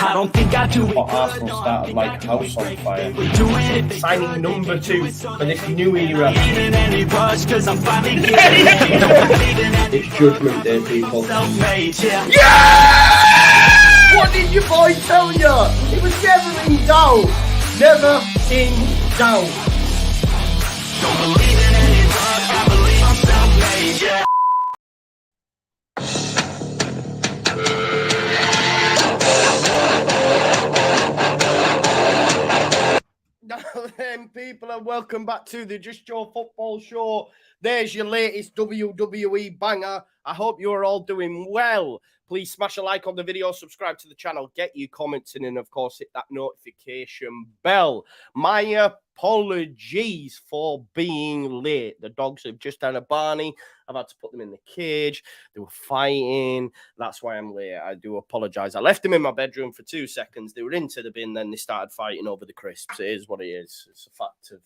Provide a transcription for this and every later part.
I don't think I do it. But Arsenal started like a house on fire. Signing number 2 for this new era. It's Judgment Day, people. Yeah! What did your boy tell you? It was never in doubt. Never in doubt. Don't believe in any drugs, I believe I'm self-made, yeah. Now then, people, and welcome back to the Just Joe Football Show. There's your latest WWE banger. I hope you are all doing well. Please smash a like on the video, subscribe to the channel, get your comments in, and of course, hit that notification bell. My apologies for being late. The dogs have just had a Barney. I've had to put them in the cage. They were fighting. That's why I'm late. I do apologize. I left them in my bedroom for 2 seconds. They were into the bin, then they started fighting over the crisps. It is what it is. It's a fact of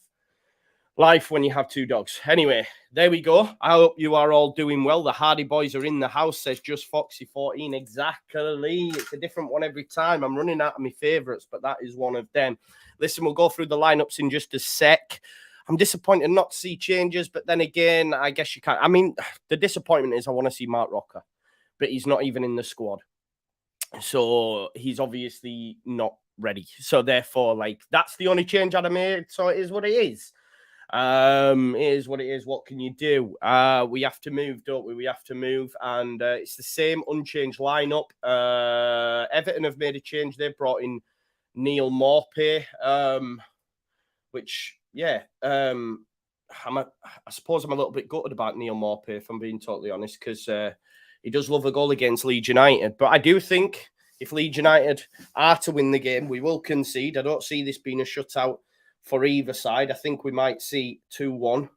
life when you have 2 dogs. Anyway, there we go. I hope you are all doing well. The Hardy Boys are in the house, says Just Foxy14. Exactly. It's a different one every time. I'm running out of my favourites, but that is one of them. Listen, we'll go through the lineups in just a sec. I'm disappointed not to see changes, but then again, I guess you can't. I mean, the disappointment is I want to see Mark Rocker, but he's not even in the squad. So he's obviously not ready. So therefore, like, that's the only change I'd have made. So it is what it is. It is what it is. What can you do? We have to move, don't we? We have to move, and it's the same unchanged lineup. Everton have made a change. They've brought in Neil Maupay, which, yeah, I suppose I'm a little bit gutted about Neil Maupay, if I'm being totally honest, because he does love a goal against Leeds United. But I do think if Leeds United are to win the game, we will concede. I don't see this being a shutout for either side. I think we might see 2-1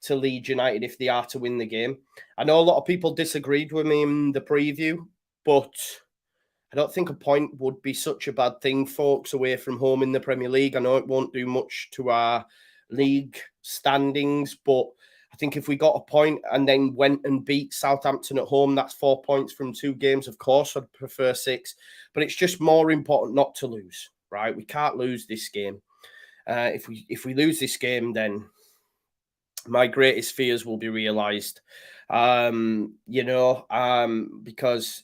to Leeds United if they are to win the game. I know a lot of people disagreed with me in the preview, but I don't think a point would be such a bad thing, folks, away from home in the Premier League. I know it won't do much to our league standings, but I think if we got a point and then went and beat Southampton at home, that's 4 points from 2 games. Of course, I'd prefer 6, but it's just more important not to lose, right? We can't lose this game. If we lose this game, then my greatest fears will be realised. Because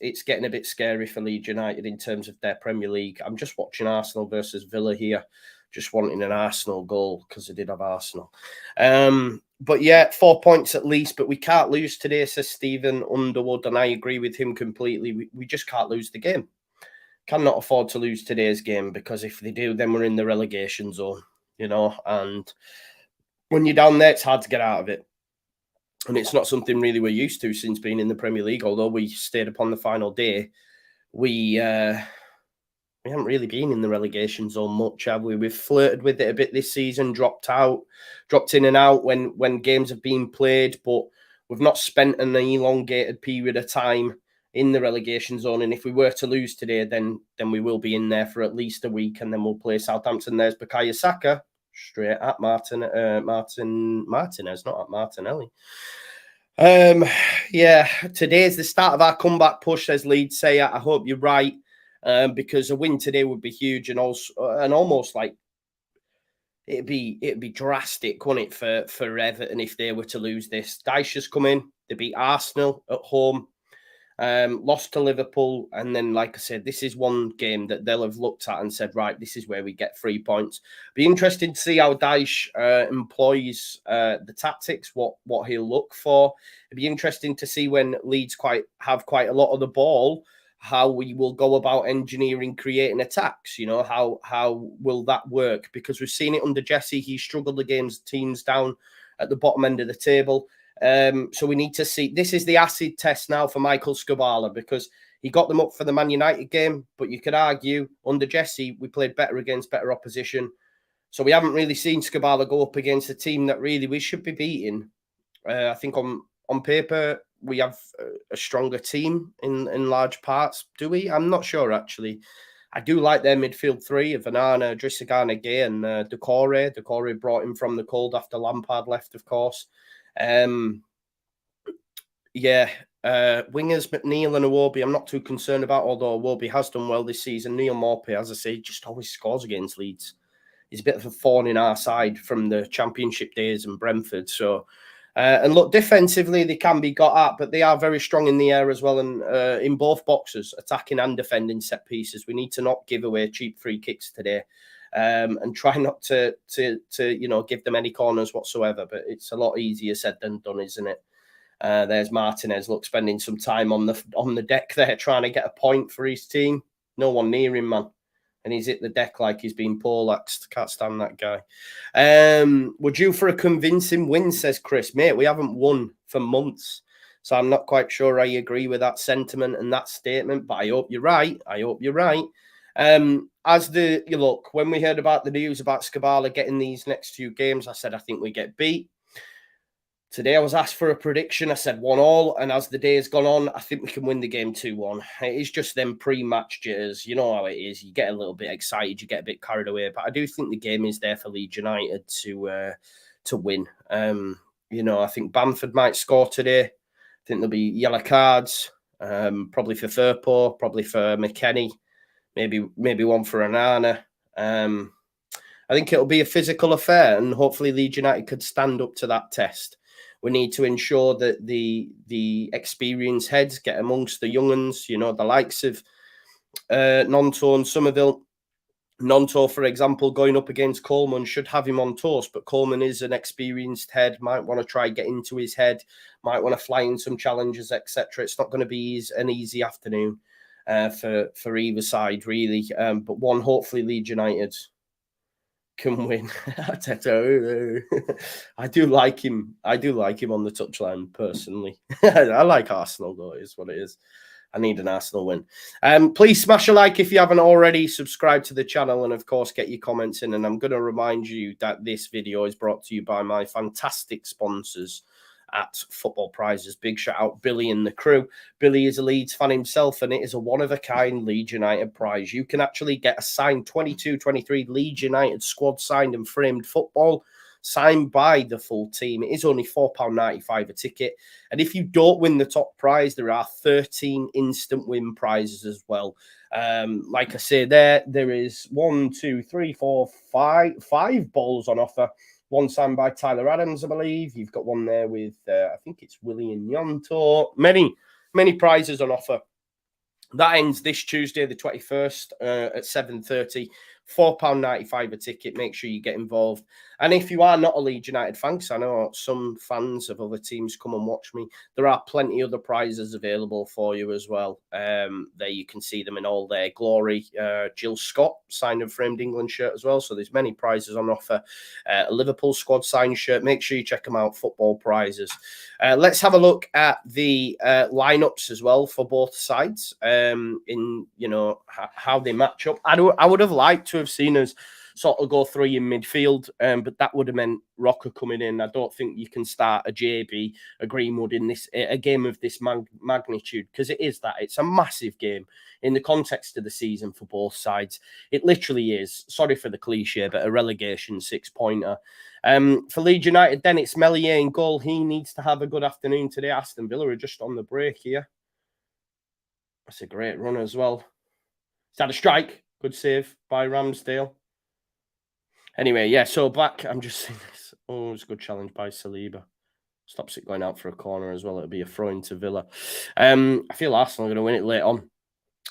it's getting a bit scary for Leeds United in terms of their Premier League. I'm just watching Arsenal versus Villa here, just wanting an Arsenal goal because I did have Arsenal. But yeah, 4 points at least, but we can't lose today, says Stephen Underwood, and I agree with him completely. We just can't lose the game. Cannot afford to lose today's game, because if they do, then we're in the relegation zone, and when you're down there, it's hard to get out of it. And it's not something really we're used to since being in the Premier League. Although we stayed upon the final day, we haven't really been in the relegation zone much, have we? We've flirted with it a bit this season, dropped in and out when games have been played, but we've not spent an elongated period of time in the relegation zone. And if we were to lose today, then we will be in there for at least a week, and then we'll play Southampton. There's Bukayo Saka, straight at Martinez, not at Martinelli. Yeah, today's the start of our comeback push, says Leeds. Say, I hope you're right, because a win today would be huge, and almost like it'd be drastic, wouldn't it, for Everton if they were to lose this. Dyche's come in, they beat Arsenal at home, lost to Liverpool, and then, like I said, this is one game that they'll have looked at and said, right, this is where we get 3 points. Be interesting to see how Dyche employs the tactics, what he'll look for. It'd be interesting to see when Leeds have quite a lot of the ball, how we will go about engineering, creating attacks. How will that work? Because we've seen it under Jesse. He struggled against teams down at the bottom end of the table. So we need to see. This is the acid test now for Michael Skubala, because he got them up for the Man United game, but you could argue under Jesse we played better against better opposition. So we haven't really seen Skubala go up against a team that really we should be beating. I think on paper we have a stronger team in large parts. Do we? I'm not sure, actually. I do like their midfield three of Vanana, Drissagana, Gay, and Decore. Decore brought him from the cold after Lampard left, of course. Yeah. Wingers, McNeil and Iwobi, I'm not too concerned about, although Iwobi has done well this season. Neil Maupay, as I say, just always scores against Leeds. He's a bit of a thorn in our side from the Championship days and Brentford. So, and look, defensively, they can be got at, but they are very strong in the air as well. And in both boxes, attacking and defending set pieces, we need to not give away cheap free kicks today. And try not to give them any corners whatsoever. But it's a lot easier said than done, isn't it? There's Martinez, look, spending some time on the deck there, trying to get a point for his team. No one near him, man. And he's hit the deck like he's been poleaxed. Can't stand that guy. We're due for a convincing win, says Chris. Mate, we haven't won for months. So I'm not quite sure I agree with that sentiment and that statement, but I hope you're right. I hope you're right. Look, when we heard about the news about Skabala getting these next few games, I said, I think we get beat. Today I was asked for a prediction. I said 1-1, and as the day has gone on, I think we can win the game 2-1. It is just them pre-match jitters. You know how it is. You get a little bit excited, you get a bit carried away, but I do think the game is there for Leeds United to win. I think Bamford might score today. I think there'll be yellow cards, probably for Firpo, probably for McKennie, maybe one for Anana. I think it'll be a physical affair, and hopefully Leeds United could stand up to that test. We need to ensure that the experienced heads get amongst the young ones, the likes of Nonto and Somerville. Nonto, for example, going up against Coleman, should have him on toast, but Coleman is an experienced head, might want to try get into his head, might want to fly in some challenges, etc. It's not going to be an easy afternoon for either side, really. But one, hopefully Leeds United can win. I do like him. I do like him on the touchline personally. I like Arsenal though, is what it is. I need an Arsenal win. Please smash a like if you haven't already. Subscribe to the channel and of course get your comments in. And I'm going to remind you that this video is brought to you by my fantastic sponsors at Football Prizes. Big shout out Billy and the crew. Billy is a Leeds fan himself, and it is a one-of-a-kind Leeds United prize. You can actually get a signed 22-23 Leeds United squad signed and framed football, signed by the full team. It is only £4.95 a ticket. And if you don't win the top prize, there are 13 instant win prizes as well. Like I say, there is 5 balls on offer. One signed by Tyler Adams, I believe. You've got one there with, I think it's William Nyonto. Many prizes on offer. That ends this Tuesday, the 21st, at 7:30. £4.95 a ticket. Make sure you get involved. And if you are not a Leeds United fan, because I know some fans of other teams come and watch me, there are plenty other prizes available for you as well. There you can see them in all their glory. Jill Scott signed and framed England shirt as well. So there's many prizes on offer. A Liverpool squad signed shirt. Make sure you check them out. Football prizes. Let's have a look at the lineups as well for both sides. In how they match up. I would have liked to have seen us sort of go 3 in midfield, but that would have meant Rocker coming in. I don't think you can start a JB, a Greenwood in a game of this magnitude, because it's a massive game in the context of the season for both sides. It literally is, sorry for the cliche, but a relegation 6-pointer. For Leeds United, then it's Meslier in goal. He needs to have a good afternoon today. Aston Villa are just on the break here. That's a great run as well. Is that a strike? Good save by Ramsdale. Anyway, yeah, so back, I'm just seeing this. Oh, it's a good challenge by Saliba. Stops it going out for a corner as well. It'll be a throw into Villa. I feel Arsenal are going to win it late on.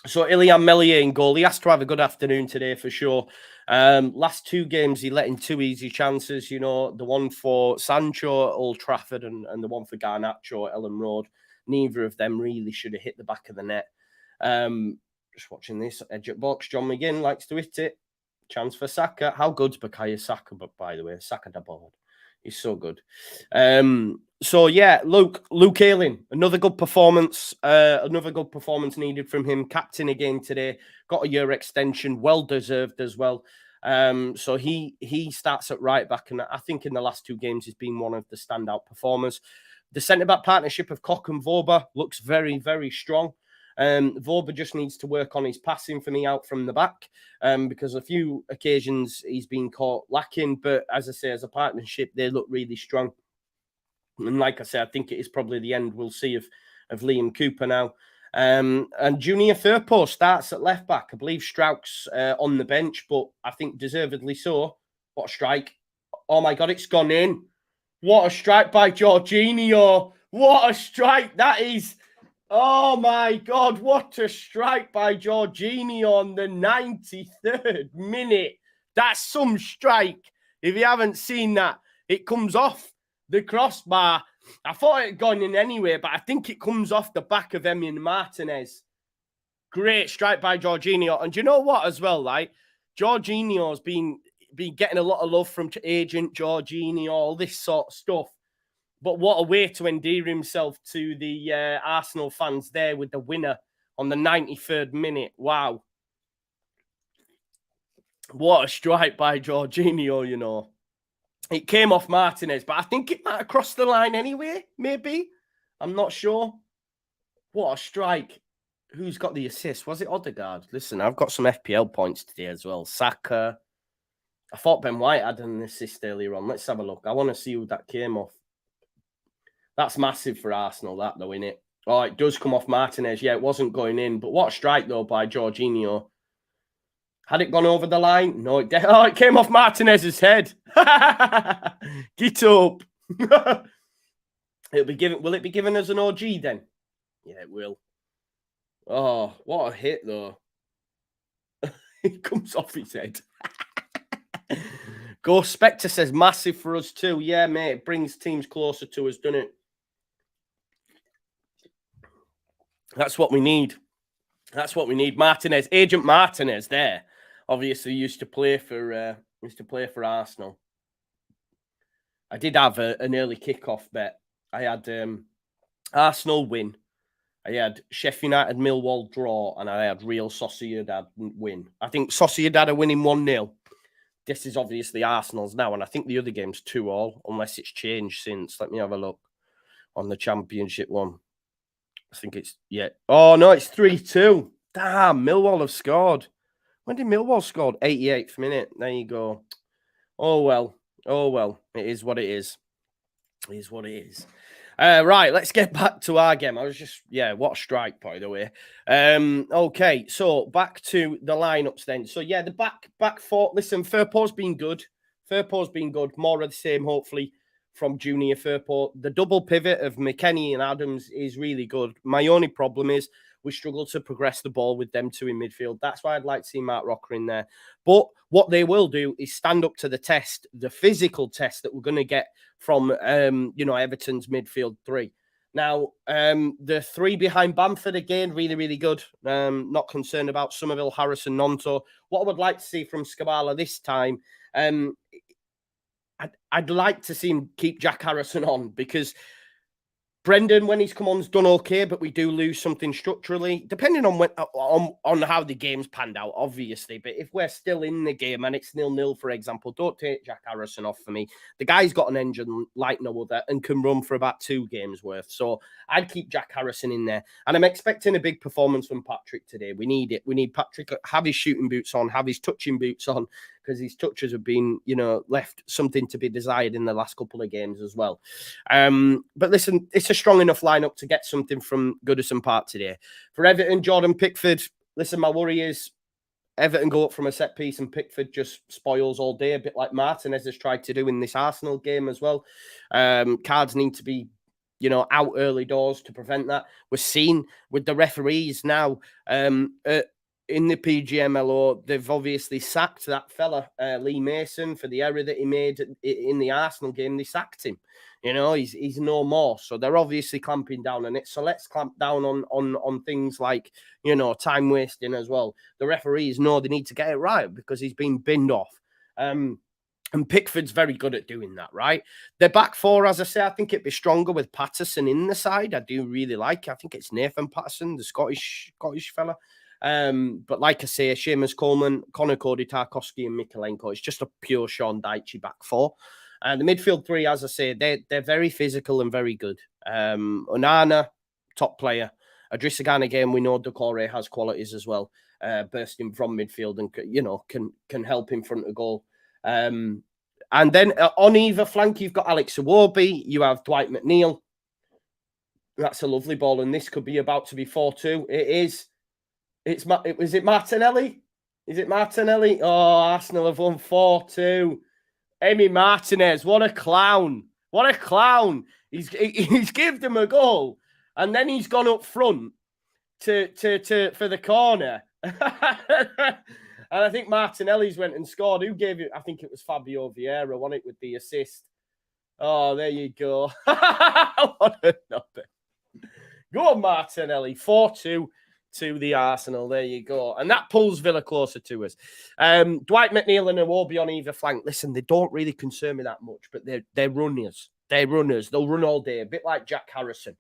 So Ilian Meslier in goal. He has to have a good afternoon today for sure. Last 2 games, he let in 2 easy chances. The one for Sancho at Old Trafford and the one for Garnacho at Ellen Road. Neither of them really should have hit the back of the net. Just watching this edge at box. John McGinn likes to hit it. Chance for Saka. How good's Bukayo Saka, but by the way, Saka the board. He's so good. So yeah, Luke Ayling, another good performance. Another good performance needed from him. Captain again today. Got a year extension, well deserved as well. So he starts at right back, and I think in the last 2 games he's been one of the standout performers. The centre-back partnership of Koch and Voba looks very, very strong. Voba just needs to work on his passing for me out from the back, because a few occasions he's been caught lacking. But as I say, as a partnership, they look really strong. And like I said, I think it is probably the end we'll see of Liam Cooper now. And Junior Firpo starts at left back. I believe Strauch's on the bench, but I think deservedly so. What a strike. Oh my God, it's gone in. What a strike by Jorginho. What a strike that is. Oh my God, what a strike by Jorginho on the 93rd minute. That's some strike. If you haven't seen that, it comes off the crossbar. I thought it had gone in anyway, but I think it comes off the back of Emi Martinez. Great strike by Jorginho. And do you know what as well, like? Jorginho's been getting a lot of love from agent Jorginho, all this sort of stuff. But what a way to endear himself to the Arsenal fans there with the winner on the 93rd minute. Wow. What a strike by Jorginho, you know. It came off Martinez, but I think it might have crossed the line anyway, maybe. I'm not sure. What a strike. Who's got the assist? Was it Odegaard? Listen, I've got some FPL points today as well. Saka. I thought Ben White had an assist earlier on. Let's have a look. I want to see who that came off. That's massive for Arsenal, that though, innit? Oh, it does come off Martinez. Yeah, it wasn't going in. But what a strike, though, by Jorginho. Had it gone over the line? No, it came off Martinez's head. Get up. Will it be given as an OG then? Yeah, it will. Oh, what a hit, though. It comes off his head. Ghost Spectre says, massive for us too. Yeah, mate, it brings teams closer to us, doesn't it? That's what we need. That's what we need. Martinez, Agent Martinez there. Obviously used to play for Arsenal. I did have an early kickoff bet. I had Arsenal win. I had Sheffield United Millwall draw, and I had Real Sociedad win. I think Sociedad are winning 1-0. This is obviously Arsenal's now, and I think the other game's 2-2, unless it's changed since. Let me have a look on the Championship one. I think it's, yeah. Oh, no, it's 3-2. Damn, Millwall have scored. When did Millwall score? 88th minute. There you go. Oh, well. Oh, well. It is what it is. It is what it is. Right, let's get back to our game. I was just, what a strike, by the way. Okay, so back to the lineups then. So, the back four. Listen, Firpo's been good. More of the same, hopefully, from Junior Firpo. The double pivot of McKennie and Adams is really good. My only problem is we struggle to progress the ball with them two in midfield. That's why I'd like to see Mark Rocker in there. But what they will do is stand up to the test, the physical test that we're going to get from, Everton's midfield three. Now, the three behind Bamford, again, really, really good. Not concerned about Somerville, Harrison, Nonto. What I would like to see from Skabala this time, I'd like to see him keep Jack Harrison on, because Brendan, when he's come on, has done okay, but we do lose something structurally, depending on how the game's panned out, obviously. But if we're still in the game and it's 0-0, for example, don't take Jack Harrison off for me. The guy's got an engine like no other and can run for about 2 games worth. So I'd keep Jack Harrison in there. And I'm expecting a big performance from Patrick today. We need it. We need Patrick to have his shooting boots on, have his touching boots on, because his touches have been, left something to be desired in the last couple of games as well. But listen, it's a strong enough lineup to get something from Goodison Park today. For Everton, Jordan Pickford, listen, my worry is Everton go up from a set piece and Pickford just spoils all day, a bit like Martinez has tried to do in this Arsenal game as well. Cards need to be, out early doors to prevent that. We're seeing with the referees now, in the PGMLO, they've obviously sacked that fella, Lee Mason, for the error that he made in the Arsenal game. They sacked him. He's no more. So they're obviously clamping down on it. So let's clamp down on things like, time wasting as well. The referees know they need to get it right because he's been binned off. And Pickford's very good at doing that, right? The back four, as I say, I think it'd be stronger with Patterson in the side. I do really like it. I think it's Nathan Patterson, the Scottish fella. But like I say, Seamus Coleman, Connor Cody, Tarkowski, and Mikalenko. It's just a pure Sean Dyche back four. And the midfield three, as I say, they're very physical and very good. Onana, top player. Adrisagan, again, we know Doucouré has qualities as well, bursting from midfield and can help in front of goal. And then on either flank, you've got Alex Iwobi. You have Dwight McNeil. That's a lovely ball, and this could be about to be 4-2. It is. Was it Martinelli? Is it Martinelli? Oh, Arsenal have won 4-2. Emi Martinez, what a clown. What a clown. He's given them a goal, and then he's gone up front to for the corner. And I think Martinelli's went and scored. Who gave it? I think it was Fabio Vieira, won it with the assist. Oh, there you go. What a number. Go on, Martinelli. 4-2 to the Arsenal. There you go. And that pulls Villa closer to us. Dwight McNeil and Iwobi on either flank. Listen, they don't really concern me that much, but they're runners. They're runners. They'll run all day, a bit like Jack Harrison.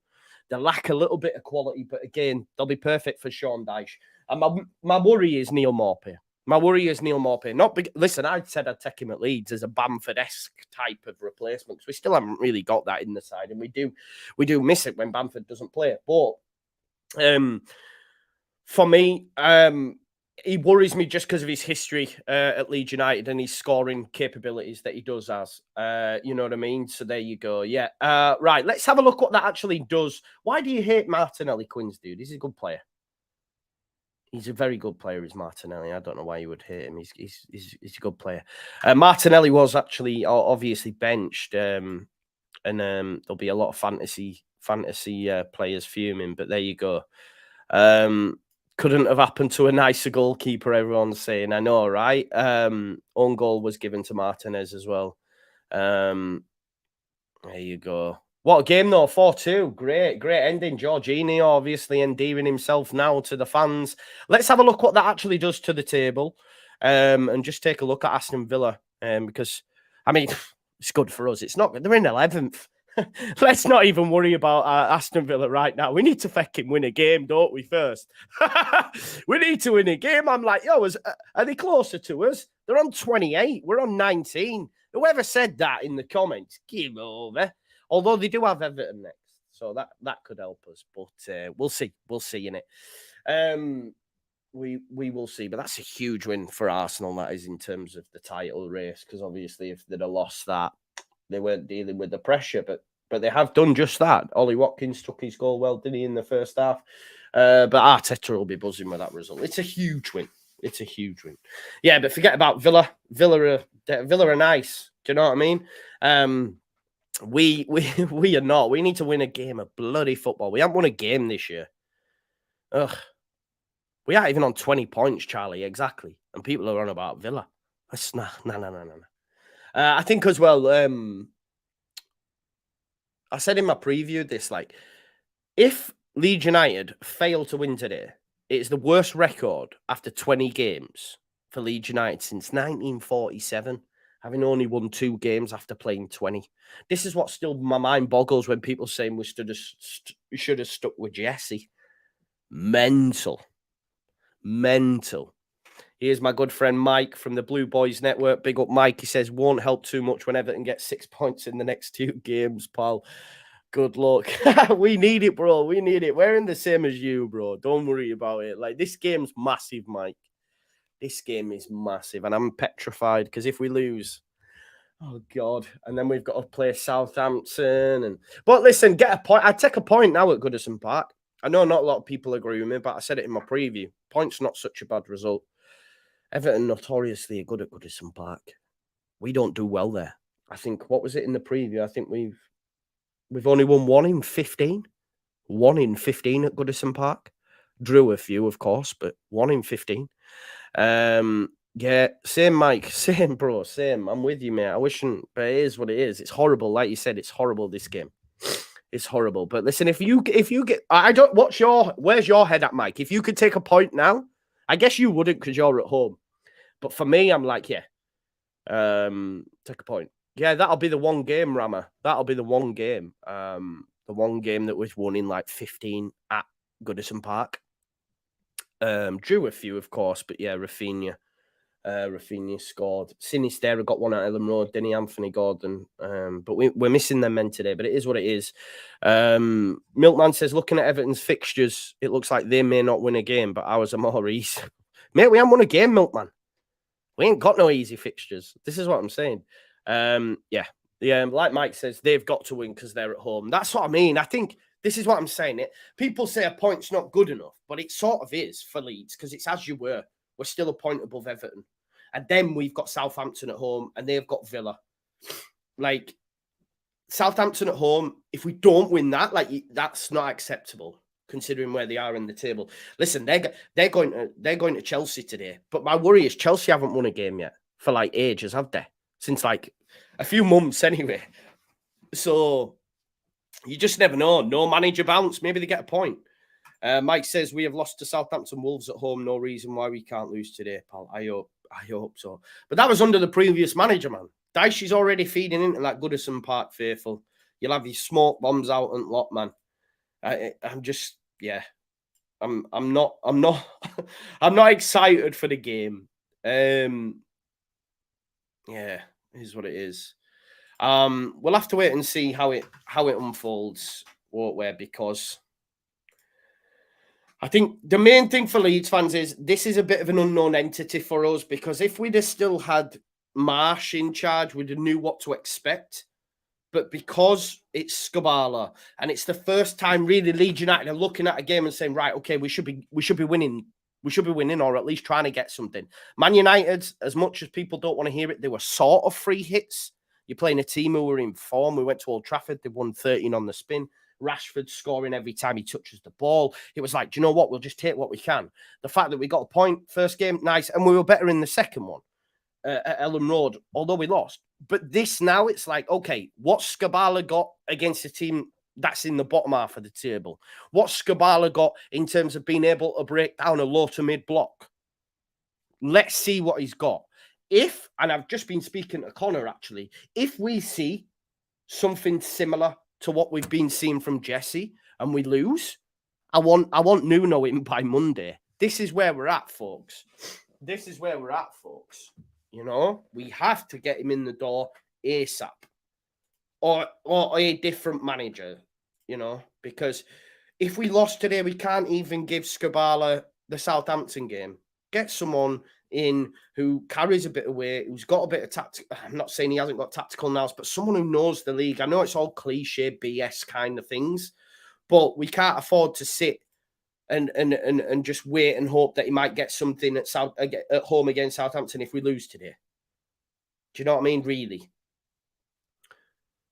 They lack a little bit of quality, but again, they'll be perfect for Sean Dyche. And my worry is Neil Maupay. My worry is Neil Maupay. Listen, I said I'd take him at Leeds as a Bamford-esque type of replacement because we still haven't really got that in the side, and we do miss it when Bamford doesn't play. But for me, he worries me just because of his history at Leeds United and his scoring capabilities that he does has. You know what I mean? So there you go. Yeah. Right. Let's have a look what that actually does. Why do you hate Martinelli, Quins, dude? He's a good player. He's a very good player, is Martinelli. I don't know why you would hate him. He's a good player. Martinelli was actually obviously benched, and there'll be a lot of fantasy players fuming. But there you go. Couldn't have happened to a nicer goalkeeper. Everyone's saying, I know, right? Own goal was given to Martinez as well. There you go. What a game, though. 4-2. Great ending. Jorginho obviously endearing himself now to the fans. Let's have a look what that actually does to the table, and just take a look at Aston Villa, because, I mean, it's good for us. It's not. They're in 11th. Let's not even worry about Aston Villa right now. We need to fucking win a game, don't we, first? We need to win a game. I'm like, yo, are they closer to us? They're on 28. We're on 19. Whoever said that in the comments, give over. Although they do have Everton next, so that could help us. But we'll see. We'll see in it. We will see. But that's a huge win for Arsenal, that is, in terms of the title race. Because obviously, if they'd have lost that, they weren't dealing with the pressure. But they have done just that. Ollie Watkins took his goal well, didn't he, in the first half? But Arteta will be buzzing with that result. It's a huge win. It's a huge win. Yeah, but forget about Villa. Villa are nice. Do you know what I mean? We are not. We need to win a game of bloody football. We haven't won a game this year. Ugh. We aren't even on 20 points, Charlie, exactly. And people are on about Villa. That's no. I think as well, I said in my preview this, like, if Leeds United fail to win today, it's the worst record after 20 games for Leeds United since 1947. Having only won 2 games after playing 20. This is what still my mind boggles when people saying we should have stuck with Jesse. Mental. Here's my good friend Mike from the Blue Boys Network. Big up, Mike. He says, won't help too much when Everton gets 6 points in the next 2 games, pal. Good luck. We need it, bro. We need it. We're in the same as you, bro. Don't worry about it. Like, this game's massive, Mike. This game is massive, and I'm petrified because if we lose, oh God, and then we've got to play Southampton. But listen, get a point. I'd take a point now at Goodison Park. I know not a lot of people agree with me, but I said it in my preview. Point's not such a bad result. Everton notoriously are good at Goodison Park. We don't do well there. I think, what was it in the preview? I think we've only won 1 in 15. 1 in 15 at Goodison Park. Drew a few, of course, but 1 in 15. Yeah, same, Mike. Same, bro. Same. I'm with you, mate. I wish, but it is what it is. It's horrible. Like you said, it's horrible, this game. It's horrible. But listen, if you get, where's your head at, Mike? If you could take a point now, I guess you wouldn't because you're at home. But for me, I'm like, yeah, take a point. Yeah, that'll be the one game, Rama. That'll be the one game. The one game that was won in like 15 at Goodison Park. Drew a few, of course, but yeah, Rafinha scored. Sinisterra got one at Ellen Road, didn't he, Anthony Gordon? But we're missing them men today, but it is what it is. Milkman says, looking at Everton's fixtures, it looks like they may not win a game, but ours are more easy. Mate, we haven't won a game, Milkman. We ain't got no easy fixtures. This is what I'm saying. Yeah, like Mike says, they've got to win because they're at home. That's what I mean. I think this is what I'm saying. People say a point's not good enough, but it sort of is for Leeds because it's as you were. We're still a point above Everton. And then we've got Southampton at home and they've got Villa. Like, Southampton at home, if we don't win that, that's not acceptable considering where they are in the table. Listen, they're going to Chelsea today. But my worry is Chelsea haven't won a game yet for like ages, have they? Since like a few months anyway. So you just never know. No manager bounce. Maybe they get a point. Mike says we have lost to Southampton Wolves at home. No reason why we can't lose today, pal. I hope so. But that was under the previous manager, man. Dyche's already feeding into that Goodison Park faithful. You'll have your smoke bombs out and lot, man. I'm just, yeah. I'm not I'm not excited for the game. Yeah, it is what it is. We'll have to wait and see how it unfolds, won't we? Because I think the main thing for Leeds fans is this is a bit of an unknown entity for us, because if we'd have still had Marsh in charge, we'd have knew what to expect. But because it's Skubala and it's the first time really Leeds United are looking at a game and saying, right, okay, we should be winning. We should be winning, or at least trying to get something. Man United, as much as people don't want to hear it, they were sort of free hits. You're playing a team who were in form. We went to Old Trafford. They won 13 on the spin. Rashford scoring every time he touches the ball. It was like, do you know what? We'll just take what we can. The fact that we got a point first game, nice. And we were better in the second one at Ellen Road, although we lost. But this now, it's like, okay, what's Skubala got against a team that's in the bottom half of the table? What's Skubala got in terms of being able to break down a low to mid block? Let's see what he's got. If, and I've just been speaking to Connor actually, if we see something similar to what we've been seeing from Jesse and we lose, I want Nuno in by Monday. This is where we're at, folks. This is where we're at, folks. You know, we have to get him in the door ASAP, or a different manager, you know, because if we lost today, we can't even give Skubala the Southampton game. Get someone in who carries a bit of weight, who's got a bit of tactical. I'm not saying he hasn't got tactical nous, but someone who knows the league. I know it's all cliche BS kind of things, but we can't afford to sit and just wait and hope that he might get something at home against Southampton if we lose today. Do you know what I mean? Really.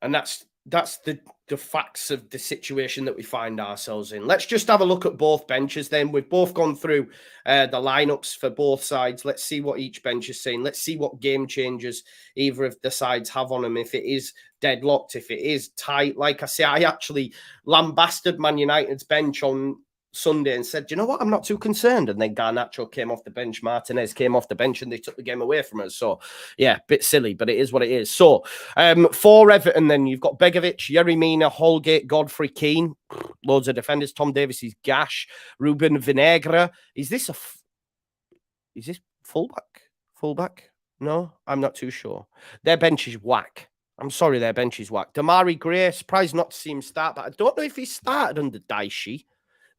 And that's the facts of the situation that we find ourselves in. Let's just have a look at both benches then. We've both gone through the lineups for both sides. Let's see what each bench is saying. Let's see what game changes either of the sides have on them. If it is deadlocked, if it is tight. Like I say, I actually lambasted Man United's bench on Sunday and said, you know what, I'm not too concerned. And then Garnacho came off the bench, Martinez came off the bench, and they took the game away from us. So yeah, bit silly, but it is what it is. So for Everton then, you've got Begovic, Yeremina, Holgate, Godfrey, Keane, loads of defenders. Tom Davies is gash. Ruben Vinagre. Is this fullback? No, I'm not too sure. Their bench is whack. I'm sorry, their bench is whack. Damari Gray, surprised not to see him start, but I don't know if he started under Dyche.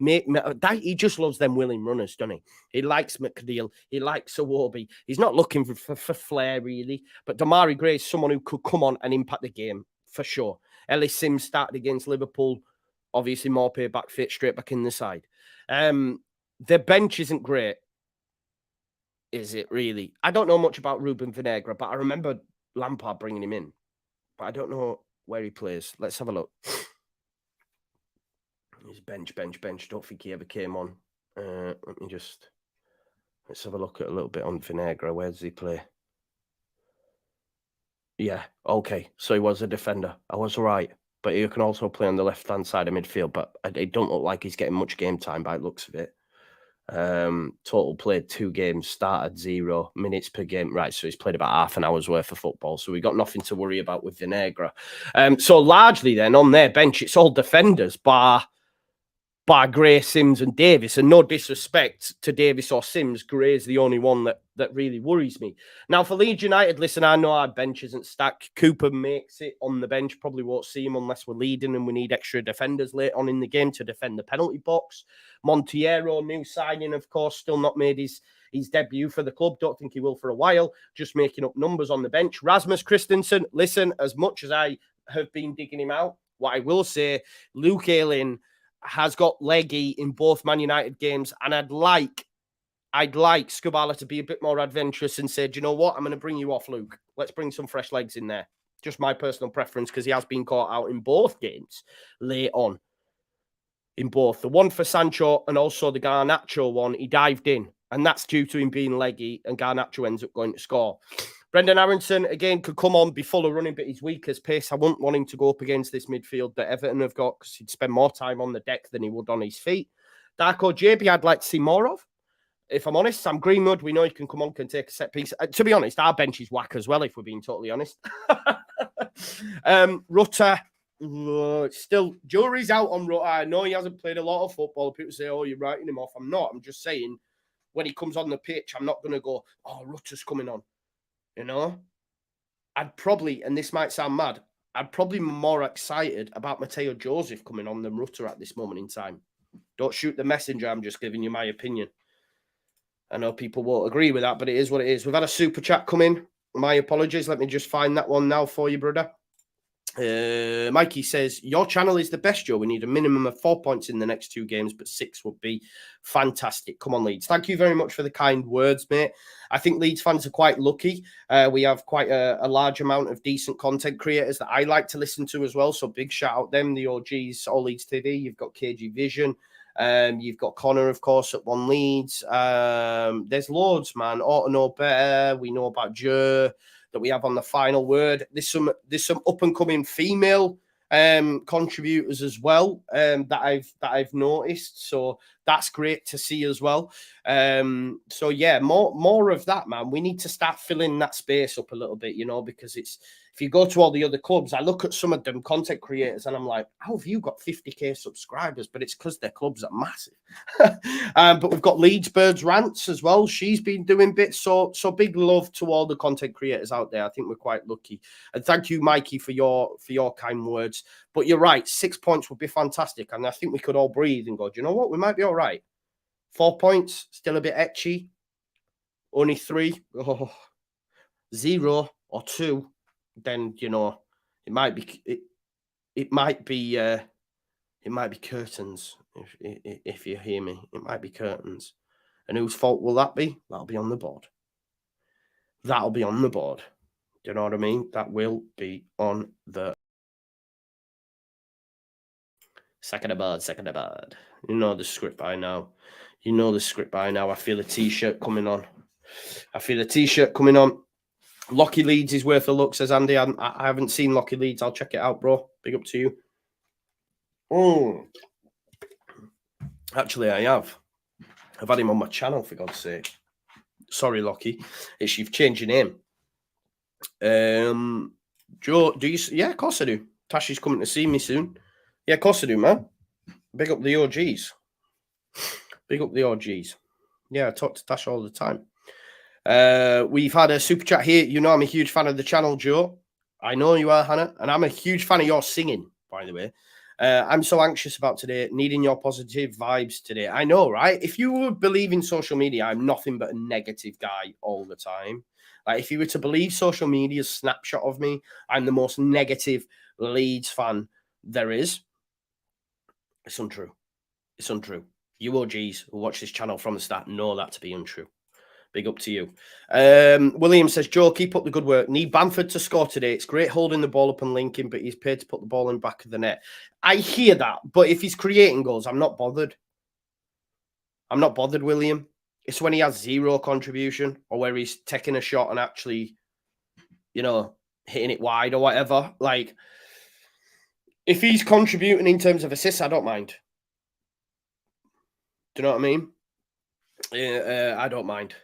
He just loves them willing runners, doesn't he? He likes McNeil. He likes Iwobi. He's not looking for flair, really. But Damari Gray is someone who could come on and impact the game, for sure. Ellis Sims started against Liverpool. Obviously, Maupay back fit, straight back in the side. The bench isn't great, is it, really? I don't know much about Ruben Vinagre, but I remember Lampard bringing him in. But I don't know where he plays. Let's have a look. His bench. Don't think he ever came on. Let's have a look at a little bit on Vinagre. Where does he play? Yeah, okay. So he was a defender. I was right. But he can also play on the left-hand side of midfield. But it don't look like he's getting much game time by the looks of it. Total played 2 games, started 0 minutes per game. Right, so he's played about half an hour's worth of football. So we got nothing to worry about with Vinagre. So largely then on their bench, it's all defenders, bar by Gray, Sims and Davis. And no disrespect to Davis or Sims, Gray's the only one that really worries me. Now, for Leeds United, listen, I know our bench isn't stacked. Cooper makes it on the bench. Probably won't see him unless we're leading and we need extra defenders late on in the game to defend the penalty box. Montiero, new signing, of course, still not made his debut for the club. Don't think he will for a while. Just making up numbers on the bench. Rasmus Christensen, listen, as much as I have been digging him out, what I will say, Luke Ayling has got leggy in both Man United games, and I'd like Skubala to be a bit more adventurous and say, do you know what? I'm going to bring you off, Luke. Let's bring some fresh legs in there. Just my personal preference, because he has been caught out in both games late on. In both. The one for Sancho and also the Garnacho one, he dived in. And that's due to him being leggy, and Garnacho ends up going to score. Brendan Aronson, again, could come on, be full of running, but he's weak as pace. I wouldn't want him to go up against this midfield that Everton have got, because he'd spend more time on the deck than he would on his feet. Darko JB, I'd like to see more of. If I'm honest, Sam Greenwood, we know he can come on, can take a set piece. To be honest, our bench is whack as well, if we're being totally honest. Rutter, still, jury's out on Rutter. I know he hasn't played a lot of football. People say, oh, you're writing him off. I'm not. I'm just saying, when he comes on the pitch, I'm not going to go, oh, Rutter's coming on. You know, I'd probably, and this might sound mad, I'd probably be more excited about Mateo Joseph coming on than Rutter at this moment in time. Don't shoot the messenger. I'm just giving you my opinion. I know people won't agree with that, but it is what it is. We've had a super chat come in. My apologies. Let me just find that one now for you, brother. Mikey says, your channel is the best, Joe. We need a minimum of 4 points in the next 2 games, but 6 would be fantastic. Come on, Leeds. Thank you very much for the kind words, mate. I think Leeds fans are quite lucky. We have quite a large amount of decent content creators that I like to listen to as well. So big shout out them, the OGs, All Leeds TV. You've got KG Vision. You've got Connor, of course, at One Leeds. There's loads, man. Ought to know better. We know about Joe that we have on the final word. There's some up and coming female contributors as well that I've noticed. So that's great to see as well. So yeah, more of that, man. We need to start filling that space up a little bit, you know, because it's, if you go to all the other clubs, I look at some of them content creators and I'm like, how have you got 50k subscribers? But it's because their clubs are massive. But we've got Leeds Birds Rants as well. She's been doing bits. So big love to all the content creators out there. I think we're quite lucky. And thank you, Mikey, for your kind words. But you're right, 6 points would be fantastic. And I think we could all breathe and go, do you know what? We might be all right. 4 points, still a bit etchy. Only 3, 0 or 2. Then, you know, it might be curtains. If you hear me, it might be curtains. And whose fault will that be? That'll be on the board. That'll be on the board. Do you know what I mean? That will be on the second of board. You know the script by now. I feel a t-shirt coming on. Lockie Leeds is worth a look, says Andy. I haven't seen Lockie Leeds. I'll check it out, bro. Big up to you. Actually, I have. I've had him on my channel, for God's sake. Sorry, Lockie. You've changed your name. Joe, do you? Yeah, of course I do. Tashi's coming to see me soon. Yeah, of course I do, man. Big up the OGs. Yeah, I talk to Tash all the time. We've had a super chat here. You know I'm a huge fan of the channel, Joe. I know you are, Hannah. And I'm a huge fan of your singing, by the way. I'm so anxious about today, needing your positive vibes today. I know, right? If you would believe in social media, I'm nothing but a negative guy all the time. Like, if you were to believe social media's snapshot of me, I'm the most negative Leeds fan there is. It's untrue. You OGs who watch this channel from the start know that to be untrue. Big up to you. William says, Joe, keep up the good work. Need Bamford to score today. It's great holding the ball up and linking, but he's paid to put the ball in the back of the net. I hear that, but if he's creating goals, I'm not bothered. William. It's when he has 0 contribution or where he's taking a shot and actually, you know, hitting it wide or whatever. Like, if he's contributing in terms of assists, I don't mind. Do you know what I mean? I don't mind.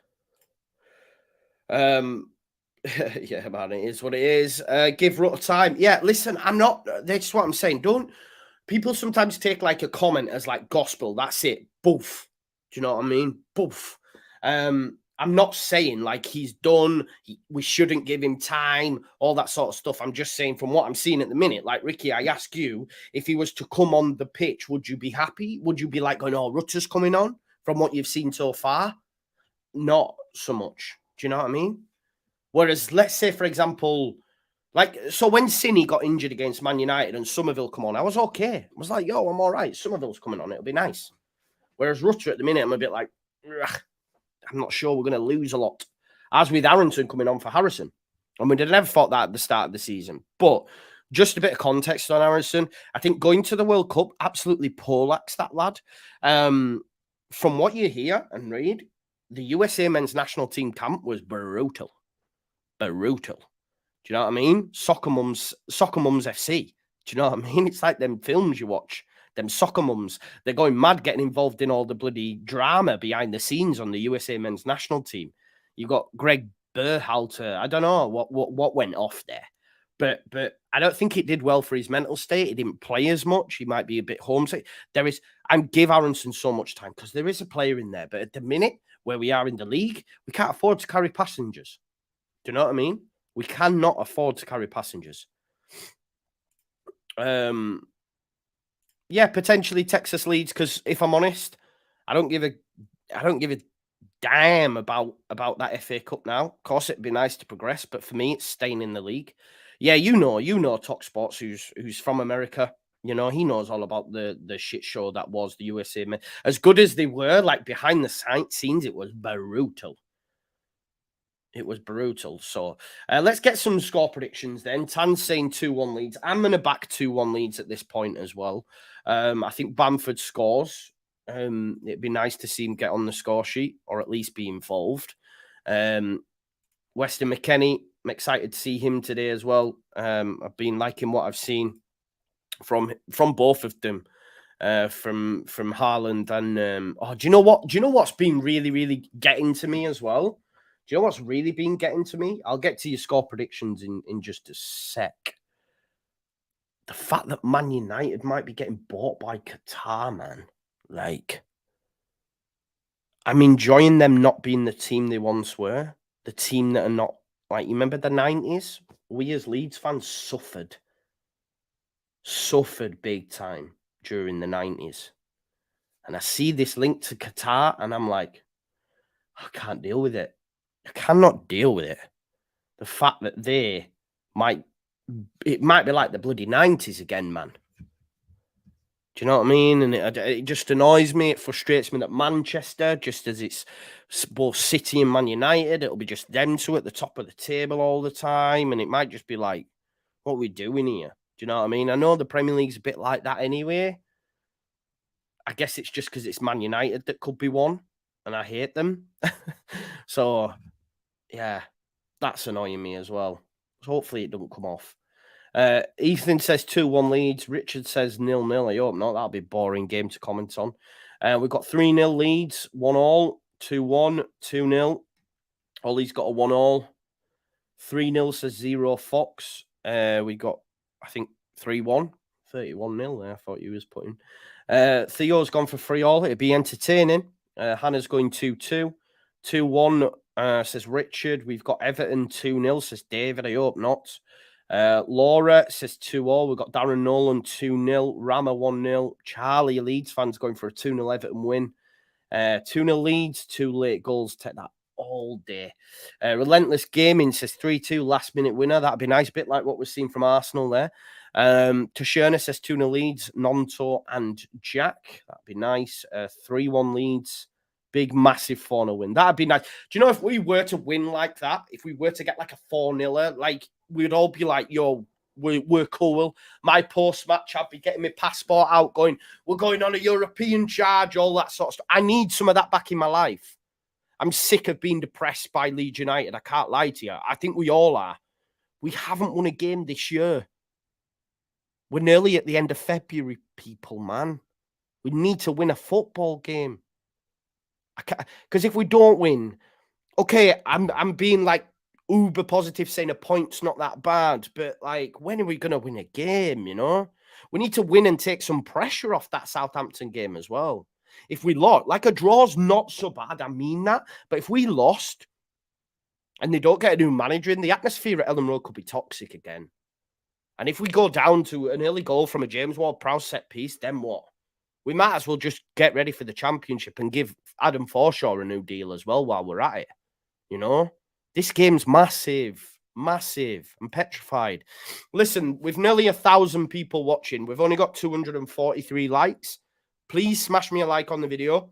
Yeah, man, it is what it is. Give Rutter time. Yeah, listen, I'm not. That's what I'm saying. people sometimes take like a comment as like gospel. That's it. Boof. Do you know what I mean? Boof. I'm not saying like he's done, we shouldn't give him time, all that sort of stuff. I'm just saying from what I'm seeing at the minute, like Ricky, I ask you, if he was to come on the pitch, would you be happy? Would you be like going, oh, Rutter's coming on from what you've seen so far? Not so much. Do you know what I mean? Whereas, let's say, for example, like, so when Cini got injured against Man United and Somerville come on, I was okay. I was like, yo, I'm all right. Somerville's coming on. It'll be nice. Whereas Rutter at the minute, I'm a bit like, I'm not sure we're going to lose a lot. As with Arrington coming on for Harrison. I mean, I never thought that at the start of the season. But just a bit of context on Harrison. I think going to the World Cup absolutely poleaxed that lad. From what you hear and read, the USA men's national team camp was brutal. Brutal. Do you know what I mean? Soccer Mums FC. Do you know what I mean? It's like them films you watch. Them soccer mums, they're going mad getting involved in all the bloody drama behind the scenes on the USA men's national team. You got Greg Berhalter. I don't know what went off there. But I don't think it did well for his mental state. He didn't play as much. He might be a bit homesick. I give Aronson so much time because there is a player in there. But at the minute where we are in the league, we can't afford to carry passengers. Do you know what I mean? We cannot afford to carry passengers. Yeah, potentially Texas Leeds, because if I'm honest, I don't give a damn about that FA Cup now. Of course, it'd be nice to progress, but for me, it's staying in the league. Yeah, you know, Talk Sports, who's from America. You know, he knows all about the shit show that was the USA men. As good as they were, like behind the scenes, it was brutal. It was brutal. So let's get some score predictions then. Tan's saying 2-1 Leeds. I'm going to back 2-1 Leeds at this point as well. I think Bamford scores. It'd be nice to see him get on the score sheet or at least be involved. Weston McKennie, I'm excited to see him today as well. I've been liking what I've seen from both of them. From Haaland and do you know what? Do you know what's been really, really getting to me as well? Do you know what's really been getting to me? I'll get to your score predictions in just a sec. The fact that Man United might be getting bought by Qatar, man. Like, I'm enjoying them not being the team they once were. The team that are not, like, you remember the 90s? We as Leeds fans suffered big time during the 90s. And I see this link to Qatar and I'm like, I can't deal with it. I cannot deal with it. The fact that it might be like the bloody 90s again, man. Do you know what I mean? And it just annoys me. It frustrates me that Manchester, just as it's both City and Man United, it'll be just them two at the top of the table all the time. And it might just be like, what are we doing here? Do you know what I mean? I know the Premier League's a bit like that anyway. I guess it's just because it's Man United that could be one. And I hate them. So, yeah, that's annoying me as well. So hopefully it doesn't come off. Ethan says 2-1 Leeds. Richard says 0-0. I hope not. That'll be a boring game to comment on. We've got 3-0 Leeds, 1-1, 2-1, 2-0. Ollie's got a 1-1. 3-0 says 0 Fox. We got, I think, 3-1. 31-0 there, I thought you was putting. Theo's gone for 3-3. It'd be entertaining. Hannah's going 2-2. 2-1 says Richard. We've got Everton 2-0, says David. I hope not. Laura says 2-0. We've got Darren Nolan 2-0. Rama 1-0. Charlie, Leeds fans, going for a 2-0 Everton win. 2-0 Leeds, 2 late goals. Take that all day. Relentless Gaming says 3-2 last minute winner. That'd be nice, bit like what we're seeing from Arsenal there. Tasherna says 2-0 Leeds, Nonto and Jack. That'd be nice. 3-1 Leeds. Big, massive 4-0 win. That'd be nice. Do you know if we were to win like that, if we were to get like a 4-0, like we'd all be like, yo, we're cool. My post-match, I'd be getting my passport out going, we're going on a European charge, all that sort of stuff. I need some of that back in my life. I'm sick of being depressed by Leeds United. I can't lie to you. I think we all are. We haven't won a game this year. We're nearly at the end of February, people, man. We need to win a football game. Because if we don't win, okay, I'm being like uber positive saying a point's not that bad, but like, when are we going to win a game, you know? We need to win and take some pressure off that Southampton game as well. If we lost, like a draw's not so bad, I mean that. But if we lost and they don't get a new manager in, the atmosphere at Ellen Road could be toxic again. And if we go down to an early goal from a James Ward-Prowse set piece, then what? We might as well just get ready for the Championship and give Adam Forshaw a new deal as well while we're at it. You know? This game's massive. Massive. I'm petrified. Listen, with nearly 1,000 people watching, we've only got 243 likes. Please smash me a like on the video.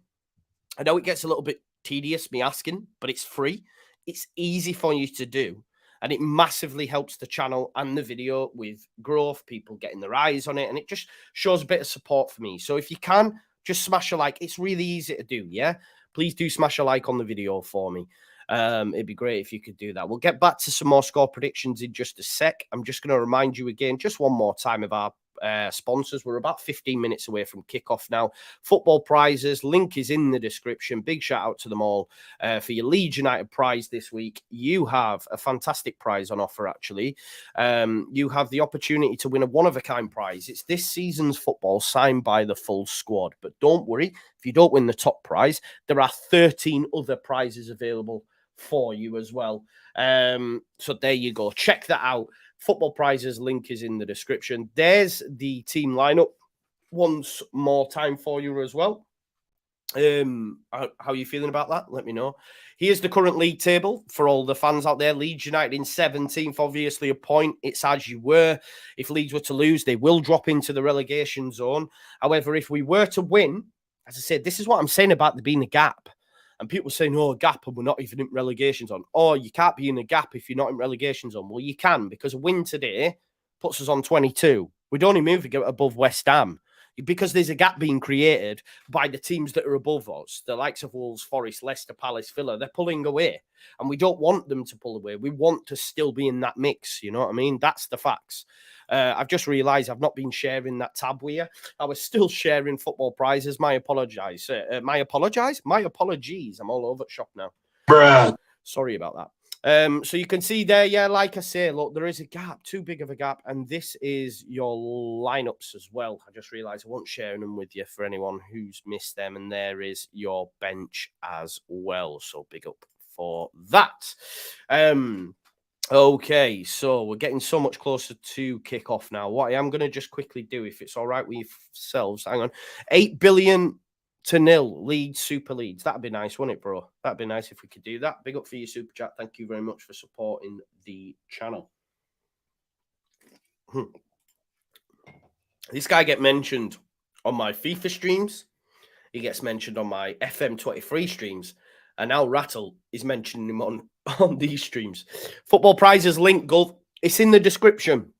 I know it gets a little bit tedious, me asking, but it's free. It's easy for you to do. And it massively helps the channel and the video with growth, people getting their eyes on it. And it just shows a bit of support for me. So if you can, just smash a like. It's really easy to do, yeah? Please do smash a like on the video for me. It'd be great if you could do that. We'll get back to some more score predictions in just a sec. I'm just going to remind you again, just one more time, of our sponsors. We're about 15 minutes away from kickoff now. Football prizes, link is in the description. Big shout out to them all. For your Leeds United prize this week, you have a fantastic prize on offer, actually. You have the opportunity to win a one-of-a-kind prize. It's this season's football signed by the full squad. But don't worry, if you don't win the top prize, there are 13 other prizes available for you as well. So there you go. Check that out. Football prizes link is in the description. There's the team lineup once more time for you as well. How are you feeling about that? Let me know. Here's the current league table for all the fans out there. Leeds United in 17th, obviously a point. It's as you were. If Leeds were to lose, they will drop into the relegation zone. However, if we were to win, as I said, this is what I'm saying about there being a gap. And people saying, oh, a gap, and we're not even in relegation zone. Oh, you can't be in a gap if you're not in relegation zone. Well, you can, because a win today puts us on 22. We'd only move to get above West Ham, because there's a gap being created by the teams that are above us. The likes of Wolves, Forest, Leicester, Palace, Villa, they're pulling away. And we don't want them to pull away. We want to still be in that mix. You know what I mean? That's the facts. I've just realised I've not been sharing that tab with you. I was still sharing football prizes. My apologies. My apologies. I'm all over the shop now. Bruh. Sorry about that. So you can see there, yeah, like I say, look, there is a gap, too big of a gap. And this is your lineups as well. I just realised I wasn't sharing them with you for anyone who's missed them. And there is your bench as well. So big up for that. Okay, so we're getting so much closer to kickoff now. What I am going to just quickly do, if it's all right with yourselves, hang on. 8 billion to 0, Leeds, Super Leeds. That'd be nice, wouldn't it, bro? That'd be nice if we could do that. Big up for your super chat. Thank you very much for supporting the channel. This guy get mentioned on my FIFA streams. He gets mentioned on my FM23 streams. And now Rattle is mentioning him on these streams. Football prizes link, go. It's in the description.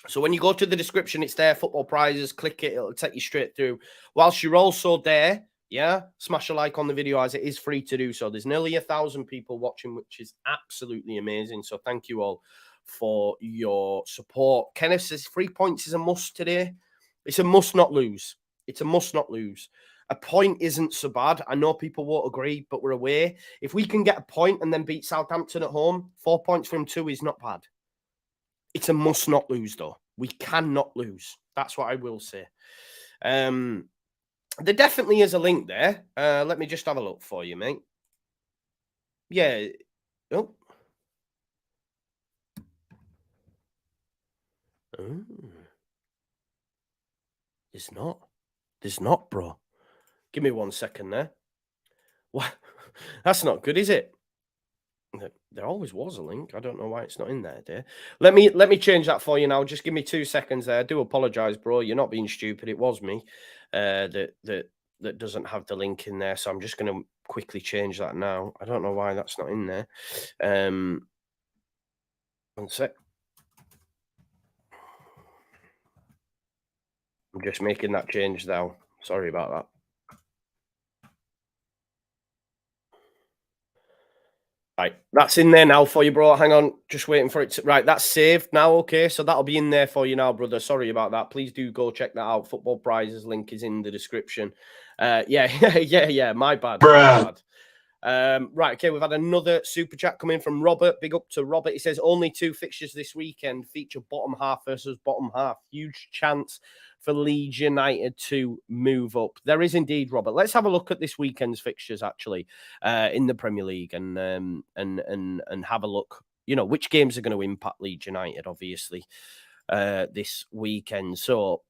So when you go to the description, it's there. Football prizes, click it. It'll take you straight through. Whilst you're also there, yeah, smash a like on the video as it is free to do so. There's nearly 1,000 people watching, which is absolutely amazing. So thank you all for your support. Kenneth says 3 points is a must today. It's a must not lose. It's a must not lose. A point isn't so bad. I know people won't agree, but we're away. If we can get a point and then beat Southampton at home, 4 points from 2 is not bad. It's a must not lose, though. We cannot lose. That's what I will say. There definitely is a link there. Let me just have a look for you, mate. Yeah. Oh. There's not. There's not, bro. Give me 1 second there. What? That's not good, is it? There always was a link. I don't know why it's not in there, dear. Let me change that for you now. Just give me 2 seconds there. I do apologize, bro. You're not being stupid. It was me that doesn't have the link in there. So I'm just going to quickly change that now. I don't know why that's not in there. 1 sec. I'm just making that change now. Sorry about that. Right, that's in there now for you, bro. Hang on, just waiting for it to... Right, that's saved now, okay? So that'll be in there for you now, brother. Sorry about that. Please do go check that out. Football prizes link is in the description. Yeah, my bad. My bad. Right, okay, we've had another super chat coming from Robert. Big up to Robert. He says, only 2 fixtures this weekend feature bottom half versus bottom half. Huge chance for Leeds United to move up. There is indeed, Robert. Let's have a look at this weekend's fixtures, actually, in the Premier League and have a look, you know, which games are going to impact Leeds United, obviously, this weekend. So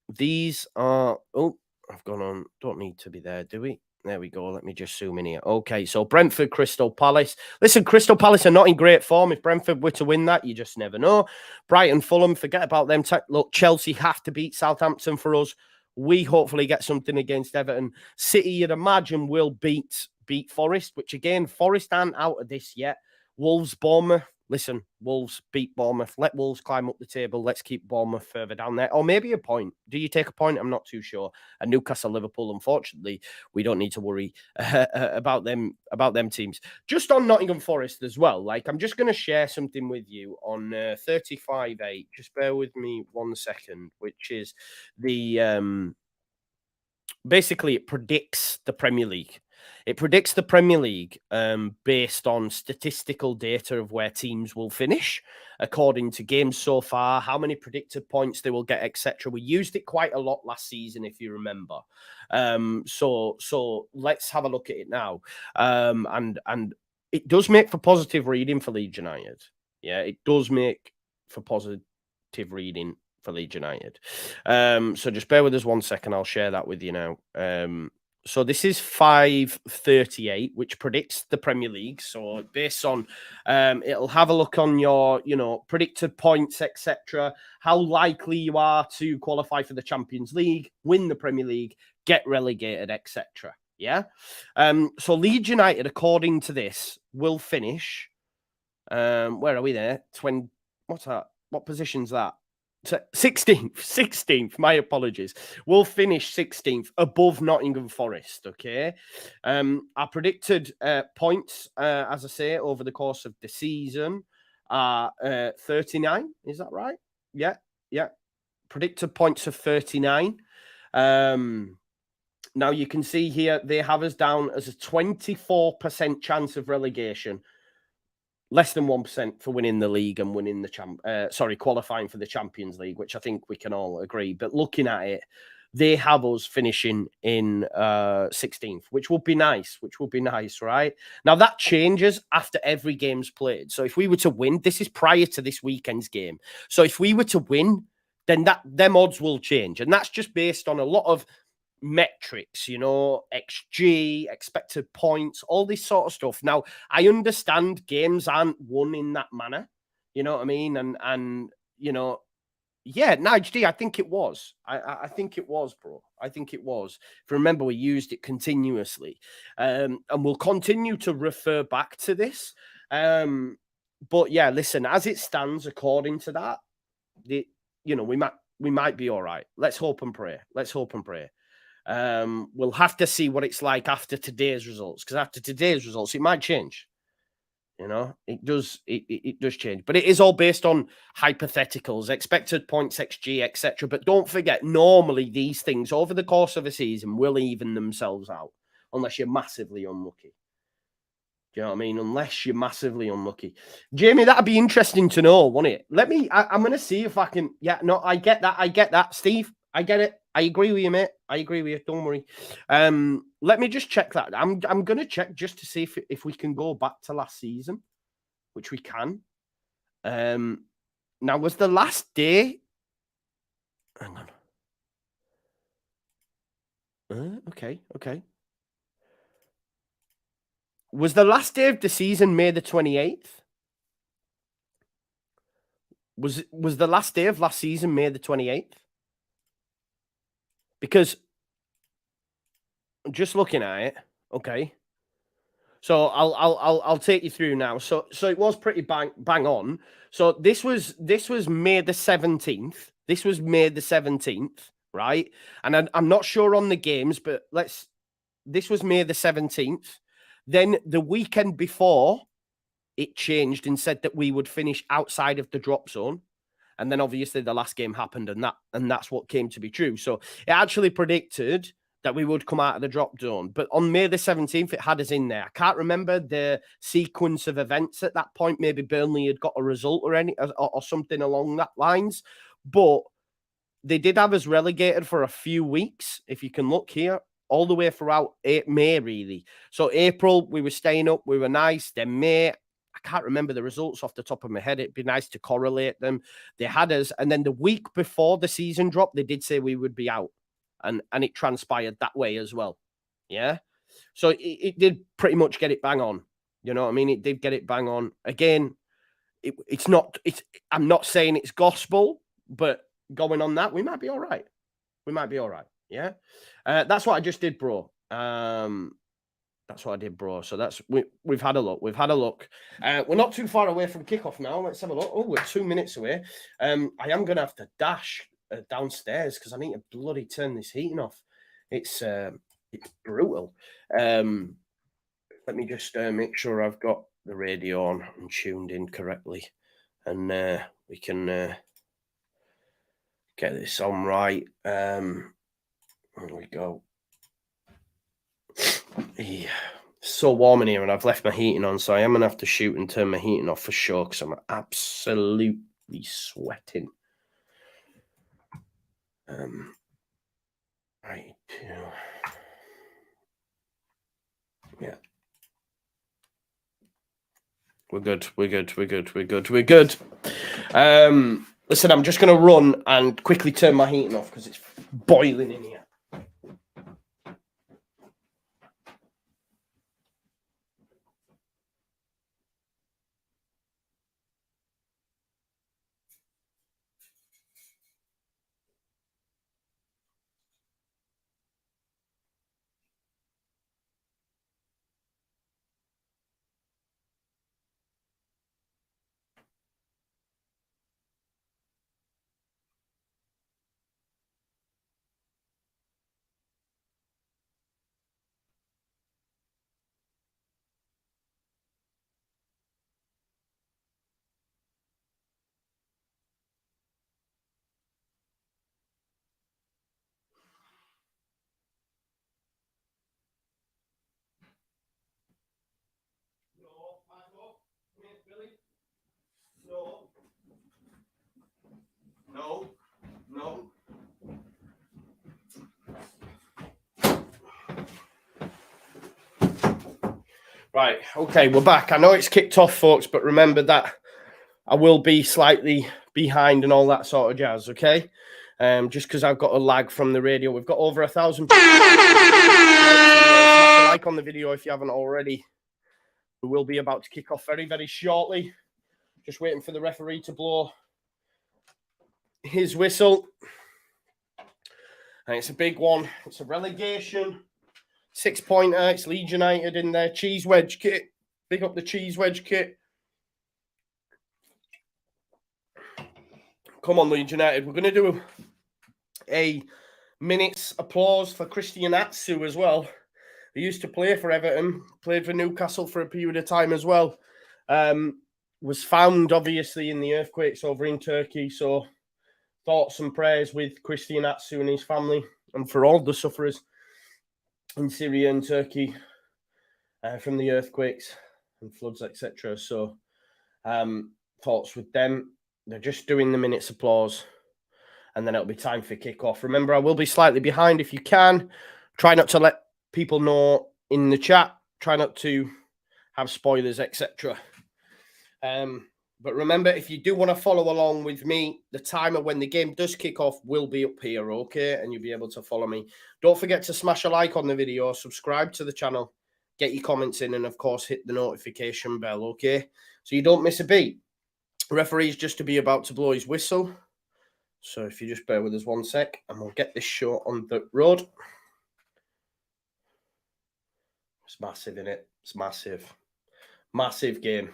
these are... Oh, I've gone on. Don't need to be there, do we? There we go. Let me just zoom in here. Okay, so Brentford, Crystal Palace. Listen, Crystal Palace are not in great form. If Brentford were to win that, you just never know. Brighton, Fulham, forget about them. Look, Chelsea have to beat Southampton for us. We hopefully get something against Everton. City, you'd imagine, will beat Forest, which, again, Forest aren't out of this yet. Wolves, Bournemouth. Listen, Wolves beat Bournemouth. Let Wolves climb up the table. Let's keep Bournemouth further down there. Or maybe a point. Do you take a point? I'm not too sure. And Newcastle, Liverpool, unfortunately, we don't need to worry about them teams. Just on Nottingham Forest as well, like, I'm just going to share something with you on 35-8. Just bear with me 1 second, which is the... basically, it predicts the Premier League. It predicts the Premier League based on statistical data of where teams will finish, according to games so far, how many predicted points they will get, etc. We used it quite a lot last season, if you remember. So let's have a look at it now. And it does make for positive reading for Leeds United. Yeah, it does make for positive reading for Leeds United. So just bear with us 1 second. I'll share that with you now. So this is 538, which predicts the Premier League. So based on, it'll have a look on your, you know, predicted points, etc. How likely you are to qualify for the Champions League, win the Premier League, get relegated, etc. Yeah. So Leeds United, according to this, will finish. Where are we there? What's that? What position's that? 16th, my apologies. We'll finish 16th above Nottingham Forest, okay? Our predicted points, as I say, over the course of the season are 39. Is that right? Yeah. Predicted points of 39. Now, you can see here, they have us down as a 24% chance of relegation. Less than 1% for winning the league and winning the qualifying for the Champions League, which I think we can all agree. But looking at it, they have us finishing in 16th, which would be nice. Right? Now, that changes after every game's played. So if we were to win, this is prior to this weekend's game. So if we were to win, then them odds will change. And that's just based on a lot of metrics, you know, XG, expected points, all this sort of stuff. Now, I understand games aren't won in that manner, you know what I mean? And you know, yeah, Nige D, I think it was. I think it was, bro. I think it was. If you remember, we used it continuously. And we'll continue to refer back to this. But yeah, listen, as it stands, according to that, you know, we might be all right. Let's hope and pray. We'll have to see what it's like after today's results, because after today's results, it might change. You know, it does change, but it is all based on hypotheticals, expected points, XG, etc. But don't forget, normally these things over the course of a season will even themselves out, unless you're massively unlucky. Do you know what I mean? Unless you're massively unlucky. Jamie, that'd be interesting to know, wouldn't it? I'm going to see if I can. Yeah, no, I get that. Steve, I get it. I agree with you, mate. I agree with you. Don't worry. Let me just check that. I'm going to check just to see if we can go back to last season, which we can. Now, was the last day... Hang on. Okay. Was the last day of the season May the 28th? Was the last day of last season May the 28th? Because just looking at it, okay. So I'll take you through now. So it was pretty bang on. So this was May the 17th. This was May the 17th, right? And I'm not sure on the games, but this was May the 17th. Then the weekend before, it changed and said that we would finish outside of the drop zone. And then obviously the last game happened, and that's what came to be true. So it actually predicted that we would come out of the drop zone. But on May the 17th, it had us in there. I can't remember the sequence of events at that point. Maybe Burnley had got a result or something along that lines. But they did have us relegated for a few weeks, if you can look here, all the way throughout May, really. So April, we were staying up. We were nice. Then May, I can't remember the results off the top of my head. It'd be nice to correlate them. They had us. And then the week before the season dropped, they did say we would be out. And it transpired that way as well. Yeah. So it did pretty much get it bang on. You know what I mean? It did get it bang on. Again, I'm not saying it's gospel, but going on that, we might be all right. We might be all right. Yeah. That's what I just did, bro. That's what I did, bro. So we've had a look. We've had a look. We're not too far away from kickoff now. Let's have a look. Oh, we're 2 minutes away. I am going to have to dash downstairs because I need to bloody turn this heating off. It's brutal. Let me just make sure I've got the radio on and tuned in correctly, and we can get this on right. There we go. Yeah. So warm in here, and I've left my heating on, so I am going to have to shoot and turn my heating off for sure because I'm absolutely sweating. Right. Yeah. We're good. Listen, I'm just going to run and quickly turn my heating off because it's boiling in here. No. Right, okay, we're back. I know it's kicked off, folks, but remember that I will be slightly behind and all that sort of jazz, okay? Just because I've got a lag from the radio. We've got over 1,000 people. Smash a like on the video if you haven't already. We will be about to kick off very, very shortly. Just waiting for the referee to blow his whistle. And it's a big one. It's a relegation. 6-pointer. It's Leeds United in their cheese wedge kit. Big up the cheese wedge kit. Come on, Leeds United. We're going to do a minute's applause for Christian Atsu as well. He used to play for Everton, played for Newcastle for a period of time as well. Was found, obviously, in the earthquakes over in Turkey. So thoughts and prayers with Christian Atsu and his family, and for all the sufferers in Syria and Turkey from the earthquakes and floods, etc. So thoughts with them. They're just doing the minute's applause, and then it'll be time for kickoff. Remember, I will be slightly behind. If you can, try not to let people know in the chat. Try not to have spoilers, etc. But remember, if you do want to follow along with me, the timer when the game does kick off will be up here, okay? And you'll be able to follow me. Don't forget to smash a like on the video, subscribe to the channel, get your comments in, and of course, hit the notification bell, okay? So you don't miss a beat. The referee's just to be about to blow his whistle. So if you just bear with us 1 sec, and we'll get this show on the road. It's massive, isn't it? It's massive. Massive game.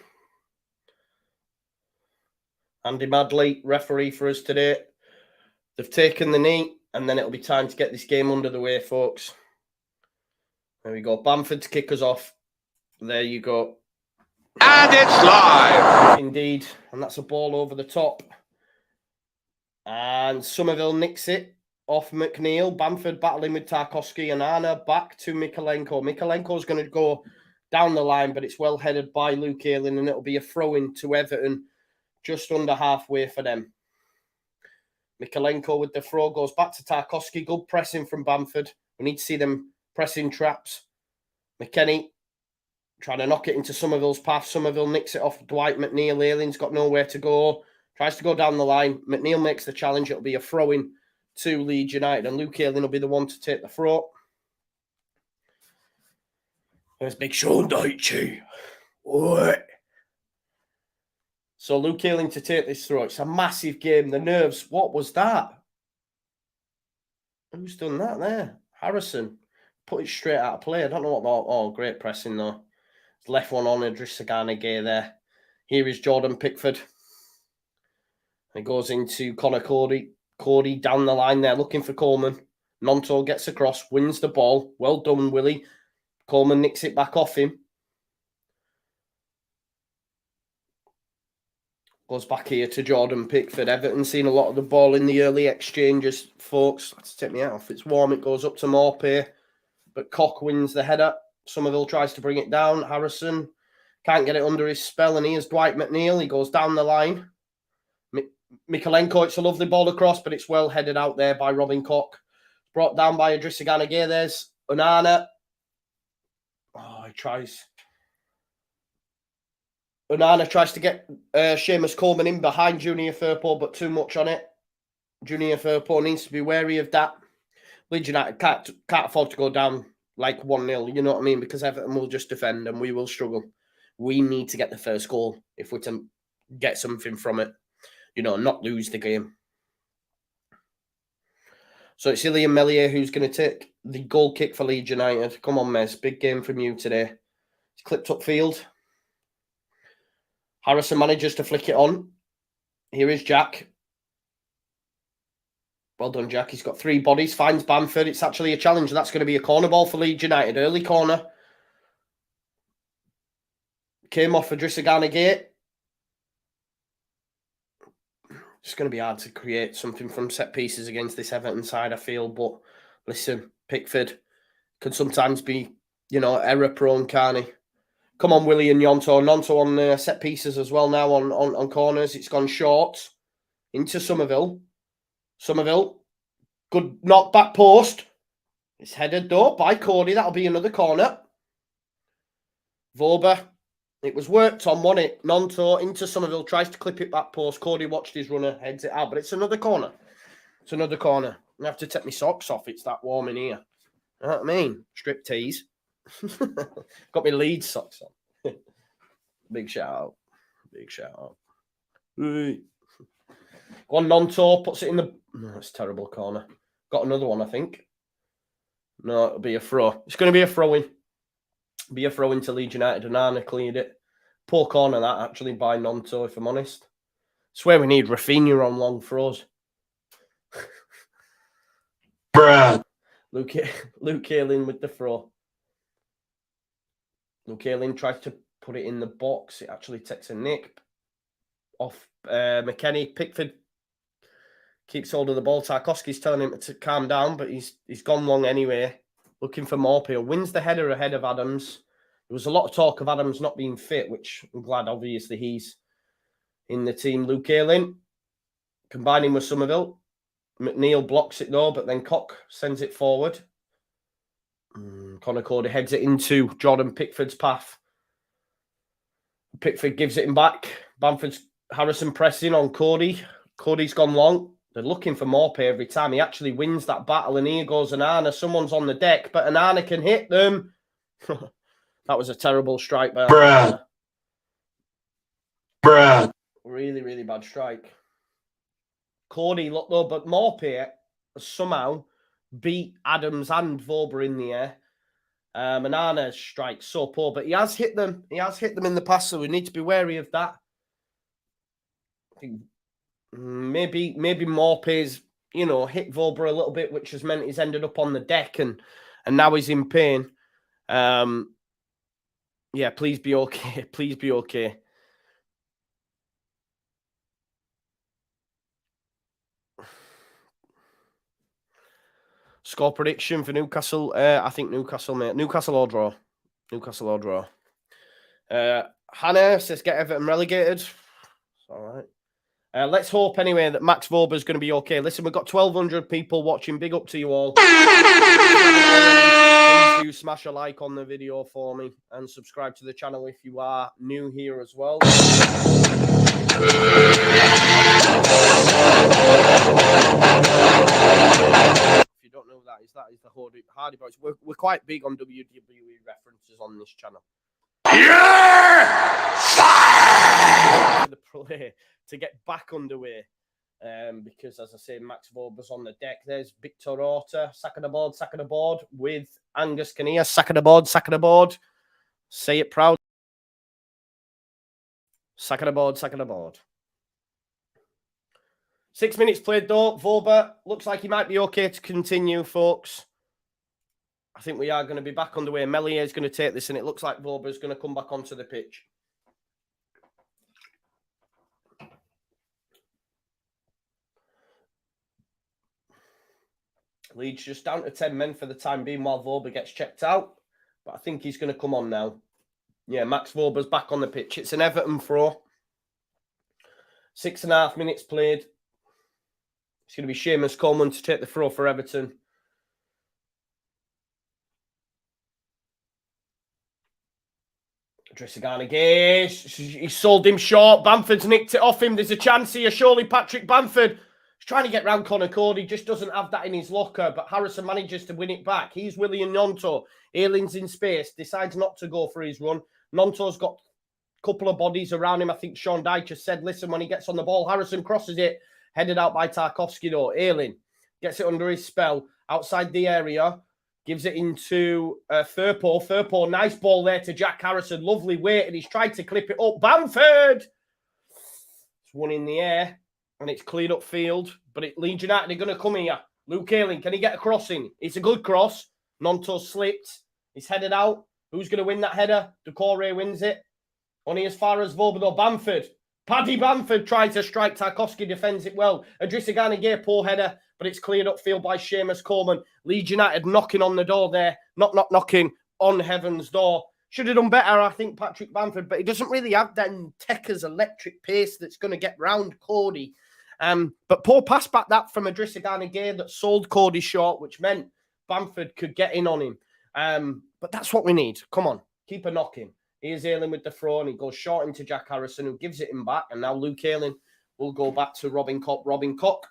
Andy Madley, referee for us today. They've taken the knee, and then it'll be time to get this game under the way, folks. There we go. Bamford to kick us off. There you go. And it's live. Indeed. And that's a ball over the top. And Somerville nicks it. off McNeil. Bamford battling with Tarkowski and Anna. Back to Mikalenko. Mikalenko's going to go down the line, but it's well headed by Luke Ayling, and it'll be a throw-in to Everton just under halfway for them. Mikalenko with the throw goes back to Tarkowski. Good pressing from Bamford. We need to see them pressing traps. McKennie trying to knock it into Somerville's path. Somerville nicks it off Dwight McNeil. Ayling's got nowhere to go. Tries to go down the line. McNeil makes the challenge. It'll be a throw-in to Leeds United, and Luke Ayling will be the one to take the throw. There's Big Sean Dyche. What? So Luke Ayling to take this throw. It's a massive game. The nerves. What was that? Who's done that there? Harrison. Put it straight out of play. I don't know what that... Oh, great pressing, though. Left one on Idrissa Gana Gay there. Here is Jordan Pickford. It goes into Connor Cody. Cody down the line there, looking for Coleman. Nonto gets across, wins the ball. Well done, Willie. Coleman nicks it back off him. Goes back here to Jordan Pickford. Everton seen a lot of the ball in the early exchanges, folks. Let's take me out off. It's warm. It goes up to Morpay. But Koch wins the header. Somerville tries to bring it down. Harrison can't get it under his spell. And here's Dwight McNeil. He goes down the line. Mikalenko, it's a lovely ball across, but it's well headed out there by Robin Koch. Brought down by Idrissa Gana Gay. There's Onana. Oh, he tries. Onana tries to get Seamus Coleman in behind Junior Firpo, but too much on it. Junior Firpo needs to be wary of that. Leeds United can't afford to go down like 1-0, you know what I mean? Because Everton will just defend and we will struggle. We need to get the first goal if we're to get something from it. You know, not lose the game. So it's Ilian Melier who's going to take the goal kick for Leeds United. Come on, Mez. Big game from you today. It's clipped upfield. Harrison manages to flick it on. Here is Jack. Well done, Jack. He's got 3 bodies. Finds Bamford. It's actually a challenge. That's going to be a corner ball for Leeds United. Early corner. Came off for Idrissa Gana Gay. It's going to be hard to create something from set pieces against this Everton side, I feel. But listen, Pickford can sometimes be, you know, error prone, can't he? Come on, Willie and Nonto. Nonto on set pieces as well now on corners. It's gone short into Somerville. Somerville, good knock back post. It's headed though by Cody. That'll be another corner. Vober. It was worked on, wasn't it? Nonto into Somerville, tries to clip it back post. Cody watched his runner, heads it out, but it's another corner. It's another corner. I have to take my socks off. It's that warm in here. You know what I mean? Strip tees. Got my Leeds socks on. Big shout out. Big shout out. Right. Go on, Nonto, puts it in the... No, it's a terrible corner. Got another one, I think. No, it'll be a throw. It's going to be a throw-in. Be a throw-in to Leeds United. And Anna cleared it. Poor corner, that, actually, by Nonto, if I'm honest. I swear we need Rafinha on long throws. Bruh. Luke Ayling with the throw. Luke Ayling tries to put it in the box. It actually takes a nick off McKennie. Pickford keeps hold of the ball. Tarkowski's telling him to calm down, but he's gone long anyway. Looking for Morpeel. Wins the header ahead of Adams. There was a lot of talk of Adams not being fit, which I'm glad, obviously, he's in the team. Luke Ayling combining with Somerville. McNeil blocks it, though, but then Koch sends it forward. Connor Cody heads it into Jordan Pickford's path. Pickford gives it him back. Harrison pressing on Cody. Cody's gone long. They're looking for Morpay every time. He actually wins that battle, and here goes Onana. Someone's on the deck, but Onana can hit them. That was a terrible strike by Onana. Bruh. Really, really bad strike. Cody, look though, but Morpay somehow beat Adams and Vober in the air. Onana's strike so poor, but he has hit them. He has hit them in the past, so we need to be wary of that. I think maybe Morpay's, you know, hit Vober a little bit, which has meant he's ended up on the deck and now he's in pain. Yeah, please be okay. Please be okay. Score prediction for Newcastle. I think Newcastle, mate. Newcastle or draw. Newcastle or draw. Hannah says get Everton relegated. It's all right. Let's hope anyway that Max Vober's going to be okay. Listen, we've got 1,200 people watching. Big up to you all. Please do smash a like on the video for me and subscribe to the channel if you are new here as well. If you don't know that is the Hardy Boys. We're quite big on WWE references on this channel. Yeah! The play to get back underway. Because, as I say, Max Vober's on the deck. There's Victor Orta, sack of the board with Angus Kinnear. Sack of the board. Say it proud. Sack of the board. 6 minutes played, though. Vober looks like he might be okay to continue, folks. I think we are going to be back underway. Melier is going to take this, and it looks like Vober's going to come back onto the pitch. Leeds just down to 10 men for the time being while Vober gets checked out. But I think he's going to come on now. Yeah, Max Vober's back on the pitch. It's an Everton throw. 6.5 minutes played. It's going to be Seamus Coleman to take the throw for Everton. Dressagana Gaze. He sold him short. Bamford's nicked it off him. There's a chance here. Surely Patrick Bamford. He's trying to get round Connor Cody, just doesn't have that in his locker, but Harrison manages to win it back. He's William Gnonto. Ayling's in space, decides not to go for his run. Gnonto's got a couple of bodies around him. I think Sean Dyche just said, listen, when he gets on the ball, Harrison crosses it, headed out by Tarkowski, though. Ayling gets it under his spell, outside the area, gives it into Firpo. Firpo, nice ball there to Jack Harrison. Lovely weight, and he's tried to clip it up. Bamford! It's one in the air. And it's cleared up field. But Leeds United are going to come here. Luke Ayling, can he get a crossing? It's a good cross. Gnonto slipped. He's headed out. Who's going to win that header? Decore wins it. Only as far as Vober. Bamford. Paddy Bamford tries to strike. Tarkowski defends it well. Idrissa Gana Gueye, poor header. But it's cleared up field by Seamus Coleman. Leeds United knocking on the door there. Knocking on heaven's door. Should have done better, I think, Patrick Bamford. But he doesn't really have that Tekker's electric pace that's going to get round Cody. But poor pass back that from Idrissa Gana Gueye that sold Cody short, which meant Bamford could get in on him. But that's what we need. Come on, keep a knocking. Here's Ayling with the throw, and he goes short into Jack Harrison, who gives it him back. And now Luke Ayling will go back to Robin Koch. Robin Koch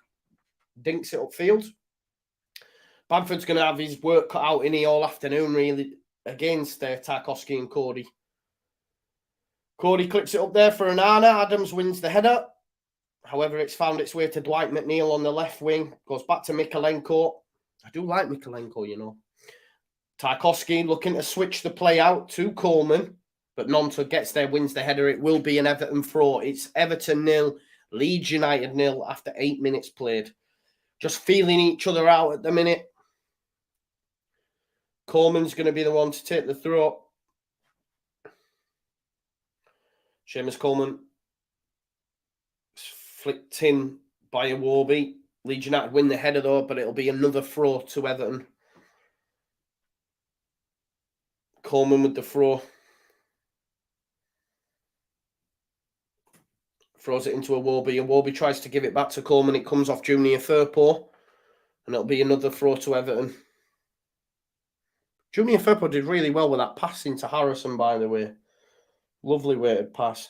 dinks it upfield. Bamford's going to have his work cut out in here all afternoon, really, against Tarkowski and Cody. Cody clips it up there for Onana. Adams wins the header. However, it's found its way to Dwight McNeil on the left wing. Goes back to Mikalenko. I do like Mikalenko, you know. Tarkowski looking to switch the play out to Coleman. But Gnonto gets there, wins the header. It will be an Everton throw. It's Everton 0, Leeds United 0 after 8 minutes played. Just feeling each other out at the minute. Coleman's going to be the one to take the throw. Seamus Coleman. Flicked in by Iwobi. Leeds United win the header though, but it'll be another throw to Everton. Coleman with the throw. Throws it into Iwobi. Iwobi tries to give it back to Coleman. It comes off Junior Firpo. And it'll be another throw to Everton. Junior Firpo did really well with that pass into Harrison, by the way. Lovely weighted pass.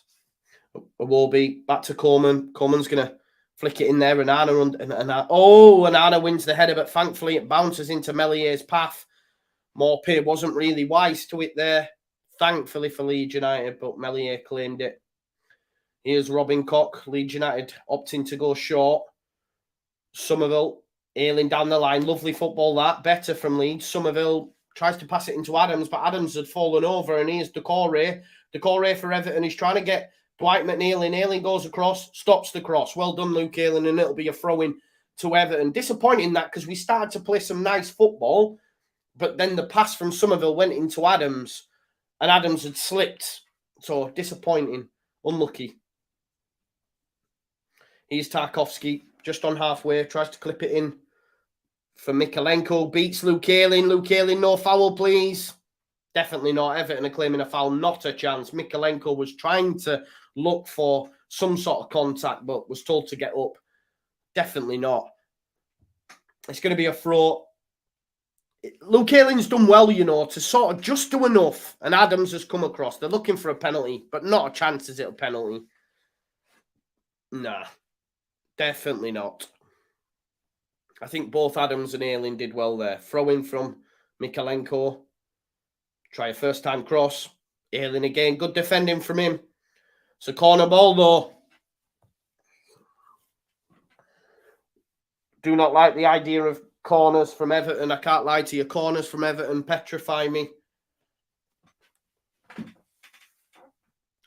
Iwobi back to Coleman. Coleman's going to flick it in there. And Onana wins the header, but thankfully it bounces into Melier's path. Maupay wasn't really wise to it there, thankfully for Leeds United, but Melier claimed it. Here's Robin Koch. Leeds United opting to go short. Somerville, Ayling down the line. Lovely football that. Better from Leeds. Somerville tries to pass it into Adams, but Adams had fallen over, and here's Decore. Decore for Everton. He's trying to get Dwight McNeil in. Ayling goes across, stops the cross. Well done, Luke Ayling, and it'll be a throw-in to Everton. Disappointing that, because we started to play some nice football, but then the pass from Somerville went into Adams, and Adams had slipped. So disappointing. Unlucky. Here's Tarkowski, just on halfway, tries to clip it in for Mikalenko. Beats Luke Ayling. Luke Ayling, no foul, please. Definitely not. Everton are claiming a foul. Not a chance. Mikalenko was trying to look for some sort of contact, but was told to get up. Definitely not. It's going to be a throw. Luke Ayling's done well, you know, to sort of just do enough. And Adams has come across. They're looking for a penalty, but not a chance is it a penalty. Nah, definitely not. I think both Adams and Ayling did well there. Throwing from Mikalenko. Try a first-time cross. Ayling again. Good defending from him. It's a corner ball, though. Do not like the idea of corners from Everton. I can't lie to you. Corners from Everton petrify me.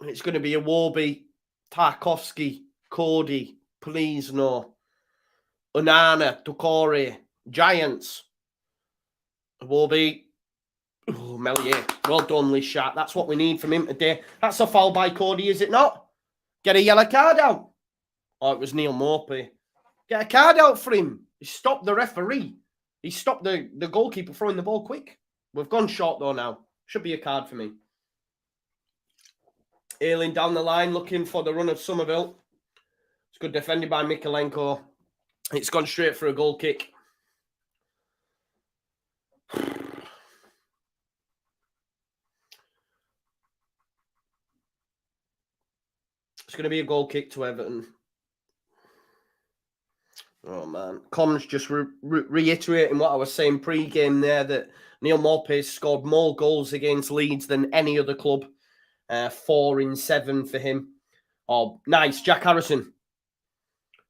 It's going to be a Warby, Tarkowski, Cody, please no. Onana, Doucouré, Giants. Warby. Oh, Melier. Well done, Lee Sharp. That's what we need from him today. That's a foul by Cody, is it not? Get a yellow card out. Oh, it was Neil Maupay. Get a card out for him. He stopped the referee. He stopped the goalkeeper throwing the ball quick. We've gone short, though, now. Should be a card for me. Ayling down the line, looking for the run of Somerville. It's good defended by Mikalenko. It's gone straight for a goal kick. It's going to be a goal kick to Everton. Oh, man. Comms just reiterating what I was saying pre-game there, that Neil Maupay scored more goals against Leeds than any other club. 4 in 7 for him. Oh, nice. Jack Harrison.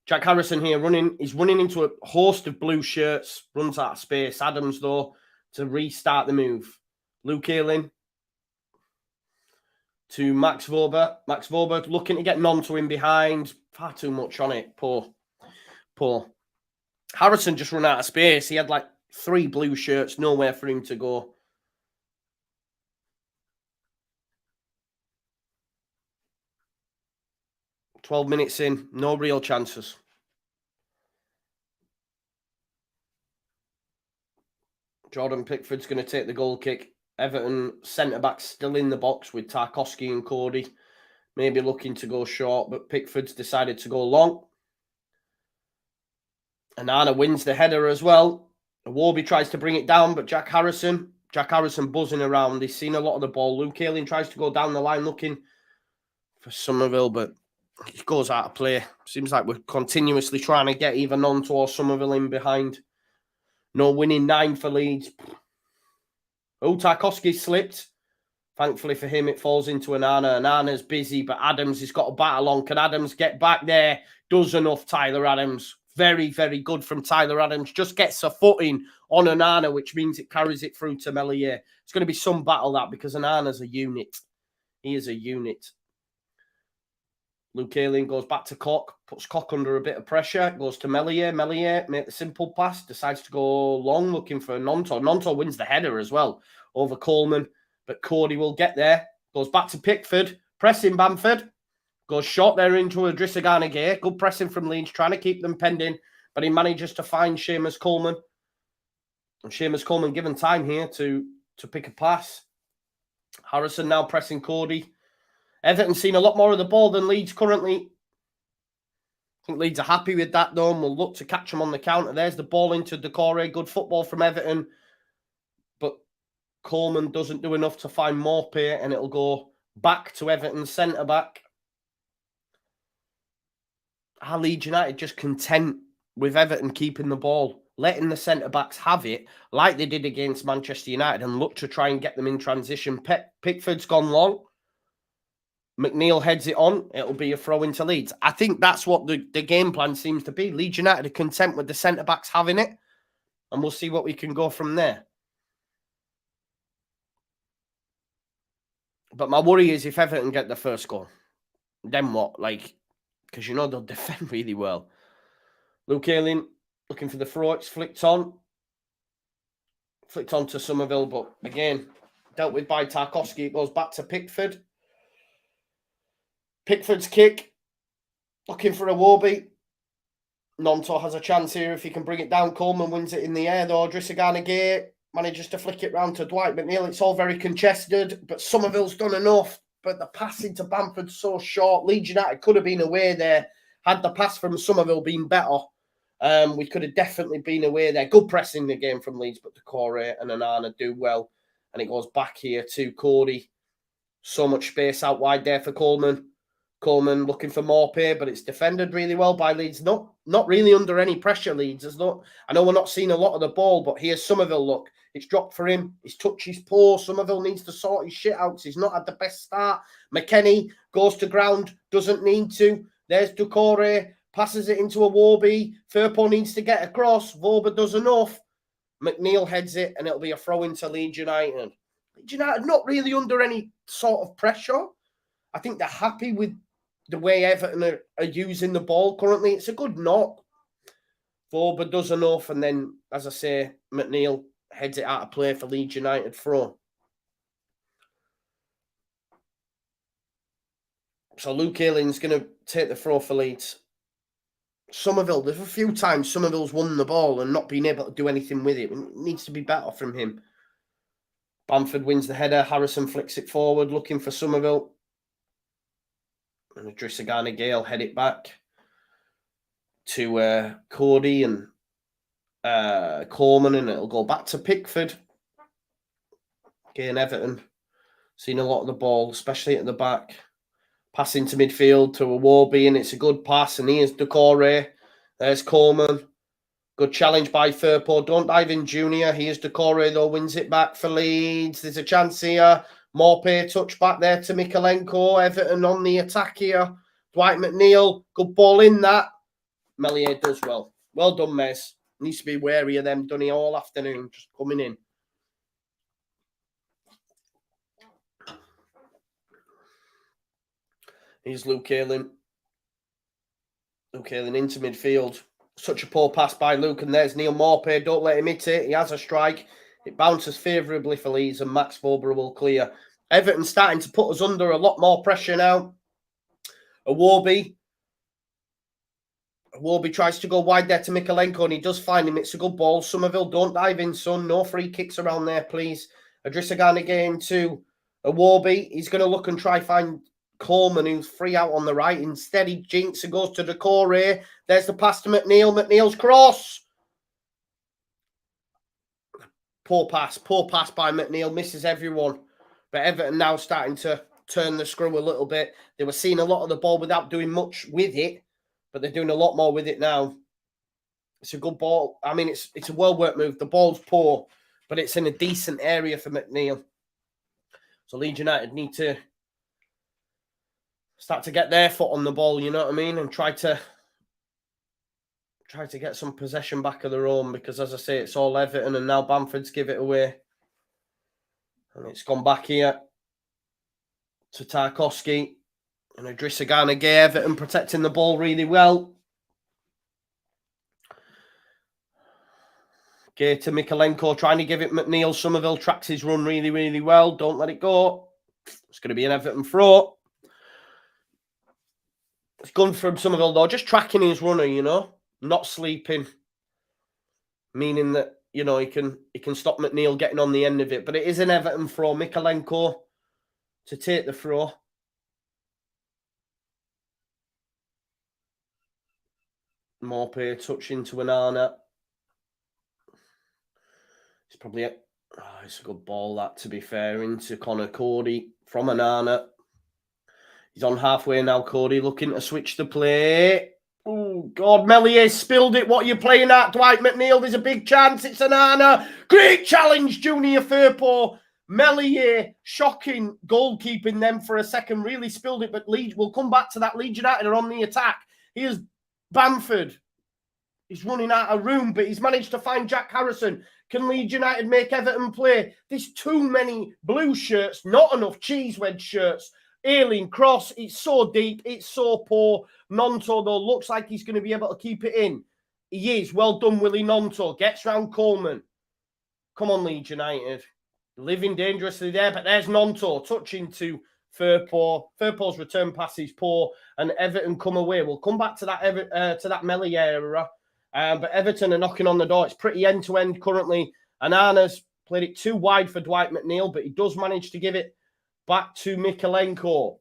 Jack Harrison here he's running into a host of blue shirts. Runs out of space. Adams, though, to restart the move. Luke Ayling to Max Wober. Max Wober looking to get Nonto in behind. Far too much on it. Poor. Harrison just run out of space. He had like 3 blue shirts. Nowhere for him to go. "12 minutes in, no real chances." Jordan Pickford's going to take the goal kick. Everton centre-back still in the box with Tarkowski and Cody. Maybe looking to go short, but Pickford's decided to go long. Onana wins the header as well. Warby tries to bring it down, but Jack Harrison buzzing around. He's seen a lot of the ball. Luke Ayling tries to go down the line looking for Somerville, but it goes out of play. Seems like we're continuously trying to get either Nonto or Somerville in behind. No winning 9 for Leeds. Oh, Tarkowski slipped. Thankfully for him, it falls into Onana. Onana's busy, but Adams has got a battle on. Can Adams get back there? Does enough, Tyler Adams. Very, very good from Tyler Adams. Just gets a footing on Onana, which means it carries it through to Melier. It's going to be some battle, that, because Onana's a unit. He is a unit. Luke Ayling goes back to Koch, puts Koch under a bit of pressure, goes to Melier. Melier makes the simple pass, decides to go long, looking for Nonto. Nonto wins the header as well over Coleman, but Cody will get there. Goes back to Pickford, pressing Bamford. Goes short there into Idrissa Gana Gueye. Good pressing from Leeds, trying to keep them pending, but he manages to find Seamus Coleman. And Seamus Coleman given time here to pick a pass. Harrison now pressing Cody. Everton seen a lot more of the ball than Leeds currently. I think Leeds are happy with that, though, and will look to catch them on the counter. There's the ball into Doucouré. Good football from Everton. But Coleman doesn't do enough to find Maupay, and it'll go back to Everton's centre-back. Are Leeds United just content with Everton keeping the ball, letting the centre-backs have it, like they did against Manchester United, and look to try and get them in transition? Pickford's gone long. McNeil heads it on. It'll be a throw into Leeds. I think that's what the game plan seems to be. Leeds United are content with the centre-backs having it, and we'll see what we can go from there. But my worry is if Everton get the first goal, then what? Because you know they'll defend really well. Luke Ayling looking for the throw. It's flicked on. Flicked on to Somerville, but again, dealt with by Tarkowski. It goes back to Pickford. Pickford's kick. Looking for a Warby. Nonto has a chance here if he can bring it down. Coleman wins it in the air, though. Drissagana manages to flick it round to Dwight McNeil. It's all very congested, but Somerville's done enough. But the passing to Bamford's so short. Leeds United could have been away there had the pass from Somerville been better. We could have definitely been away there. Good pressing the game from Leeds, but Decore and Anana do well. And it goes back here to Cody. So much space out wide there for Coleman. Coleman looking for more pay, but it's defended really well by Leeds. Not really under any pressure, Leeds. I know we're not seeing a lot of the ball, but here's Somerville, look. It's dropped for him. His touch is poor. Somerville needs to sort his shit out because he's not had the best start. McKennie goes to ground, doesn't need to. There's Decore, passes it into a Warby. Firpo needs to get across. Voba does enough. McNeil heads it, and it'll be a throw into Leeds United. Leeds United not really under any sort of pressure. I think they're happy with the way Everton are using the ball currently. It's a good knock. Voba does enough, and then, as I say, McNeil heads it out of play for Leeds United throw. So Luke Ayling's going to take the throw for Leeds. Somerville, there's a few times Somerville's won the ball and not been able to do anything with it. It needs to be better from him. Bamford wins the header. Harrison flicks it forward, looking for Somerville. And Drissagana Gale head it back to Cody and Coleman, and it'll go back to Pickford. Again, Everton seen a lot of the ball, especially at the back. Pass into midfield to a Warby, and it's a good pass. And here's Decore. There's Coleman. Good challenge by Firpo. Don't dive in, Junior. Here's Decore, though, wins it back for Leeds. There's a chance here. Morpay touch back there to Mikalenko. Everton on the attack here. Dwight McNeil. Good ball in that. Melier does well. Well done, Mez. Needs to be wary of them. Done it all afternoon. Just coming in. Here's Luke Ayling. Luke Ayling into midfield. Such a poor pass by Luke. And there's Neil Morpay. Don't let him hit it. He has a strike. It bounces favourably for Leeds, and Max Vobra will clear. Everton starting to put us under a lot more pressure now. Awobi tries to go wide there to Mikalenko, and he does find him. It's a good ball. Somerville, don't dive in, son. No free kicks around there, please. Adrissagan again to Awobi. He's going to look and try find Coleman, who's free out on the right. Instead, he jinks and goes to Decore. There's the pass to McNeil. McNeil's cross. Poor pass by McNeil. Misses everyone. But Everton now starting to turn the screw a little bit. They were seeing a lot of the ball without doing much with it, but they're doing a lot more with it now. It's a good ball. I mean, it's a well-worked move. The ball's poor, but it's in a decent area for McNeil. So Leeds United need to start to get their foot on the ball, you know what I mean? And try to get some possession back of their own, because, as I say, it's all Everton, and now Bamford's give it away. And it's gone back here to Tarkowski. And Adrissagan again, Everton protecting the ball really well. Okay, to Mikalenko, trying to give it McNeil. Somerville tracks his run really, really well. Don't let it go. It's going to be an Everton throw. It's gone from Somerville, though, just tracking his runner, you know, not sleeping. Meaning that, you know, he can stop McNeil getting on the end of it. But it is an Everton throw. Mikalenko to take the throw. Morpay touch into Anana. It's probably it's a good ball, that, to be fair, into Connor Cody from Anana. He's on halfway now, Cody, looking to switch the play. Oh, God, Melier spilled it. What are you playing at, Dwight McNeil? There's a big chance. It's Anana. Great challenge, Junior Firpo. Melier, shocking goalkeeping them for a second. Really spilled it, but Leeds will come back to that. Leeds United are on the attack. Here's Bamford. He's running out of room, but he's managed to find Jack Harrison. Can Leeds United make Everton play? There's too many blue shirts, not enough cheese wedge shirts. Ayling cross, it's so deep, it's so poor. Nonto, though, looks like he's going to be able to keep it in. He is. Well done, Willie Nonto. Gets round Coleman. Come on, Leeds United. Living dangerously there, but there's Nonto touching to Firpo's return pass is poor, and Everton come away. We'll come back to that Melly era, but Everton are knocking on the door. It's pretty end-to-end currently, and Arna's played it too wide for Dwight McNeil, but he does manage to give it back to Mykolenko.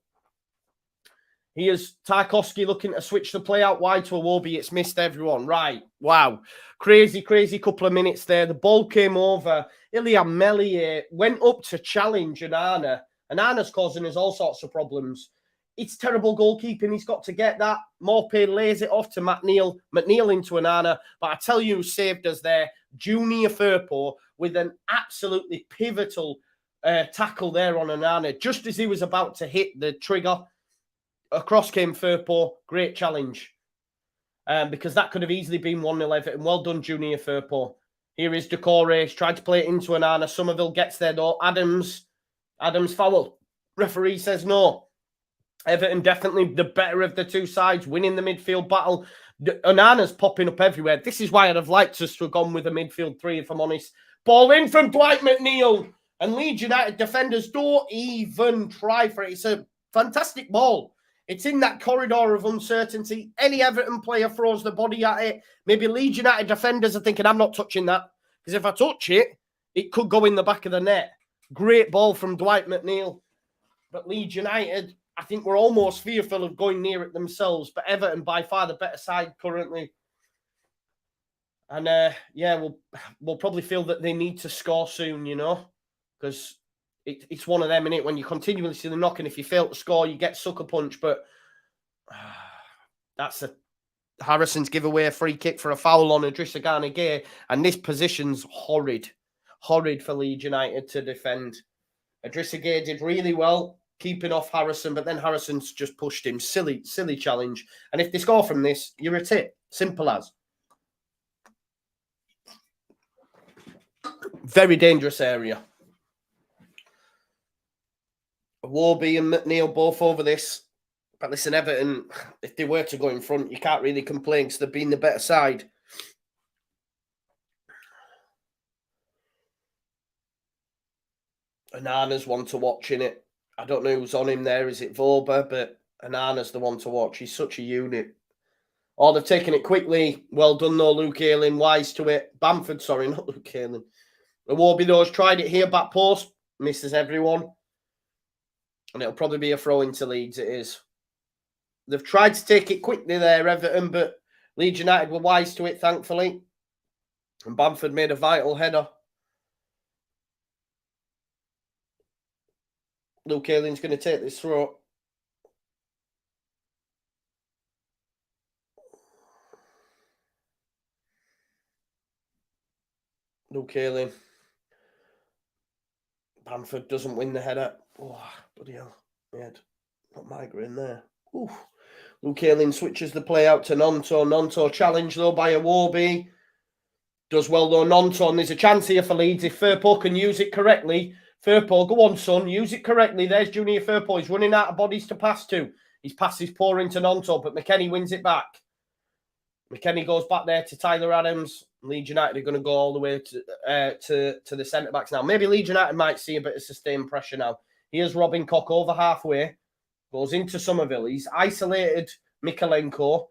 Here's Tarkowski looking to switch the play out wide to Iwobi. It's missed everyone. Right. Wow. Crazy couple of minutes there. The ball came over. Ilya Meslier went up to challenge Onana. And Onana's causing us all sorts of problems. It's terrible goalkeeping. He's got to get that. Maupay lays it off to McNeil. McNeil into Onana. But I tell you who saved us there. Junior Firpo with an absolutely pivotal tackle there on Onana. Just as he was about to hit the trigger, across came Firpo. Great challenge. Because that could have easily been 1-0 Everton. Well done, Junior Firpo. Here is Decore. He's tried to play it into Onana. Somerville gets there, though. Adams foul. Referee says no. Everton definitely the better of the two sides, winning the midfield battle. Onana's popping up everywhere. This is why I'd have liked us to have gone with a midfield three, if I'm honest. Ball in from Dwight McNeil. And Leeds United defenders don't even try for it. It's a fantastic ball. It's in that corridor of uncertainty. Any Everton player throws the body at it. Maybe Leeds United defenders are thinking, I'm not touching that. Because if I touch it, it could go in the back of the net. Great ball from Dwight McNeil. But Leeds United, I think we're almost fearful of going near it themselves. But Everton, by far the better side currently. And, we'll probably feel that they need to score soon, because it's one of them, innit? When you continuously knock, and if you fail to score, you get sucker punch. But Harrison's give away a free kick for a foul on Idrissa Gana Gueye, and this position's horrid for Leeds United to defend. Idrissa Gueye did really well keeping off Harrison, but then Harrison's just pushed him. Silly challenge. And if they score from this, you're a tip. Simple as. Very dangerous area. Iwobi and McNeil both over this. But listen, Everton, if they were to go in front, you can't really complain because they've been the better side. Onana's one to watch in it. I don't know who's on him there. Is it Voba? But Onana's the one to watch. He's such a unit. Oh, they've taken it quickly. Well done, though, Luke Ayling. Wise to it. Bamford, sorry, not Luke Ayling. Iwobi, though, has tried it here, back post. Misses everyone. And it'll probably be a throw into Leeds, it is. They've tried to take it quickly there, Everton, but Leeds United were wise to it, thankfully. And Bamford made a vital header. Luke Ayling's going to take this throw. Luke Ayling. Bamford doesn't win the header. Oh, bloody hell. He had not migraine there. Ooh. Luke Ayling switches the play out to Nonto. Nonto challenged, though, by Iwobi. Does well, though, Nonto. And there's a chance here for Leeds if Firpo can use it correctly. Firpo, go on, son. Use it correctly. There's Junior Firpo. He's running out of bodies to pass to. His pass is poor into Nonto, but McKennie wins it back. McKennie goes back there to Tyler Adams. Leeds United are going to go all the way to the centre-backs now. Maybe Leeds United might see a bit of sustained pressure now. Here's Robin Koch over halfway. Goes into Somerville. He's isolated Mykolenko.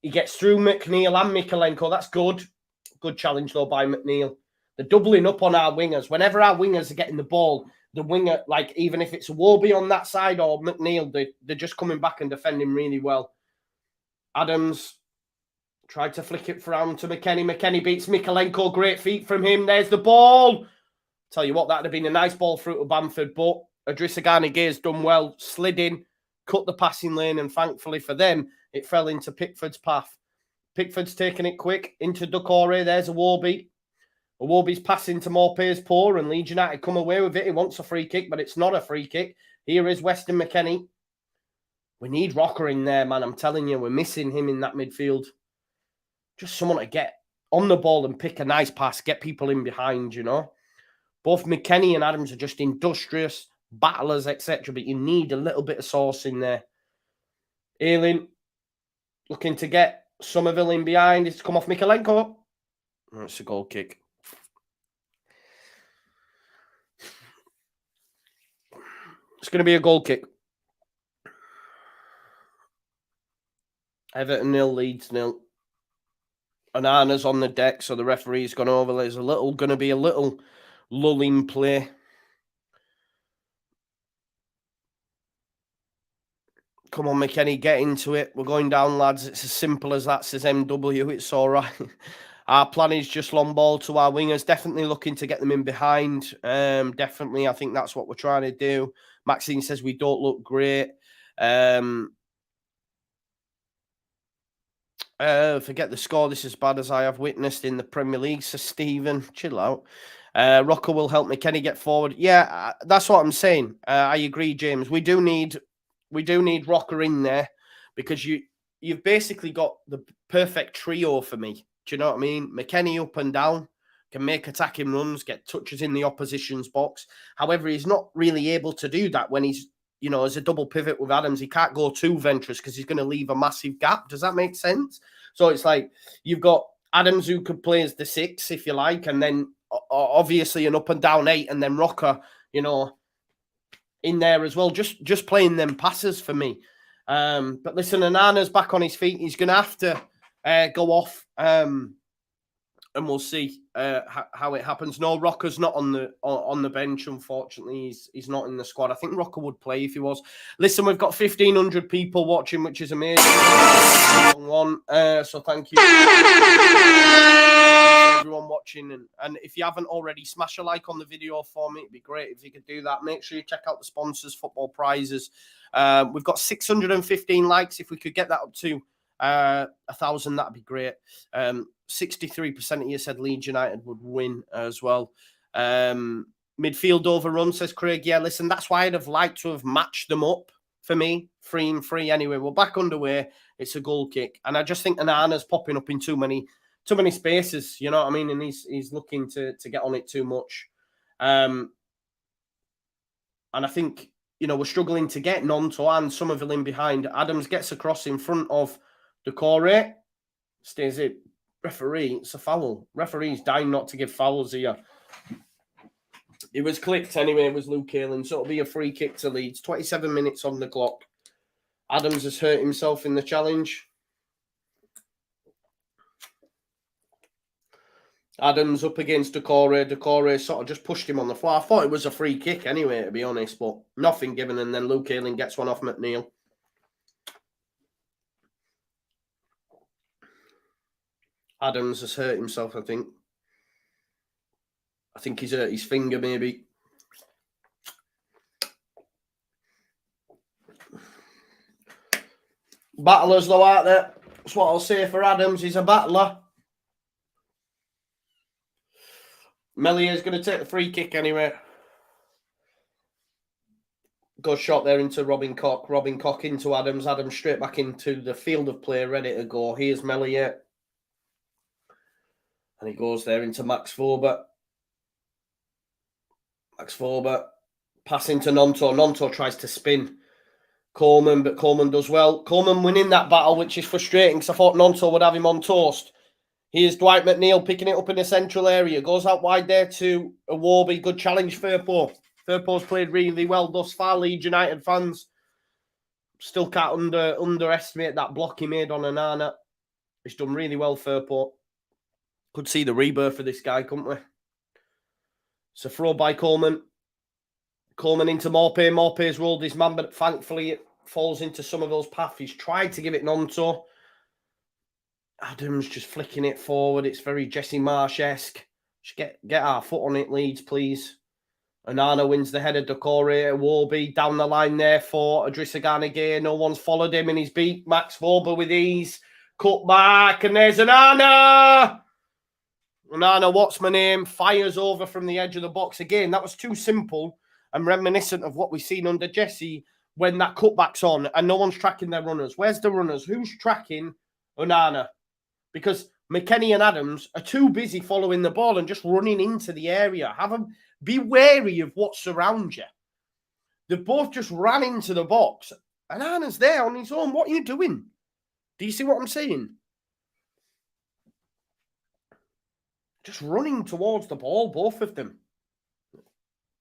He gets through McNeil and Mykolenko. That's good. Good challenge, though, by McNeil. They're doubling up on our wingers. Whenever our wingers are getting the ball, the winger, like even if it's Iwobi on that side or McNeil, they're just coming back and defending really well. Adams tried to flick it around to McKennie. McKennie beats Mykolenko. Great feet from him. There's the ball. Tell you what, that would have been a nice ball through to Bamford, but Idrissa Gana Gueye's done well. Slid in, cut the passing lane, and thankfully for them, it fell into Pickford's path. Pickford's taking it quick into Decore. There's Iwobi. Iwobi's passing to Maupay's poor, and Leeds United come away with it. He wants a free kick, but it's not a free kick. Here is Weston McKennie. We need Rocker in there, man. I'm telling you, we're missing him in that midfield. Just someone to get on the ball and pick a nice pass, get people in behind, Both McKennie and Adams are just industrious, battlers, etc. But you need a little bit of sauce in there. Ayling looking to get Somerville in behind. It's come off Mykolenko. Oh, it's a goal kick. It's going to be a goal kick. Everton 0, Leeds 0. Onana's on the deck, so the referee's gone over. There's going to be a little lulling play. Come on, McKennie, get into it. We're going down, lads. It's as simple as that, says MW. It's all right. Our plan is just long ball to our wingers. Definitely looking to get them in behind. Definitely, I think that's what we're trying to do. Maxine says we don't look great. Forget the score. This is as bad as I have witnessed in the Premier League, says Stephen. Chill out. Rocker will help McKennie get forward. Yeah, that's what I'm saying. I agree, James. We do need Rocker in there because you've basically got the perfect trio for me. Do you know what I mean? McKennie up and down, can make attacking runs, get touches in the opposition's box. However, he's not really able to do that when he's, as a double pivot with Adams. He can't go too venturous because he's going to leave a massive gap. Does that make sense? So it's like you've got Adams who could play as the 6, if you like, and then obviously an up and down 8, and then Rocker, in there as well, just playing them passes for me. But listen, Onana's back on his feet. He's going to have to go off, and we'll see how it happens. No, Rocker's not on the bench, unfortunately. He's not in the squad. I think Rocker would play if he was. Listen, we've got 1,500 people watching, which is amazing. So thank you. Everyone watching, and if you haven't already, smash a like on the video for me. It'd be great if you could do that. Make sure you check out the sponsors, Football Prizes. We've got 615 likes. If we could get that up to 1,000, that'd be great. 63% of you said Leeds United would win as well. Midfield overrun, says Craig. Yeah, listen, that's why I'd have liked to have matched them up for me, 3-3 anyway. We're back underway. It's a goal kick, and I just think Onana's popping up in too many spaces, you know what I mean? And he's looking to get on it too much. And I think, we're struggling to get Nonto and Somerville in behind. Adams gets across in front of Decore. Stays it. Referee, it's a foul. Referee's dying not to give fouls here. It was clipped anyway. It was Luke Ayling, so it'll be a free kick to Leeds. 27 minutes on the clock. Adams has hurt himself in the challenge. Adams up against Decore. Decore sort of just pushed him on the floor. I thought it was a free kick anyway, to be honest, but nothing given. And then Luke Ayling gets one off McNeil. Adams has hurt himself, I think. I think he's hurt his finger, maybe. Battlers, though, aren't there? That's what I'll say for Adams. He's a battler. Melior's going to take the free kick anyway. Good shot there into Robin Koch. Robin Koch into Adams. Adams straight back into the field of play, ready to go. Here's Melior. And he goes there into Max Forbert. Max Forbert. Passing to Nonto. Nonto tries to spin Coleman, but Coleman does well. Coleman winning that battle, which is frustrating because I thought Nonto would have him on toast. Here's Dwight McNeil picking it up in the central area. Goes out wide there to Awarby. Good challenge, Firpo. Firpo's played really well thus far. Leeds United fans still can't underestimate that block he made on Onana. He's done really well, Firpo. Could see the rebirth of this guy, couldn't we? It's a throw by Coleman. Coleman into Morpay. Morpay's rolled his man, but thankfully it falls into Somerville's path. He's tried to give it Nonto. Adams just flicking it forward. It's very Jesse Marsh-esque. Just get our foot on it, Leeds, please. Onana wins the header. Decore, Warby down the line there for Idrissa Gana Gueye. No one's followed him and he's beat Max Vorber with ease. Cut back and there's Onana. Onana, what's my name? Fires over from the edge of the box. Again, that was too simple and reminiscent of what we've seen under Jesse when that cutback's on and no one's tracking their runners. Where's the runners? Who's tracking Onana? Because McKennie and Adams are too busy following the ball and just running into the area. Be wary of what's around you. They both just ran into the box. And Onana's there on his own. What are you doing? Do you see what I'm saying? Just running towards the ball, both of them.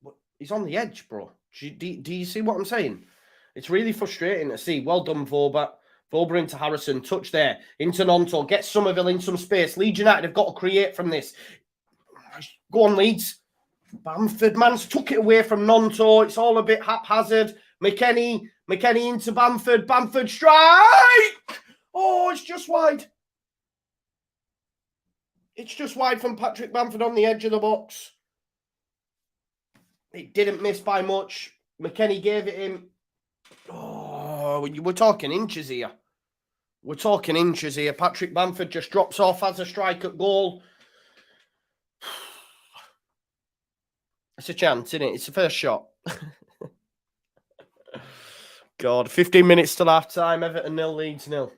But he's on the edge, bro. Do you see what I'm saying? It's really frustrating to see. Well done, Voba. Voba into Harrison. Touch there. Into Nonto. Get Somerville in some space. Leeds United have got to create from this. Go on, Leeds. Bamford, man's took it away from Nonto. It's all a bit haphazard. McKennie into Bamford. Bamford strike! Oh, it's just wide. It's just wide from Patrick Bamford on the edge of the box. It didn't miss by much. McKennie gave it him. Oh, we're talking inches here. We're talking inches here. Patrick Bamford just drops off, has a strike at goal. It's a chance, isn't it? It's the first shot. God, 15 minutes till half time. Everton 0, Leeds 0.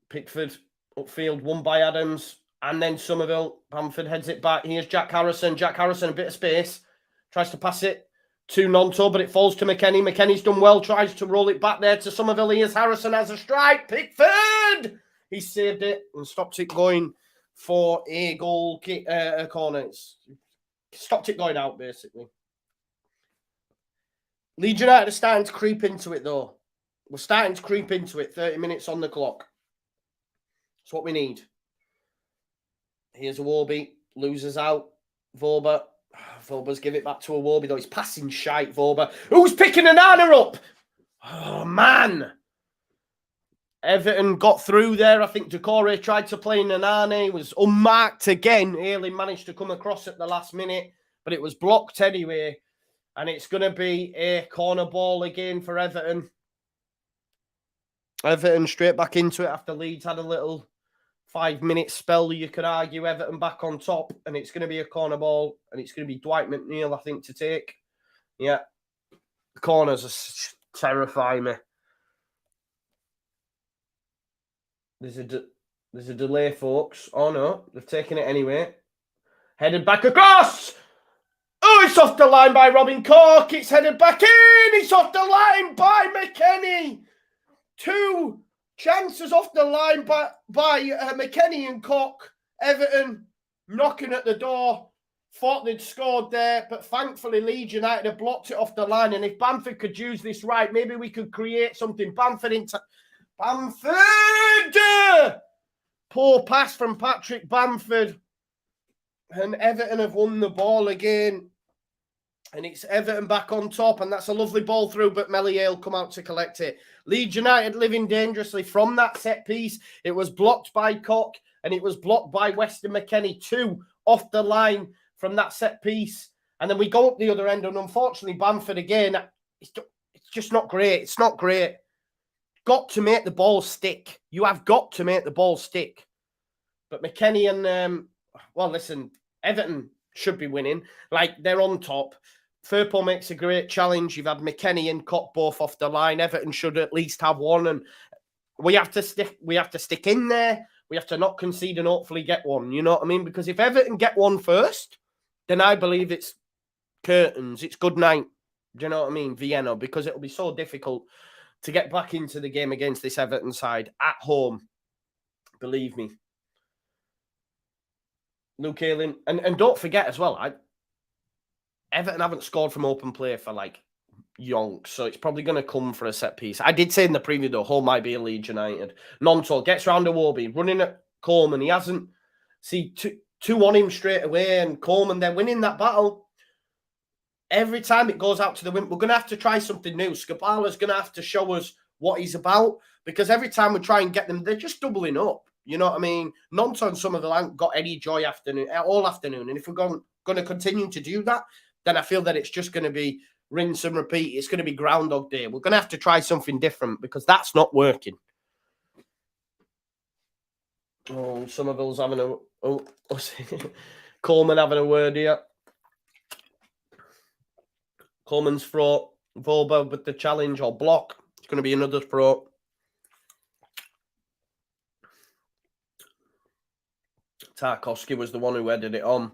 Pickford upfield, won by Adams. And then Somerville. Bamford heads it back. Here's Jack Harrison. Jack Harrison, a bit of space. Tries to pass it to Nonto, but it falls to McKennie. McKennie's done well. Tries to roll it back there to Somerville. Here's Harrison has a strike. Pickford! He saved it and stopped it going for a goal kick, corner. It's stopped it going out, basically. Leeds United are starting to creep into it, though. We're starting to creep into it. 30 minutes on the clock. That's what we need. Here's Iwobi. Loses out. Voba. Voba's give it back to Iwobi, though. He's passing shite, Voba. Who's picking Anana up? Oh, man. Everton got through there. I think Decore tried to play Nanane. He was unmarked again. Ayling managed to come across at the last minute, but it was blocked anyway. And it's going to be a corner ball again for Everton. Everton straight back into it after Leeds had a little 5-minute spell. You could argue Everton back on top. And it's going to be a corner ball. And it's going to be Dwight McNeil, I think, to take. Yeah. The corners are terrifying me. There's a delay, folks. Oh, no. They've taken it anyway. Headed back across. Oh, it's off the line by Robin Cork. It's headed back in. It's off the line by McKennie. 2 chances off the line by McKennie and Cork. Everton knocking at the door. Thought they'd scored there, but thankfully Leeds United have blocked it off the line. And if Bamford could use this right, maybe we could create something. Bamford! Poor pass from Patrick Bamford. And Everton have won the ball again. And it's Everton back on top. And that's a lovely ball through, but Melier come out to collect it. Leeds United living dangerously from that set piece. It was blocked by Koch and it was blocked by Weston McKennie. 2 off the line from that set piece. And then we go up the other end. And unfortunately, Bamford again, it's just not great. It's not great. Got to make the ball stick. You have got to make the ball stick. But McKennie and... well, listen, Everton should be winning. Like, they're on top. Firpo makes a great challenge. You've had McKennie and Koch both off the line. Everton should at least have one. And we have to stick in there. We have to not concede and hopefully get one. You know what I mean? Because if Everton get one first, then I believe it's curtains. It's good night. Do you know what I mean? Vienna. Because it'll be so difficult to get back into the game against this Everton side at home. Believe me. Luke Ayling. And don't forget as well, Everton haven't scored from open play for like yonks, so it's probably going to come for a set piece. I did say in the preview, though, home might be a Leeds United. Nonto gets round Iwobi, running at Coleman. He hasn't... See, two on him straight away, and Coleman, they're winning that battle. Every time it goes out to the wing, we're going to have to try something new. Skabala's going to have to show us what he's about, because every time we try and get them, they're just doubling up. You know what I mean? Nonto and Somerville haven't got any joy all afternoon. And if we're going to continue to do that, then I feel that it's just going to be rinse and repeat. It's going to be Groundhog Day. We're going to have to try something different because that's not working. Oh, Somerville's having a... Oh, Coleman having a word here. Coleman's throw. Voba with the challenge or block. It's going to be another throw. Tarkowski was the one who headed it on.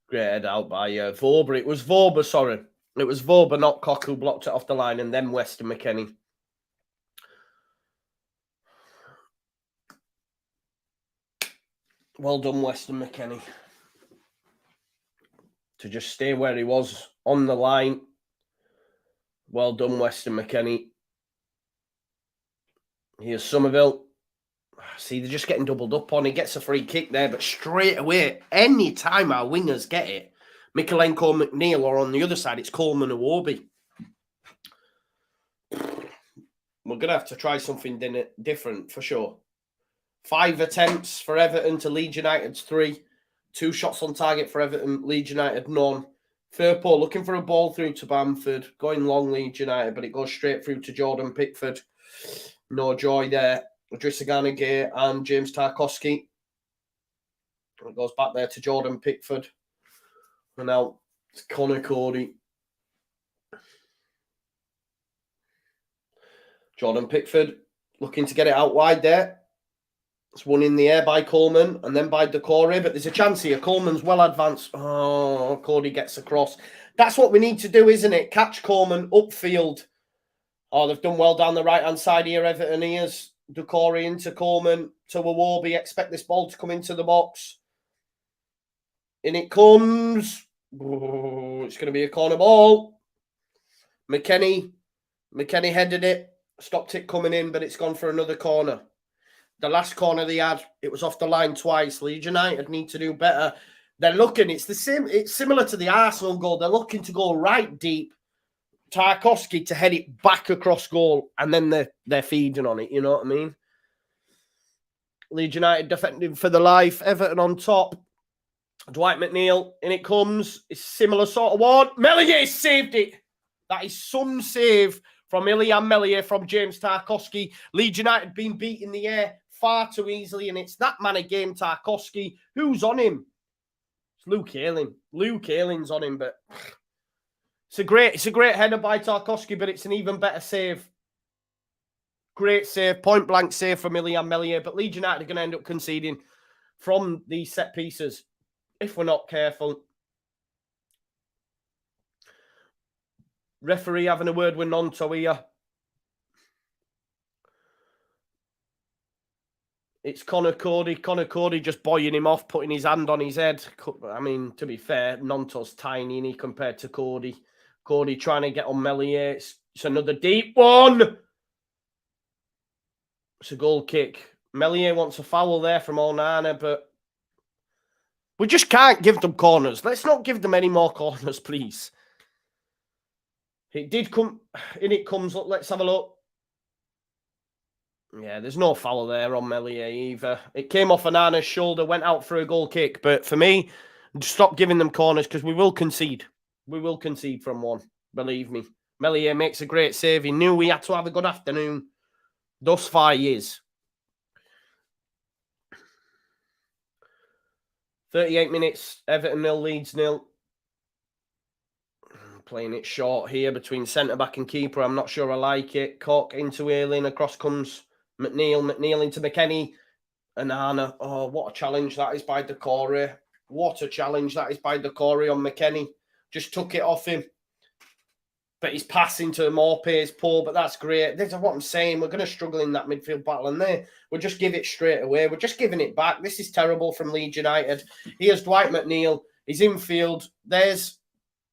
Great head out by Voba. It was Voba, sorry. It was Voba, not Koch, who blocked it off the line, and then Weston McKennie. Well done, Weston McKennie. to just stay where he was on the line. Well done, Weston McKennie. Here's Somerville. See, they're just getting doubled up on. He gets a free kick there, but straight away, any time our wingers get it, Mikalenko, McNeil, or on the other side, it's Coleman or Warby. We're going to have to try something different for sure. 5 attempts for Everton to Leeds United's 3. 2 shots on target for Everton, Leeds United none. Firpo looking for a ball through to Bamford. Going long Leeds United, but it goes straight through to Jordan Pickford. No joy there. Idrissa Gana Gueye and James Tarkowski. It goes back there to Jordan Pickford. And now it's Connor Cody. Jordan Pickford looking to get it out wide there. It's won in the air by Coleman and then by Decore, but there's a chance here. Coleman's well advanced. Oh, Cody gets across. That's what we need to do, isn't it? Catch Coleman upfield. Oh, they've done well down the right-hand side here, Everton. Here's Decore into Coleman to Iwobi. Expect this ball to come into the box. In it comes. Oh, it's going to be a corner ball. McKennie headed it. Stopped it coming in, but it's gone for another corner. The last corner they had, it was off the line twice. Leeds United need to do better. They're looking, it's the same, it's similar to the Arsenal goal. They're looking to go right deep. Tarkowski to head it back across goal, and then they're feeding on it, you know what I mean? Leeds United defending for the life. Everton on top. Dwight McNeil, in it comes. It's similar sort of one. Meslier saved it. That is some save from Ilian Meslier from James Tarkowski. Leeds United being beat in the air far too easily, and it's that man again, Tarkowski. Who's on him? It's Luke Ayling. Luke Ayling's on him, but it's a great header by Tarkowski, but it's an even better save. Great save, point blank save from Ilian Meslier, but Leeds United are going to end up conceding from these set pieces if we're not careful. Referee having a word with Nonto here. It's Connor Cody. Connor Cody just buoying him off, putting his hand on his head. I mean, to be fair, Nonto's tiny, and he compared to Cody. Cody trying to get on Meslier. It's another deep one. It's a goal kick. Meslier wants a foul there from Onana, but we just can't give them corners. Let's not give them any more corners, please. It did come, in it comes, look, let's have a look. Yeah, there's no foul there on Meslier either. It came off Onana's shoulder, went out for a goal kick. But for me, stop giving them corners because we will concede. We will concede from one, believe me. Meslier makes a great save. He knew we had to have a good afternoon. Thus far, he is. 38 minutes, Everton 0, Leeds 0. Playing it short here between centre-back and keeper. I'm not sure I like it. Cock into Ayling. Across comes McNeil. McNeil into McKennie. Onana. Oh, what a challenge that is by Decore. What a challenge that is by Decore on McKennie. Just took it off him. But he's passing to Morpe is poor, but that's great. This is what I'm saying. We're going to struggle in that midfield battle, and there we'll just give it straight away. We're just giving it back. This is terrible from Leeds United. Here's Dwight McNeil. He's infield. There's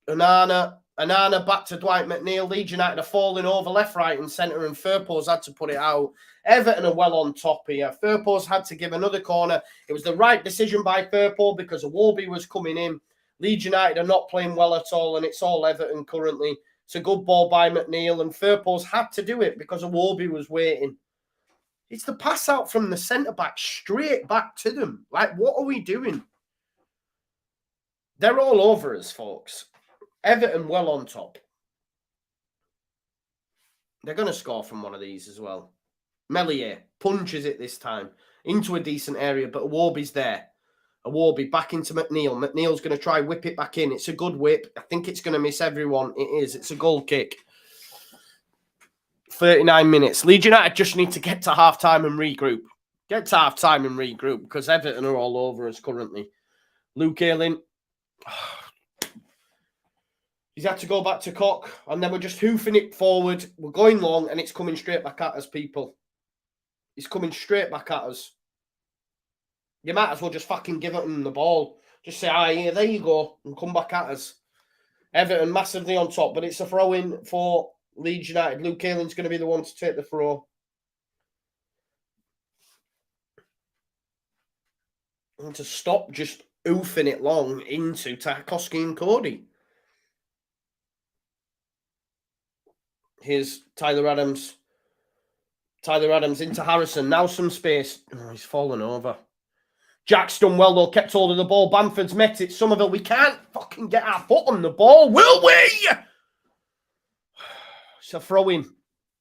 Onana. Onana back to Dwight McNeil. Leeds United are falling over left, right, and centre, and Firpo's had to put it out. Everton are well on top here. Firpo's had to give another corner. It was the right decision by Firpo because Iwobi was coming in. Leeds United are not playing well at all, and it's all Everton currently. It's a good ball by McNeil, and Firpo's had to do it because Iwobi was waiting. It's the pass out from the centre-back straight back to them. Like, what are we doing? They're all over us, folks. Everton well on top. They're going to score from one of these as well. Meslier punches it this time into a decent area, but Iwobi's there. Iwobi back into McNeil. McNeil's going to try whip it back in. It's a good whip. I think it's going to miss everyone. It is. It's a goal kick. 39 minutes. Leeds United just need to get to half-time and regroup. Get to half-time and regroup because Everton are all over us currently. Luke Ayling. He's had to go back to Cock, and then we're just hoofing it forward. We're going long, and it's coming straight back at us, people. It's coming straight back at us. You might as well just fucking give them the ball. Just say, yeah, there you go, and come back at us. Everton massively on top, but it's a throw-in for Leeds United. Luke Aylin's going to be the one to take the throw. And to stop just oofing it long into Tarkowski and Cody. Here's Tyler Adams. Tyler Adams into Harrison. Now some space. Oh, he's fallen over. Jack's done well, though. Kept hold of the ball. Bamford's met it. Somerville, we can't fucking get our foot on the ball, will we? It's a throw-in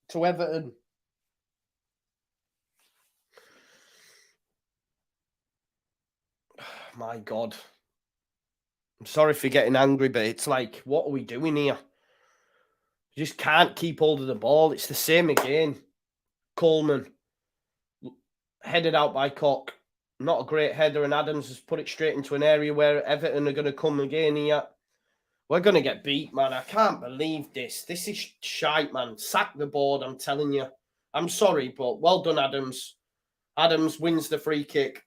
to Everton. My God. I'm sorry for getting angry, but it's like, what are we doing here? You just can't keep hold of the ball. It's the same again. Coleman. Headed out by Cock. Not a great header, and Adams has put it straight into an area where Everton are going to come again here. We're going to get beat, man. I can't believe this. This is shite, man. Sack the board, I'm telling you. I'm sorry, but well done, Adams. Adams wins the free kick.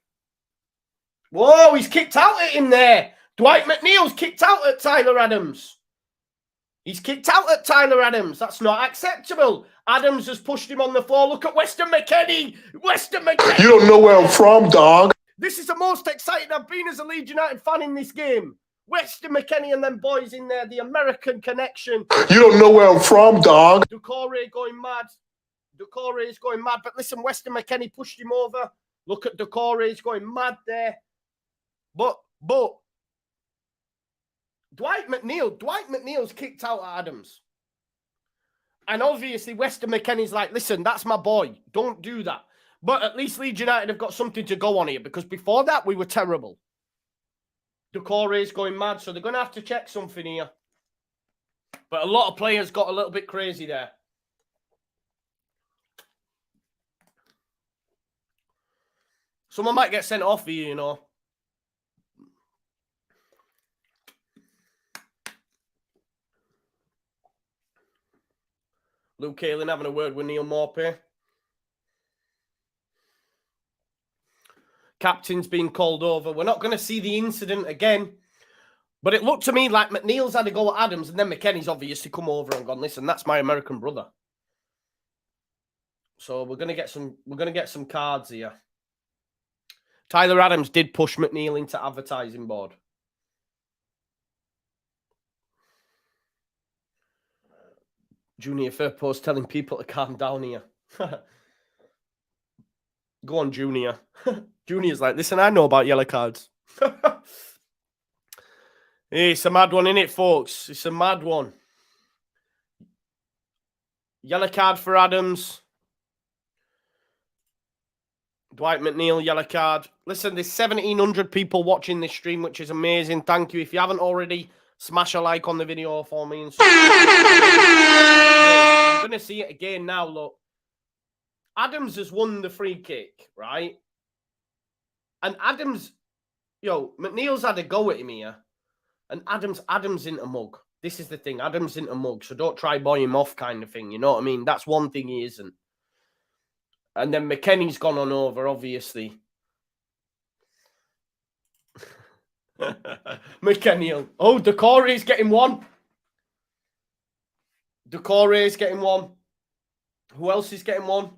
Whoa, he's kicked out at him there. Dwight McNeil's kicked out at Tyler Adams. He's kicked out at Tyler Adams. That's not acceptable. Adams has pushed him on the floor. Look at Weston McKennie. Weston McKennie. You don't know where I'm from, dog. This is the most excited I've been as a Leeds United fan in this game. Weston McKennie and them boys in there. The American connection. You don't know where I'm from, dog. Doucouré going mad. Doucouré is going mad. But listen, Weston McKennie pushed him over. Look at Doucouré. He's going mad there. But Dwight McNeil's kicked out at Adams. And obviously, Weston McKennie's like, listen, that's my boy. Don't do that. But at least Leeds United have got something to go on here, because before that, we were terrible. Doucouré's going mad, so they're going to have to check something here. But a lot of players got a little bit crazy there. Someone might get sent off here, you know. Luke Aylin having a word with Neil Maupay. Captain's been called over. We're not going to see the incident again. But it looked to me like McNeil's had a go at Adams, and then McKennie's obviously come over and gone, listen, that's my American brother. So we're going to get some cards here. Tyler Adams did push McNeil into advertising board. Junior Firpo's telling people to calm down here. Go on, Junior. Junior's like, listen, I know about yellow cards. Hey, it's a mad one, innit, folks? It's a mad one. Yellow card for Adams. Dwight McNeil, yellow card. Listen, there's 1,700 people watching this stream, which is amazing. Thank you. If you haven't already, smash a like on the video for me. And I'm going to see it again now, look. Adams has won the free kick, right? And Adams, McNeil's had a go at him here. And Adams into mug. This is the thing. Adams into mug. So don't try boy him off kind of thing. You know what I mean? That's one thing he isn't. And then McKennie's gone on over, obviously. McKennie. Oh, Doucouré's getting one. Doucouré's getting one. Who else is getting one?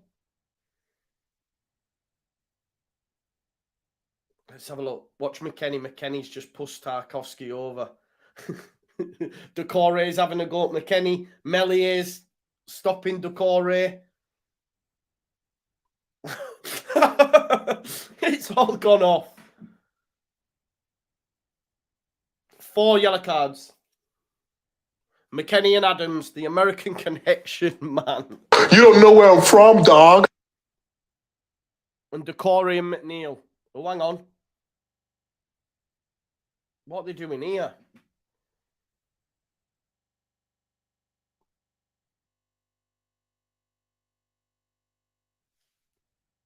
Let's have a look. Watch McKennie. McKennie's just pushed Tarkowski over. Doucouré's having a go at McKennie. Mellier's stopping Doucouré. It's all gone off. 4 yellow cards. McKennie and Adams, the American connection, man. You don't know where I'm from, dog. And Doucouré and McNeil. Oh, hang on. What are they doing here?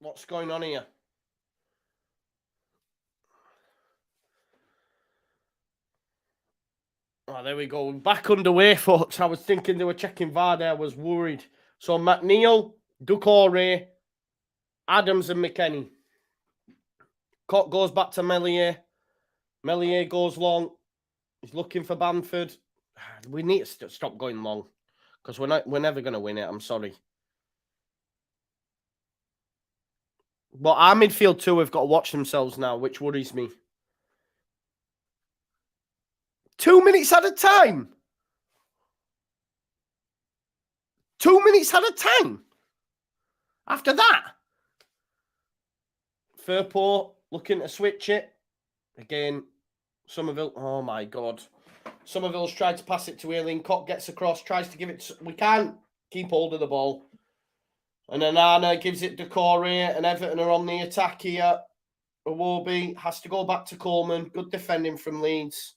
What's going on here? Oh, there we go. Back underway, folks. I was thinking they were checking VAR there. I was worried. So McNeil, Doucouré, Adams and McKennie. Cock goes back to Melier. Melier goes long. He's looking for Bamford. We need to stop going long because we're never going to win it. I'm sorry. But our midfield too have got to watch themselves now, which worries me. 2 minutes at a time. 2 minutes at a time. After that, Firpo looking to switch it. Again, Somerville. Oh, my God. Somerville's tried to pass it to Aileen. Cock gets across, tries to give it. We can't keep hold of the ball. And Anana gives it to Corey, and Everton are on the attack here. Iwobi has to go back to Coleman. Good defending from Leeds.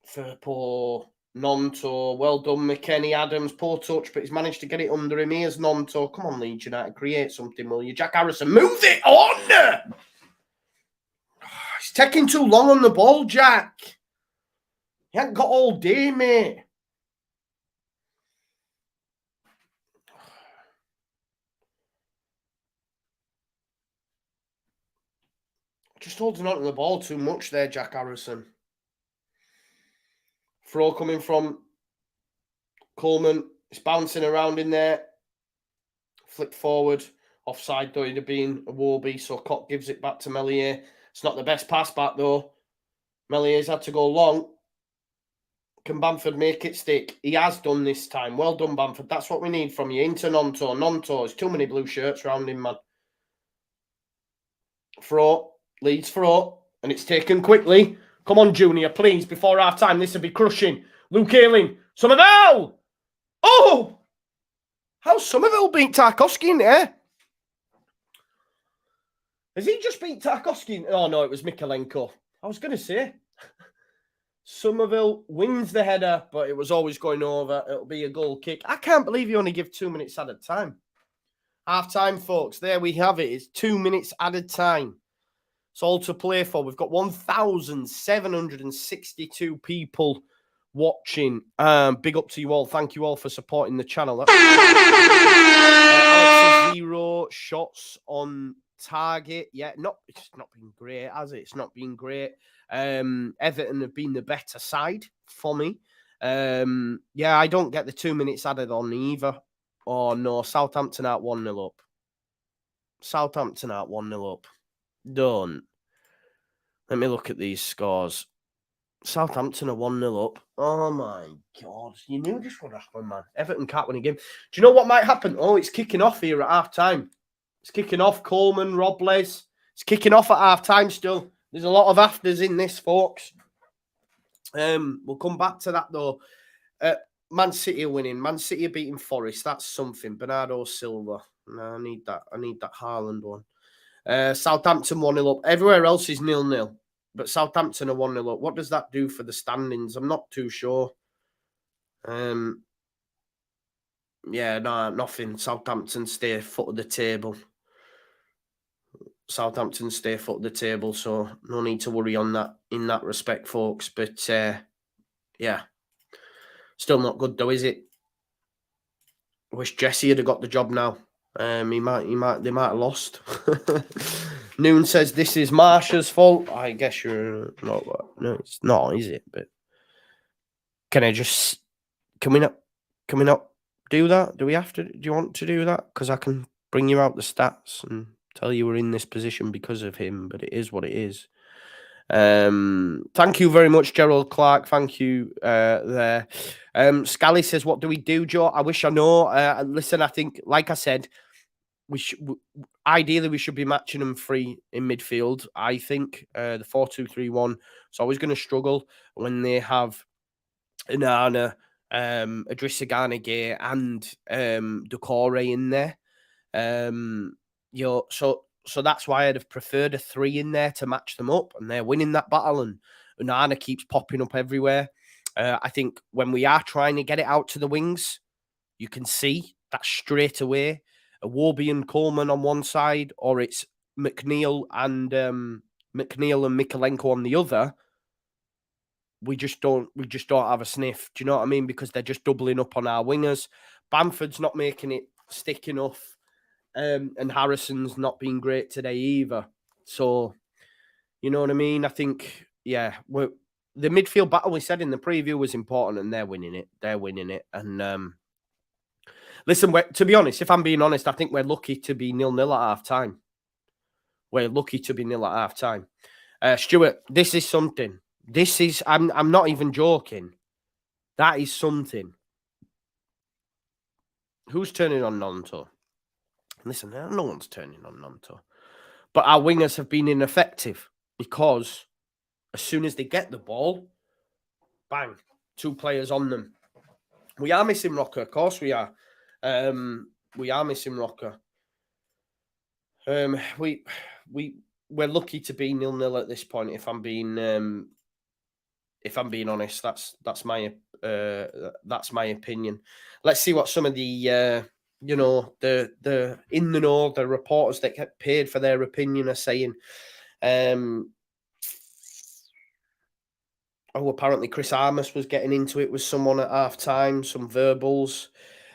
Firpo, Nonto. Well done, McKenny Adams. Poor touch, but he's managed to get it under him. Here's Nonto. Come on, Leeds United. Create something, will you? Jack Harrison, move it on! It's taking too long on the ball, Jack. You haven't got all day, mate. Just holding on to the ball too much there, Jack Harrison. Throw coming from Coleman. It's bouncing around in there. Flick forward. Offside, though, it'd have been Iwobi. So Cock gives it back to Melier. It's not the best pass back, though. Melier's had to go long. Can Bamford make it stick? He has done this time. Well done, Bamford. That's what we need from you. Into Nonto. Nonto. There's too many blue shirts around him, man. Throw. Leeds throw. And it's taken quickly. Come on, Junior, please. Before half time, this will be crushing. Luke Ayling. Somerville! Oh! How's Somerville beat Tarkowski in there? Has he just beat Tarkowski? Oh, no, it was Mikolenko. I was going to say. Somerville wins the header, but it was always going over. It'll be a goal kick. I can't believe you only give 2 minutes at a time. Half time, folks. There we have it. It's 2 minutes at a time. It's all to play for. We've got 1,762 people watching. Big up to you all. Thank you all for supporting the channel. Alex 0 shots on target. Yeah, it's not been great, has it? It's not been great. Everton have been the better side for me. Yeah, I don't get the 2 minutes added on either. Oh, no. Southampton at 1-0 up. Southampton at 1-0 up. Don't. Let me look at these scores. Southampton are 1-0 up. Oh, my God. You knew this would happen, man. Everton can't win a game. Do you know what might happen? Oh, it's kicking off here at half-time. It's kicking off. Coleman, Robles. It's kicking off at half-time still. There's a lot of afters in this, folks. We'll come back to that, though. Man City are winning. Man City are beating Forest. That's something. Bernardo Silva. No, I need that. I need that Haaland one. Southampton 1-0 up. Everywhere else is 0-0. But Southampton are 1-0 up. What does that do for the standings? I'm not too sure. Yeah, no, nothing. Southampton stay foot of the table. Southampton stay foot of the table, so no need to worry on that in that respect, folks. But yeah, still not good though, is it? I wish Jesse had got the job now. They might have lost. Noon says this is Marsha's fault. I guess you're not. No, it's not, is it? But can we not do that? Do we have to? Do you want to do that? Because I can bring you out the stats and tell you we're in this position because of him, but it is what it is. Thank you very much, Gerald Clark. Thank you there. Scally says, what do we do, Joe? I wish I know. Listen, I think, like I said, ideally we should be matching them free in midfield. I think the 4-2-3-1 is always going to struggle when they have Inanna, Idrissa Gana Gay and Doucouré in there. So that's why I'd have preferred a 3 in there to match them up, and they're winning that battle, and Unana keeps popping up everywhere. I think when we are trying to get it out to the wings, you can see that straight away. Iwobi and Coleman on one side, or it's McNeil and Mikolenko on the other. We just don't have a sniff. Do you know what I mean? Because they're just doubling up on our wingers. Bamford's not making it stick enough. And Harrison's not been great today either. So, You know what I mean? I think, the midfield battle we said in the preview was important, and they're winning it. They're winning it. And listen, to be honest, if I'm being honest, I think we're lucky to be 0-0 at half time. We're lucky to be 0 at half time. Stuart, this is something. This is, I'm not even joking. That is something. Who's turning on Nonto? Listen, no one's turning on Nonto. But our wingers have been ineffective because as soon as they get the ball, bang, 2 players on them. We are missing Rocker, of course we are. We are missing Rocker. We're lucky to be 0-0 at this point. If I'm being honest, that's my opinion. Let's see what some of the the in the know, the reporters that get paid for their opinion are saying. Apparently Chris Armas was getting into it with someone at half time, some verbals.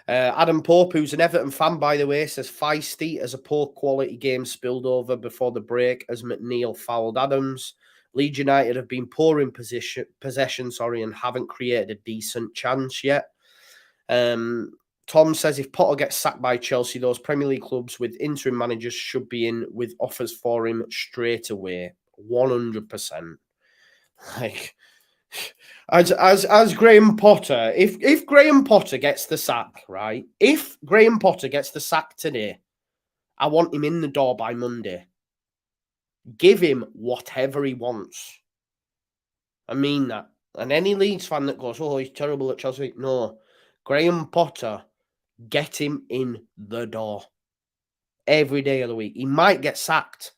Adam Pope, who's an Everton fan, by the way, says feisty as a poor quality game spilled over before the break as McNeil fouled Adams. Leeds United have been poor in possession, and haven't created a decent chance yet. Tom says if Potter gets sacked by Chelsea, those Premier League clubs with interim managers should be in with offers for him straight away. 100%. Like, as Graham Potter, if Graham Potter gets the sack, right? If Graham Potter gets the sack today, I want him in the door by Monday. Give him whatever he wants. I mean that. And any Leeds fan that goes, oh, he's terrible at Chelsea. No. Graham Potter, get him in the door. Every day of the week. He might get sacked.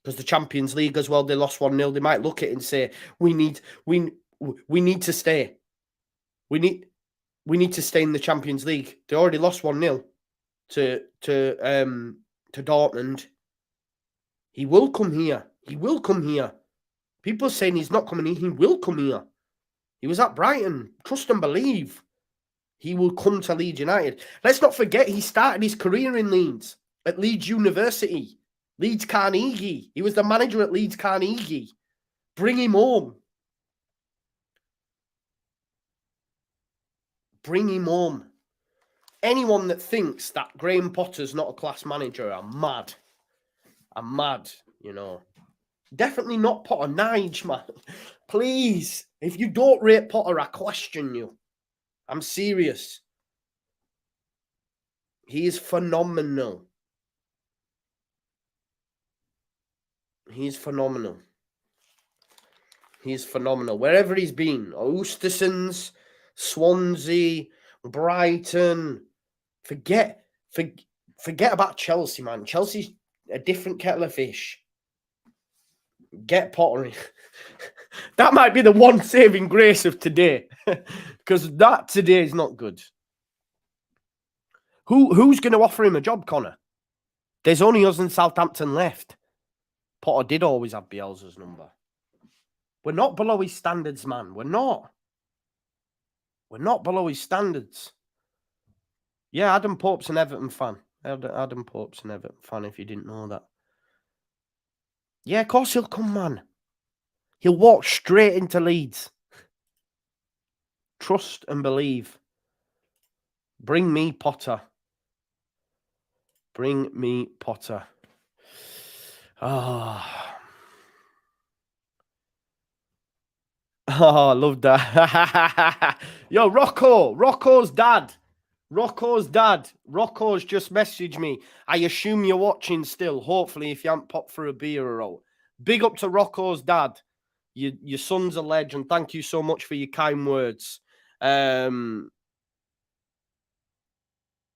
Because the Champions League as well, they lost 1-0. They might look at it and say, we need to stay. We need to stay in the Champions League. They already lost 1-0 to Dortmund. He will come here. He will come here. People are saying he's not coming here. He will come here. He was at Brighton. Trust and believe. He will come to Leeds United. Let's not forget he started his career in Leeds, at Leeds University, Leeds Carnegie. He was the manager at Leeds Carnegie. Bring him home. Bring him home. Anyone that thinks that Graham Potter's not a class manager are mad. I'm mad, you know. Definitely not Potter. Nige, man. Please. If you don't rate Potter, I question you. I'm serious. He is phenomenal. He's phenomenal. He's phenomenal. Wherever he's been. Oostersons, Swansea, Brighton. Forget about Chelsea, man. Chelsea's a different kettle of fish. Get Potter in. That might be the one saving grace of today. Because that today is not good. Who's going to offer him a job, Connor? There's only us and Southampton left. Potter did always have Bielsa's number. We're not below his standards, man. We're not. We're not below his standards. Yeah, Adam Pope's an Everton fan. Adam Pope's an Everton fan, if you didn't know that. Yeah, of course he'll come, man. He'll walk straight into Leeds. Trust and believe. Bring me Potter. Bring me Potter. Oh, I love that. Yo, Rocco's dad. Rocco's just messaged me. I assume you're watching still. Hopefully, if you haven't popped for a beer or all. Big up to Rocco's dad. Your son's a legend. Thank you so much for your kind words. Oh,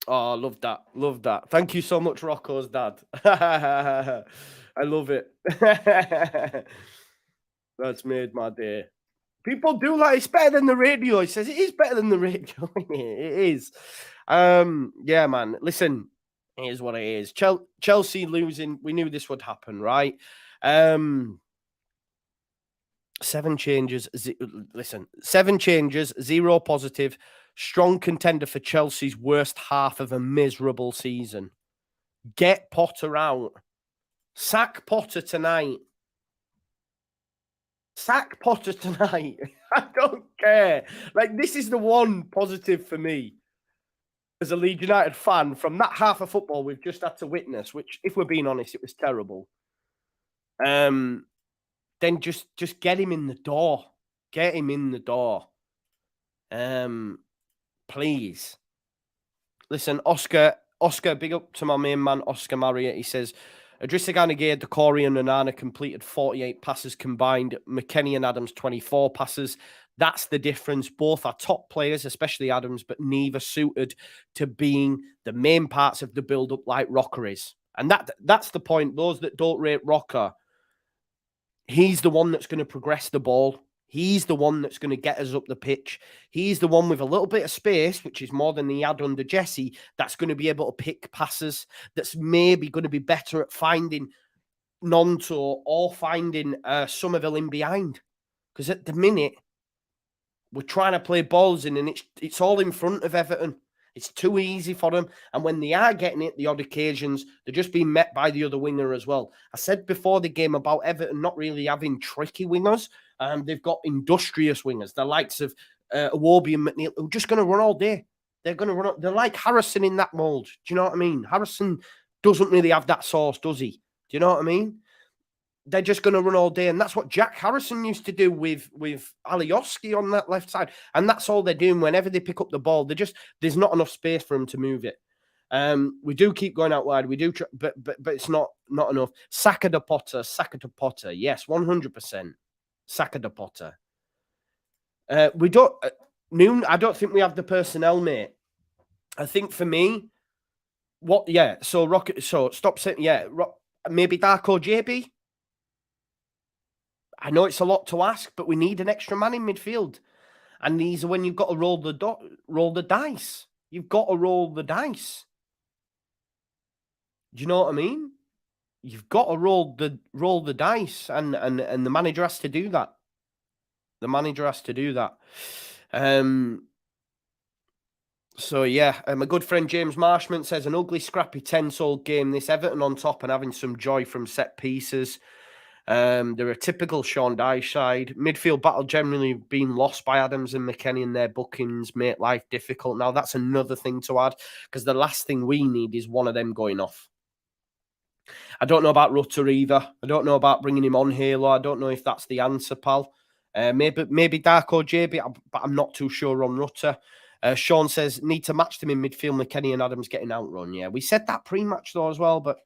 love that. Love that. Thank you so much, Rocco's dad. I love it. That's made my day. People do like it's better than the radio. He says it is better than the radio. It is. Yeah, man. Listen, it is what it is. Chelsea losing. We knew this would happen, right? 7 changes. Listen, 7 changes, 0 positive. Strong contender for Chelsea's worst half of a miserable season. Get Potter out. Sack Potter tonight. Sack Potter tonight. I don't care. Like, this is the one positive for me as a Leeds United fan from that half of football we've just had to witness, which, if we're being honest, it was terrible. Then just get him in the door. Get him in the door. Please. Listen, Oscar, big up to my main man, Oscar Marriott. He says, Idrissa Gana Gueye, Decore and Onana completed 48 passes combined. McKennie and Adams, 24 passes. That's the difference. Both are top players, especially Adams, but neither suited to being the main parts of the build-up like Rocker is. And that's the point. Those that don't rate Rocker, he's the one that's going to progress the ball. He's the one that's going to get us up the pitch. He's the one with a little bit of space, which is more than he had under Jesse, that's going to be able to pick passes, that's maybe going to be better at finding Nonto or finding Somerville in behind. Because at the minute, we're trying to play balls in and it's all in front of Everton. It's too easy for them. And when they are getting it, the odd occasions, they're just being met by the other winger as well. I said before the game about Everton not really having tricky wingers. They've got industrious wingers, the likes of Iwobi and McNeil, who are just going to run all day. They're going to run. They're like Harrison in that mould. Do you know what I mean? Harrison doesn't really have that sauce, does he? Do you know what I mean? They're just going to run all day. And that's what Jack Harrison used to do with Alioski on that left side. And that's all they're doing whenever they pick up the ball. There's not enough space for them to move it. We do keep going out wide. We do, but it's not enough. Saka to Potter. Yes, 100%. Saka to Potter. We don't, Noon, I don't think we have the personnel, mate. I think for me, stop saying, maybe Darko JB. I know it's a lot to ask, but we need an extra man in midfield. And these are when you've got to roll the dice. You've got to roll the dice. Do you know what I mean? You've got to roll the dice, and the manager has to do that. The manager has to do that. My good friend James Marshman says, an ugly, scrappy, tense-old game. This Everton on top and having some joy from set pieces. They're a typical Sean Dyche side. Midfield battle generally being lost by Adams and McKennie, and their bookings make life difficult. Now, that's another thing to add, because the last thing we need is one of them going off. I don't know about Rutter either. I don't know about bringing him on Halo. I don't know if that's the answer, pal. Maybe Darko JB, but I'm not too sure on Rutter. Sean says, need to match them in midfield, McKennie and Adams getting outrun. Yeah, we said that pre-match though as well, but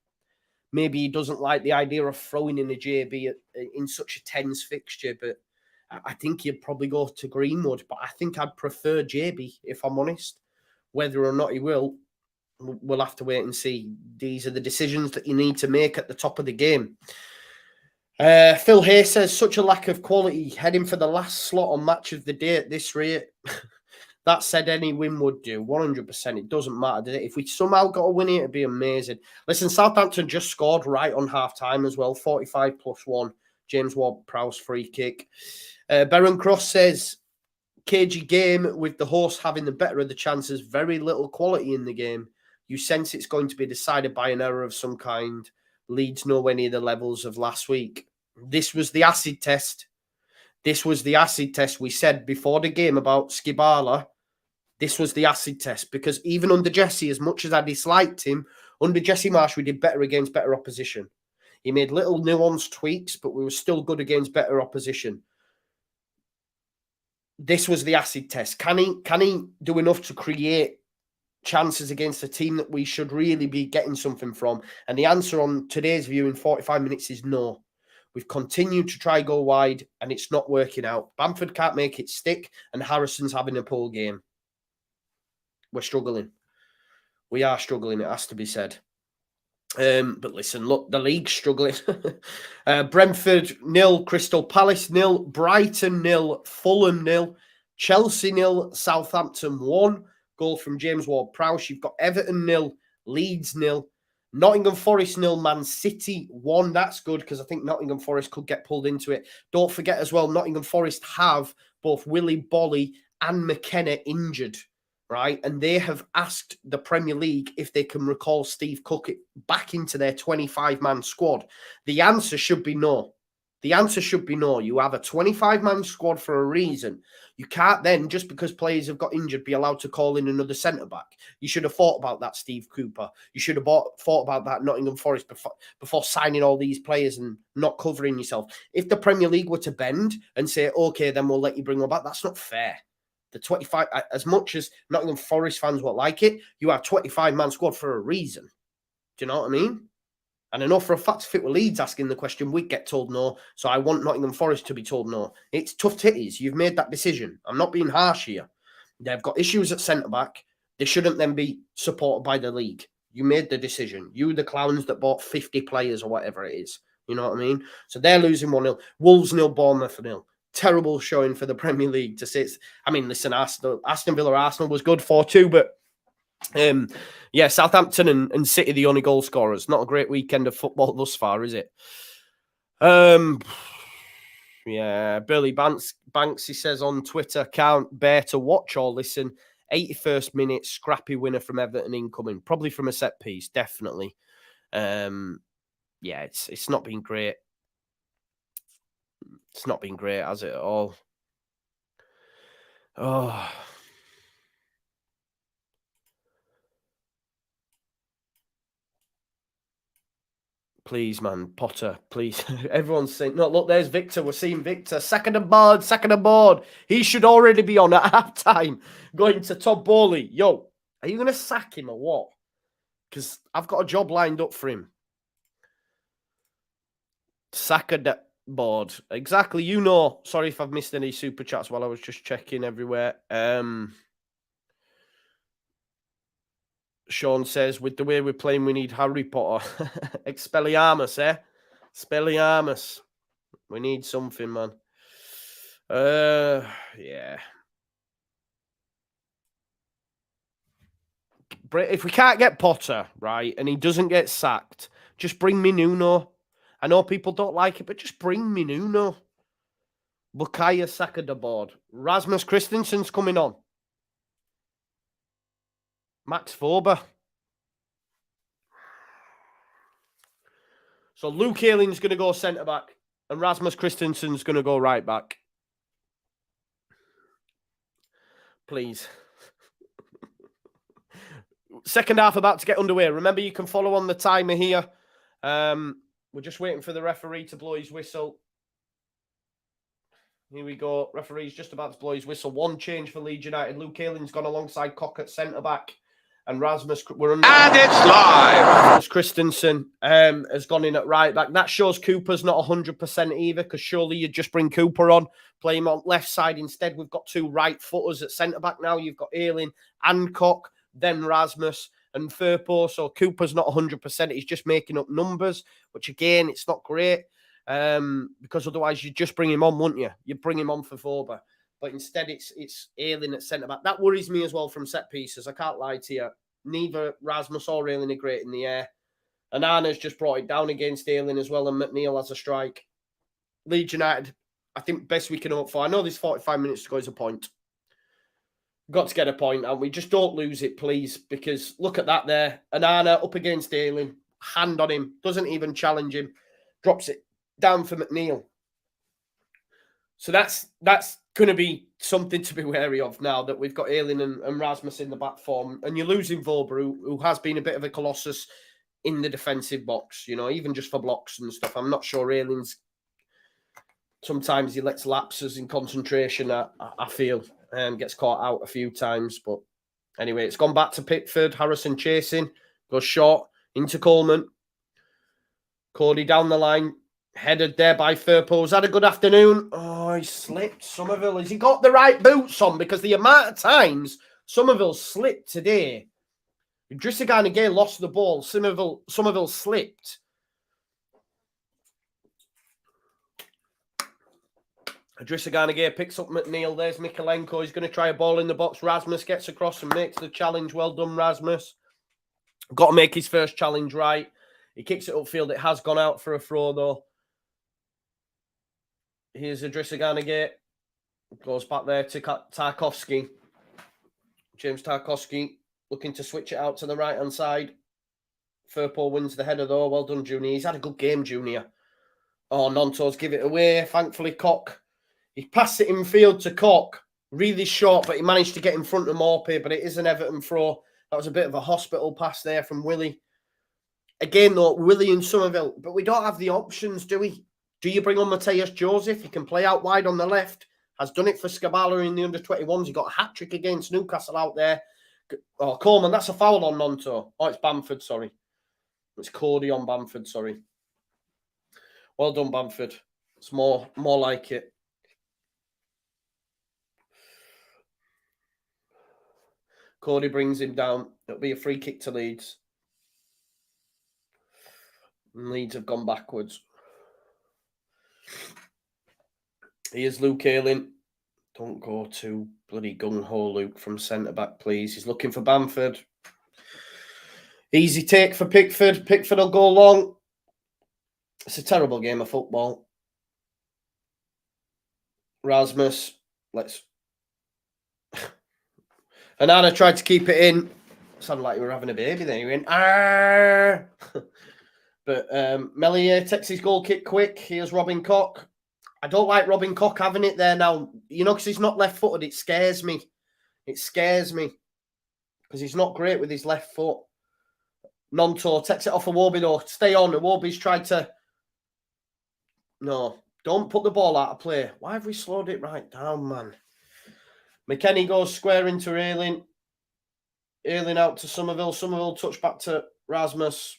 maybe he doesn't like the idea of throwing in a JB in such a tense fixture, but I think he'd probably go to Greenwood, but I think I'd prefer JB, if I'm honest. Whether or not he will, we'll have to wait and see. These are the decisions that you need to make at the top of the game. Phil Hay says, such a lack of quality, heading for the last slot on match of the day at this rate. That said, any win would do. 100%. It doesn't matter, does it? If we somehow got a win here, it'd be amazing. Listen, Southampton just scored right on half-time as well. 45+1. James Ward-Prowse free kick. Baron Cross says, cagey game with the horse having the better of the chances. Very little quality in the game. You sense it's going to be decided by an error of some kind. Leeds nowhere near the levels of last week. This was the acid test. This was the acid test. We said before the game about Skibala. This was the acid test, because even under Jesse, as much as I disliked him, under Jesse Marsh, we did better against better opposition. He made little nuanced tweaks, but we were still good against better opposition. This was the acid test. Can he do enough to create chances against a team that we should really be getting something from? And the answer on today's view in 45 minutes is no. We've continued to try go wide, and it's not working out. Bamford can't make it stick, and Harrison's having a poor game. We're struggling. We are struggling, it has to be said. But listen, look, the league's struggling. Brentford 0, Crystal Palace 0, Brighton 0, Fulham 0, Chelsea 0, Southampton 1. Goal from James Ward-Prowse. You've got Everton 0, Leeds 0, Nottingham Forest 0, Man City 1. That's good, because I think Nottingham Forest could get pulled into it. Don't forget as well, Nottingham Forest have both Willy Bolly and McKenna injured, right? And they have asked the Premier League if they can recall Steve Cook back into their 25-man squad. The answer should be no. The answer should be no. You have a 25-man squad for a reason. You can't then, just because players have got injured, be allowed to call in another centre-back. You should have thought about that, Steve Cooper. You should have thought about that, Nottingham Forest, before signing all these players and not covering yourself. If the Premier League were to bend and say, okay, then we'll let you bring them back, that's not fair. The 25, as much as Nottingham Forest fans won't like it, you have 25-man squad for a reason. Do you know what I mean? And I know for a fact, if it were Leeds asking the question, we'd get told no. So I want Nottingham Forest to be told no. It's tough titties. You've made that decision. I'm not being harsh here. They've got issues at centre-back. They shouldn't then be supported by the league. You made the decision. You, the clowns that bought 50 players or whatever it is. You know what I mean? So they're losing 1-0. Wolves 0, Bournemouth 0. Terrible showing for the Premier League to say it's... I mean, listen, Aston Villa Arsenal was good 4-2, but... yeah, Southampton and City, the only goal scorers. Not a great weekend of football thus far, is it? Yeah, Burley Banks, he says on Twitter, can't bear to watch or listen. 81st minute, scrappy winner from Everton incoming. Probably from a set piece, definitely. Yeah, it's not been great. It's not been great, has it, at all? Oh... Please, man, Potter, please. Everyone's saying, no, look, there's Victor. We're seeing Victor. Second aboard. He should already be on at halftime going to Todd Bowley. Yo, are you going to sack him or what? Because I've got a job lined up for him. Second board. Exactly, you know. Sorry if I've missed any super chats while I was just checking everywhere. Sean says, with the way we're playing, we need Harry Potter. Expelliarmus, eh? Expelliarmus. We need something, man. Yeah. If we can't get Potter, right, and he doesn't get sacked, just bring me Nuno. I know people don't like it, but just bring me Nuno. Bukayo Saka the board. Rasmus Christensen's coming on. Max Fober. So Luke Ayling's going to go centre-back and Rasmus Christensen's going to go right-back. Please. Second half about to get underway. Remember, you can follow on the timer here. We're just waiting for the referee to blow his whistle. Here we go. Referee's just about to blow his whistle. One change for Leeds United. Luke Ayling's gone alongside Cock at centre-back. And Rasmus... And it's live! Rasmus Christensen has gone in at right-back. That shows Cooper's not 100% either, because surely you'd just bring Cooper on, play him on left side. Instead, we've got two right-footers at centre-back now. You've got Ayling and Cock, then Rasmus and Firpo. So Cooper's not 100%. He's just making up numbers, which, again, it's not great. Because otherwise you'd just bring him on, wouldn't you? You'd bring him on for Fober. But instead it's Ayling at centre-back. That worries me as well from set pieces. I can't lie to you. Neither Rasmus or Ayling are great in the air. And Arna's just brought it down against Ayling as well, and McNeil has a strike. Leeds United, I think best we can hope for. I know there's 45 minutes to go is a point. Got to get a point, and we just don't lose it, please, because look at that there. And Arna up against Ayling, hand on him, doesn't even challenge him, drops it down for McNeil. So that's going to be something to be wary of now that we've got Ayling and Rasmus in the back form. And you're losing Vober, who has been a bit of a colossus in the defensive box, you know, even just for blocks and stuff. I'm not sure Ayling's... Sometimes he lets lapses in concentration, I feel, and gets caught out a few times. But anyway, it's gone back to Pickford. Harrison chasing. Goes short into Coleman. Cody down the line. Headed there by Firpo's. Had a good afternoon. Oh, he slipped. Somerville. Has he got the right boots on? Because the amount of times Somerville slipped today. Idrissa Gana Gueye lost the ball. Somerville slipped. Idrissa Gana Gueye picks up McNeil. There's Mikalenko. He's going to try a ball in the box. Rasmus gets across and makes the challenge. Well done, Rasmus. Got to make his first challenge right. He kicks it upfield. It has gone out for a throw, though. Here's Idrissa Gana Gueye. Goes back there to Tarkowski. James Tarkowski looking to switch it out to the right-hand side. Firpo wins the header, though. Well done, Junior. He's had a good game, Junior. Oh, Nonto's give it away. Thankfully, Cock. He passed it in field to Cock. Really short, but he managed to get in front of Morphy, but it is an Everton throw. That was a bit of a hospital pass there from Willie. Again, though, Willie and Somerville, but we don't have the options, do we? Do you bring on Mateus Joseph? He can play out wide on the left. Has done it for Scabala in the under-21s. He got a hat-trick against Newcastle out there. Oh, Coleman, that's a foul on Nonto. Oh, it's Bamford, sorry. It's Cody on Bamford, sorry. Well done, Bamford. It's more like it. Cody brings him down. It'll be a free kick to Leeds. And Leeds have gone backwards. Here's Luke Ayling. Don't go too bloody gung-ho, Luke, from centre-back, please. He's looking for Bamford. Easy take for Pickford. Pickford will go long. It's a terrible game of football. Rasmus, let's... Anana tried to keep it in. Sounded like we were having a baby there. He went, "Arr!" But Melier takes his goal kick quick. Here's Robin Koch. I don't like Robin Koch having it there now. You know, because he's not left-footed. It scares me. It scares me. Because he's not great with his left foot. Nonto takes it off Iwobi, though. Stay on. Iwobi's tried to... No, don't put the ball out of play. Why have we slowed it right down, man? McKennie goes square into Ayling. Ayling out to Somerville. Somerville touch back to Rasmus.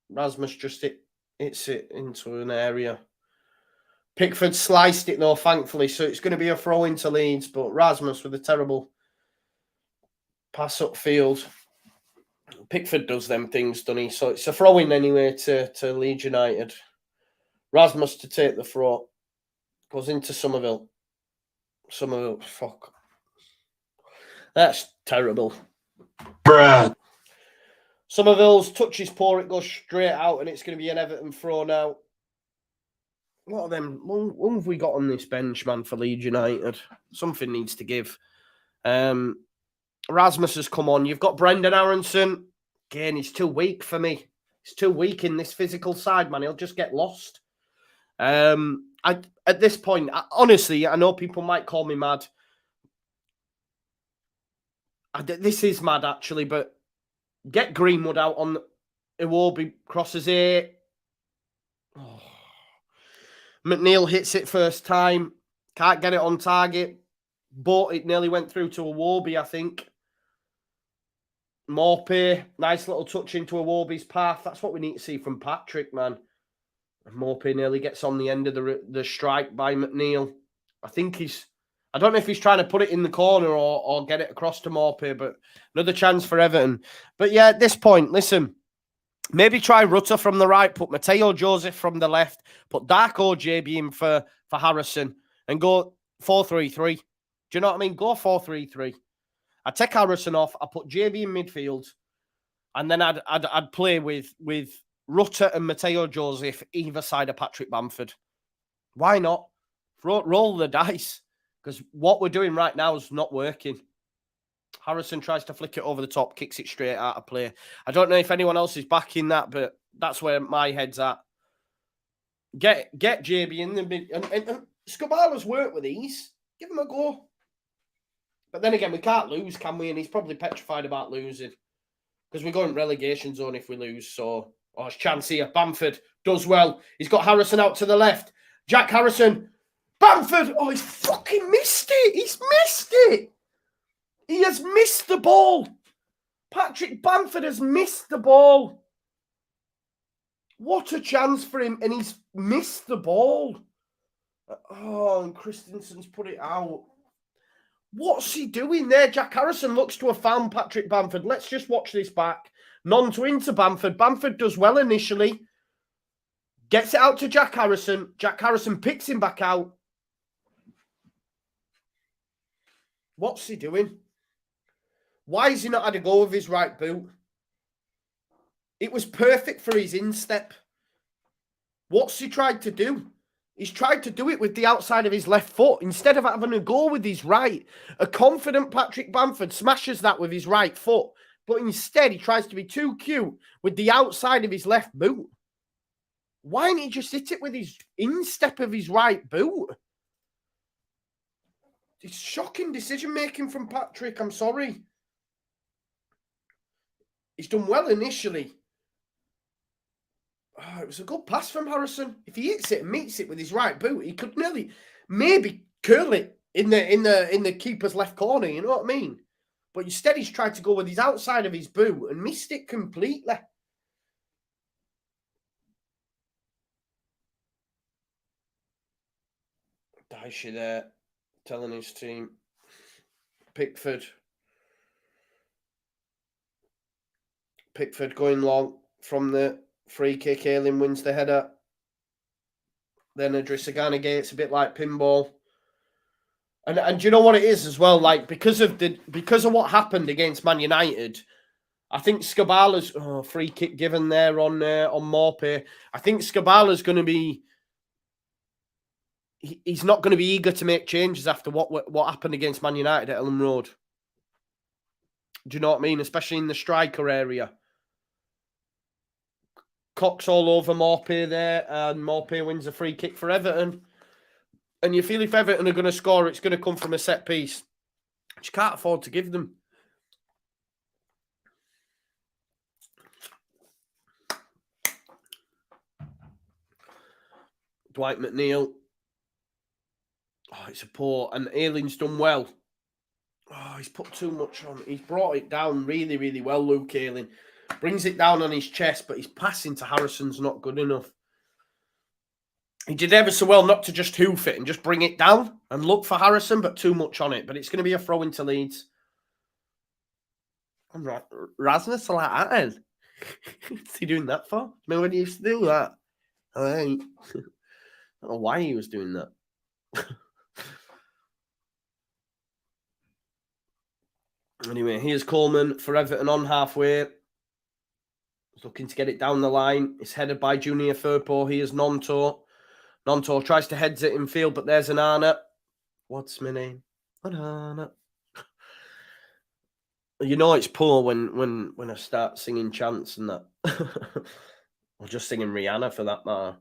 Rasmus just hits it into an area. Pickford sliced it, though, thankfully. So it's going to be a throw into Leeds. But Rasmus with a terrible pass upfield. Pickford does them things, doesn't he? So it's a throw-in anyway to Leeds United. Rasmus to take the throw. Goes into Somerville. Somerville, fuck. That's terrible. Bruh. Somerville's touch is poor. It goes straight out, and it's going to be an Everton throw now. What are them? What have we got on this bench, man, for Leeds United? Something needs to give. Rasmus has come on. You've got Brendan Aronson. Again, he's too weak for me. He's too weak in this physical side, man. He'll just get lost. At this point, honestly, I know people might call me mad. This is mad, actually, but get Greenwood out on Iwobi, crosses it. Oh. McNeil hits it first time. Can't get it on target. But it nearly went through to Iwobi, I think. Morphy, nice little touch into Iwobi's path. That's what we need to see from Patrick, man. Morphy nearly gets on the end of the strike by McNeil. I don't know if he's trying to put it in the corner or get it across to Morphy, but another chance for Everton. But yeah, at this point, listen, maybe try Rutter from the right, put Mateo Joseph from the left, put Darko JB in for Harrison, and go 4-3-3. Do you know what I mean? Go 4-3-3. I'd take Harrison off, I'd put JB in midfield, and then I'd play with Rutter and Mateo Joseph either side of Patrick Bamford. Why not? Roll the dice. Because what we're doing right now is not working. Harrison tries to flick it over the top, kicks it straight out of play. I don't know if anyone else is backing that, but that's where my head's at. Get JB in the mid. And Scabala's worked with these. Give him a go. But then again, we can't lose, can we? And he's probably petrified about losing. Because we're going relegation zone if we lose. So, it's chance here. Bamford does well. He's got Harrison out to the left. Jack Harrison. Bamford! Oh, he's fucking missed it! He's missed it! He has missed the ball! Patrick Bamford has missed the ball! What a chance for him, and he's missed the ball! Oh, and Christensen's put it out. What's he doing there? Jack Harrison looks to have found Patrick Bamford. Let's just watch this back. Non-to into Bamford. Bamford does well initially. Gets it out to Jack Harrison. Jack Harrison picks him back out. What's he doing? Why has he not had a go with his right boot? It was perfect for his instep. What's he tried to do? He's tried to do it with the outside of his left foot instead of having a go with his right. A confident Patrick Bamford smashes that with his right foot, but instead he tries to be too cute with the outside of his left boot. Why didn't he just hit it with his instep of his right boot? It's shocking decision-making from Patrick. I'm sorry. He's done well initially. Oh, it was a good pass from Harrison. If he hits it and meets it with his right boot, he could nearly maybe curl it in the keeper's left corner. You know what I mean? But instead, he's tried to go with his outside of his boot and missed it completely. Dicey there, telling his team. Pickford going long from the free kick. Ayling wins the header. Then Idrissa Gana Gates, a bit like pinball. And do you know what it is as well? Like because of what happened against Man United, I think Scabala's free kick given there on Maupay. I think Scabala's going to be. He's not going to be eager to make changes after what happened against Man United at Ellen Road. Do you know what I mean? Especially in the striker area. Cox all over Maupay there, and Maupay wins a free kick for Everton. And you feel if Everton are going to score, it's going to come from a set piece. Which you can't afford to give them. Dwight McNeil. Oh, it's a poor. And Ayling's done well. Oh, he's put too much on. He's brought it down really, really well, Luke Ayling. Brings it down on his chest, but his passing to Harrison's not good enough. He did ever so well not to just hoof it and just bring it down and look for Harrison, but too much on it. But it's going to be a throw into Leeds. I'm right. Rasmus like that then. What's he doing that for? You know when he used to do that? I don't know why he was doing that. Anyway, here's Coleman for Everton on halfway. He's looking to get it down the line. It's headed by Junior Firpo. Here's Nonto. Nonto tries to head it in field, but there's Anana. What's my name? Anana. You know it's poor when I start singing chants and that. Or just singing Rihanna for that matter.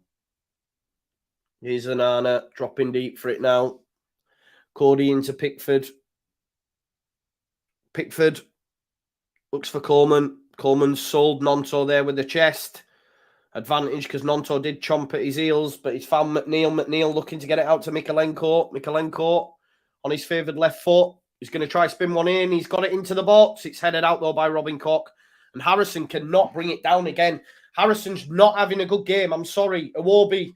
Here's Anana dropping deep for it now. Cody into Pickford. Pickford looks for Coleman. Coleman sold Nonto there with the chest. Advantage because Nonto did chomp at his heels, but he's found McNeil. McNeil looking to get it out to Mikalenko. Mikalenko on his favoured left foot. He's going to try spin one in. He's got it into the box. It's headed out though by Robin Koch. And Harrison cannot bring it down again. Harrison's not having a good game. I'm sorry. Iwobi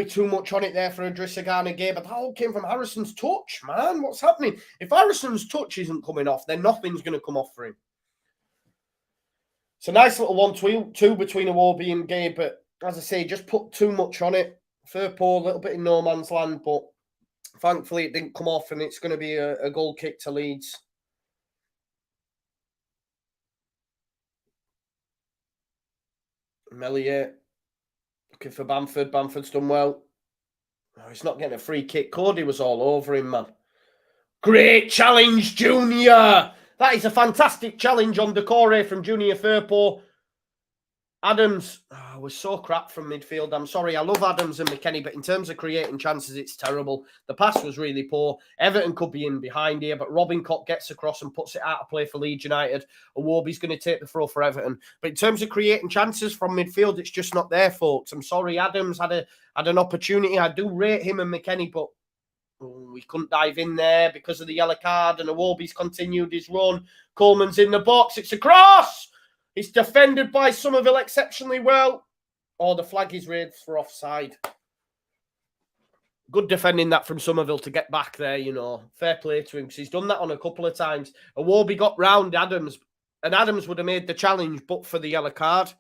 too much on it there for Idrissa Gana Gueye, but that all came from Harrison's touch, man. What's happening? If Harrison's touch isn't coming off, then nothing's going to come off for him. It's a nice little 1-2 between Iwobi and Gueye, but as I say, just put too much on it. Firpo, a little bit in no man's land, but thankfully it didn't come off, and it's going to be a goal kick to Leeds. Melier looking for Bamford. Bamford's done well. Oh, he's not getting a free kick. Cody was all over him, man. Great challenge, Junior. That is a fantastic challenge on Decore from Junior Firpo. Adams was so crap from midfield. I'm sorry. I love Adams and McKennie, but in terms of creating chances, it's terrible. The pass was really poor. Everton could be in behind here, but Robin Koch gets across and puts it out of play for Leeds United. Iwobi's going to take the throw for Everton. But in terms of creating chances from midfield, it's just not there, folks. I'm sorry. Adams had an opportunity. I do rate him and McKennie, but we couldn't dive in there because of the yellow card, and Iwobi's continued his run. Coleman's in the box. It's a cross. It's defended by Somerville exceptionally well. Oh, the flag is raised for offside. Good defending that from Somerville to get back there, you know. Fair play to him because he's done that on a couple of times. Iwobi got round Adams, and Adams would have made the challenge but for the yellow card.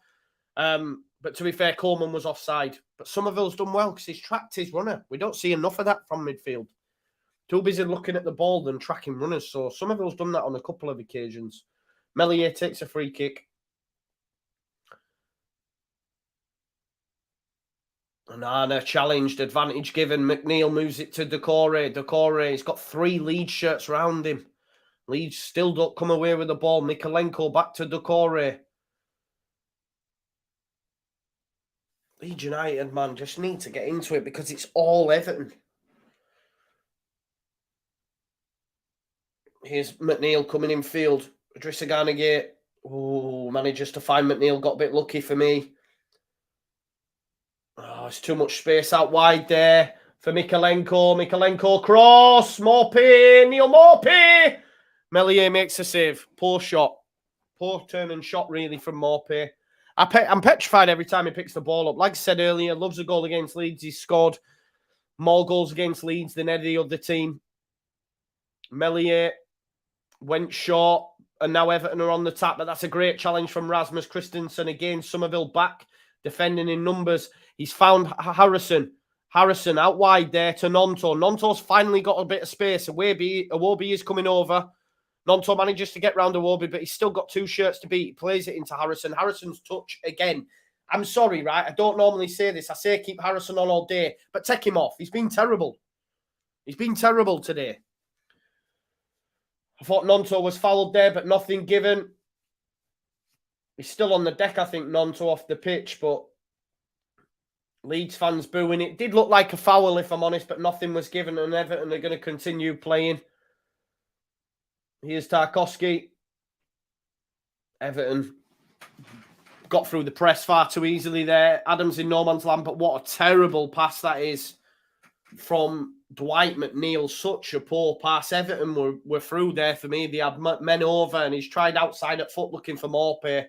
But to be fair, Coleman was offside. But Somerville's done well because he's tracked his runner. We don't see enough of that from midfield. Too busy looking at the ball than tracking runners. So Somerville's done that on a couple of occasions. Melier takes a free kick. Anana challenged, advantage given. McNeil moves it to Decore. Decore's got 3 Leeds shirts round him. Leeds still don't come away with the ball. Mikalenko back to Decore. Leeds United, man, just need to get into it because it's all Everton. Here's McNeil coming in field. Idrissa Gana. Oh, manages to find McNeil. Got a bit lucky for me. Oh, it's too much space out wide there for Mykolenko. Mykolenko cross. Maupay. Neil Maupay. Meslier makes a save. Poor shot. Poor turn and shot, really, from Maupay. I'm petrified every time he picks the ball up. Like I said earlier, loves a goal against Leeds. He's scored more goals against Leeds than any other team. Meslier went short, and now Everton are on the tap, but that's a great challenge from Rasmus Christensen. Again, Somerville back, defending in numbers. He's found Harrison. Harrison out wide there to Nonto. Nonto's finally got a bit of space. Iwobi is coming over. Nonto manages to get round Iwobi, but he's still got 2 shirts to beat. He plays it into Harrison. Harrison's touch again. I'm sorry, right? I don't normally say this. I say keep Harrison on all day, but take him off. He's been terrible. He's been terrible today. I thought Nonto was fouled there, but nothing given. He's still on the deck, I think, Nonto off the pitch, but Leeds fans booing it. Did look like a foul, if I'm honest, but nothing was given, and Everton are going to continue playing. Here's Tarkowski. Everton got through the press far too easily there. Adams in no man's land, but what a terrible pass that is from Dwight McNeil. Such a poor pass. Everton were through there for me. They had men over, and he's tried outside at foot looking for Maupay.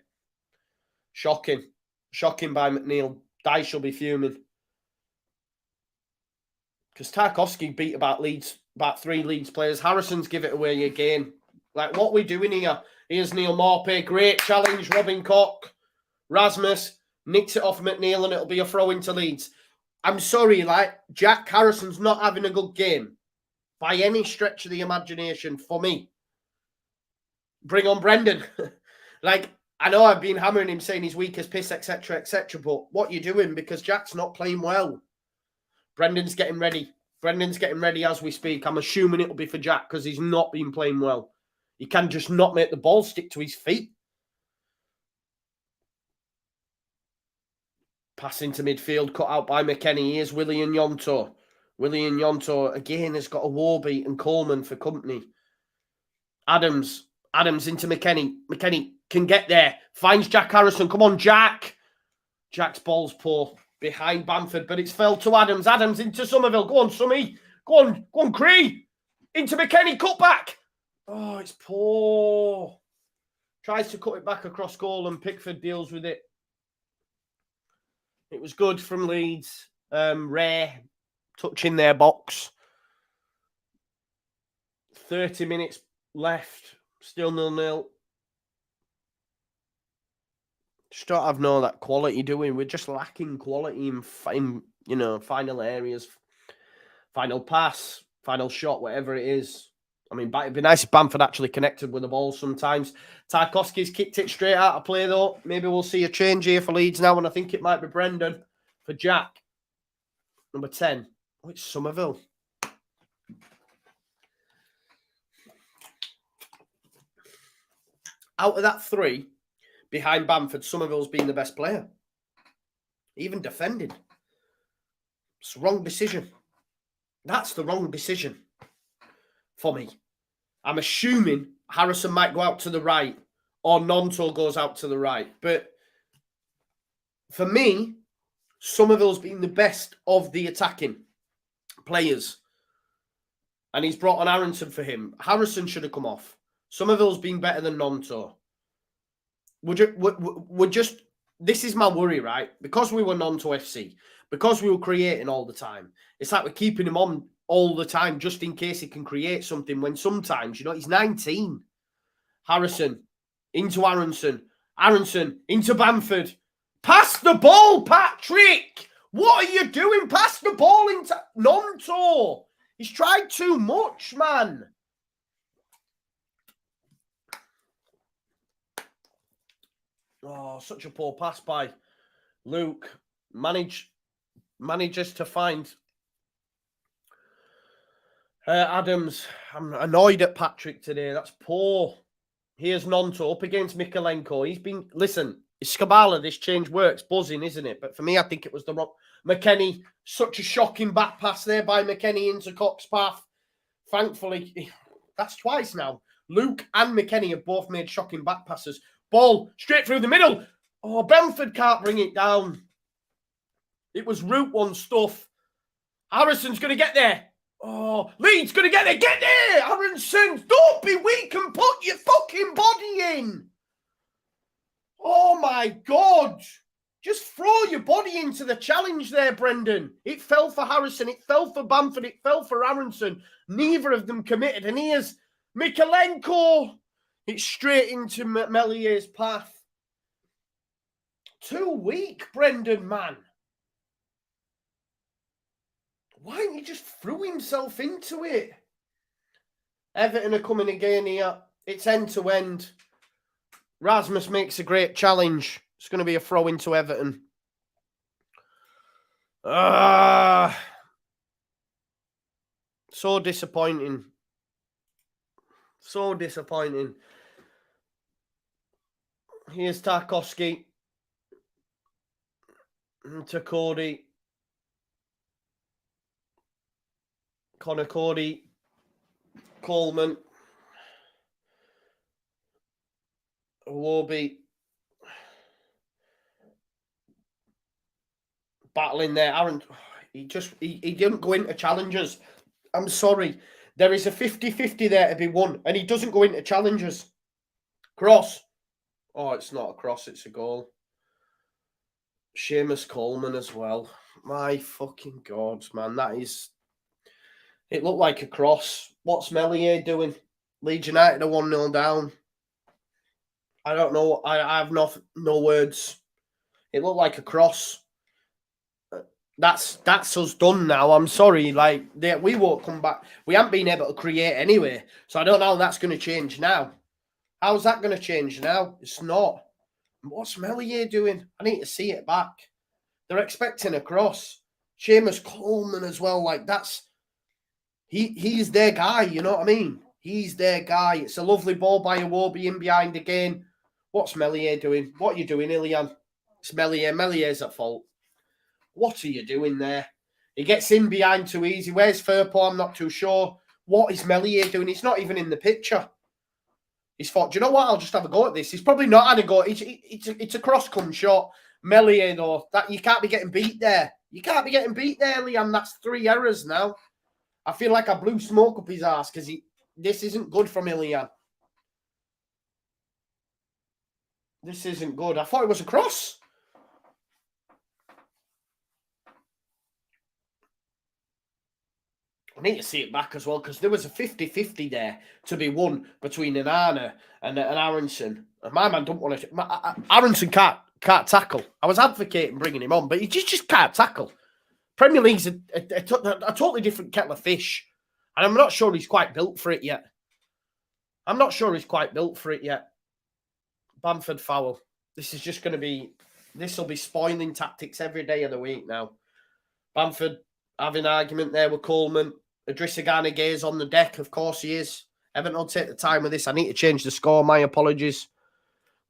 Shocking. Shocking by McNeil. Dyche shall be fuming. Because Tarkowski beat about 3 Leeds players. Harrison's give it away again. Like, what are we doing here? Here's Neil Maupay. Great challenge. Robin Koch. Rasmus nicks it off McNeil, and it'll be a throw into Leeds. I'm sorry, like, Jack Harrison's not having a good game by any stretch of the imagination for me. Bring on Brendan. Like, I know I've been hammering him saying he's weak as piss, etc., etc., but what are you doing? Because Jack's not playing well. Brendan's getting ready. Brendan's getting ready as we speak. I'm assuming it'll be for Jack because he's not been playing well. He can just not make the ball stick to his feet. Pass into midfield, cut out by McKennie. Here's Willian Yonto. Willian Yonto, again, has got Iwobi and Coleman for company. Adams into McKennie. McKennie can get there. Finds Jack Harrison. Come on, Jack. Jack's ball's poor behind Bamford, but it's fell to Adams. Adams into Somerville. Go on, Summy. Go on, Cree. Into McKennie. Cut back. Oh, it's poor. Tries to cut it back across goal, and Pickford deals with it. It was good from Leeds. Rare touching their box. 30 minutes left. Still 0-0. Just don't have that quality, do we? We're just lacking quality in final areas. Final pass, final shot, whatever it is. I mean, it'd be nice if Bamford actually connected with the ball sometimes. Tarkowski's kicked it straight out of play, though. Maybe we'll see a change here for Leeds now, and I think it might be Brendan for Jack. Number 10. Oh, it's Somerville. Out of that 3, behind Bamford, Somerville's been the best player. Even defending. It's the wrong decision. That's the wrong decision for me. I'm assuming Harrison might go out to the right or Nonto goes out to the right. But for me, Somerville's been the best of the attacking players. And he's brought on Aronson for him. Harrison should have come off. Somerville's been better than Nonto. This is my worry, right? Because we were Nonto FC, because we were creating all the time, it's like we're keeping him on all the time just in case he can create something when sometimes, he's 19. Harrison into Aronson. Aronson into Bamford. Pass the ball, Patrick! What are you doing? Pass the ball into Nonto. He's tried too much, man. Oh, such a poor pass by Luke. Manages to find Adams. I'm annoyed at Patrick today. That's poor. Here's Nonto up against Mykolenko. Skabala, this change works, buzzing, isn't it? But for me, I think it was the wrong. McKennie, such a shocking back pass there by McKennie into Cox's path. Thankfully, that's twice now. Luke and McKennie have both made shocking back passes. Ball straight through the middle. Oh, Bamford can't bring it down. It was Route 1 stuff. Harrison's going to get there. Oh, Leeds going to get there. Get there, Harrison. Don't be weak and put your fucking body in. Oh, my God. Just throw your body into the challenge there, Brendan. It fell for Harrison. It fell for Bamford. It fell for Aronson. Neither of them committed. And here's Mikalenko. It's straight into Mellier's path. Too weak, Brendan, man. Why didn't he just throw himself into it? Everton are coming again here. It's end-to-end. Rasmus makes a great challenge. It's going to be a throw into Everton. So disappointing. So disappointing. Here's Tarkowski. To Cody. Connor Cody. Coleman. Iwobi. Battling there. Aaron, he didn't go into challenges. I'm sorry. There is a 50-50 there to be won, and he doesn't go into challenges. Cross. Oh, it's not a cross, it's a goal. Seamus Coleman as well. My fucking God, man. That is... It looked like a cross. What's Mellier doing? Leeds United are 1-0 down. I don't know. I have no words. It looked like a cross. That's us done now. I'm sorry. Like, we won't come back. We haven't been able to create anyway. So I don't know how that's going to change now. How's that going to change now? It's not. What's Mellier doing? I need to see it back. They're expecting a cross. Seamus Coleman as well. Like, that's... He's their guy, you know what I mean? He's their guy. It's a lovely ball by Iwobi in behind again. What's Mellier doing? What are you doing, Ilian? It's Mellier. Mellier's at fault. What are you doing there? He gets in behind too easy. Where's Firpo? I'm not too sure. What is Mellier doing? He's not even in the picture. He's thought, do you know what? I'll just have a go at this. He's probably not had a go. It's a cross-come shot. Mellier, though, that you can't be getting beat there. You can't be getting beat there, Liam. That's 3 errors now. I feel like I blew smoke up his ass because this isn't good from Ilian. This isn't good. I thought it was a cross. I need to see it back as well because there was a 50-50 there to be won between Anana and Aronson. And my man don't want to... Aronson can't tackle. I was advocating bringing him on, but he just can't tackle. Premier League's a totally different kettle of fish. And I'm not sure he's quite built for it yet. Bamford foul. This is just going to be... This will be spoiling tactics every day of the week now. Bamford having an argument there with Coleman. Idrissa Gana Gay's on the deck. Of course he is. Everton will take the time with this. I need to change the score. My apologies.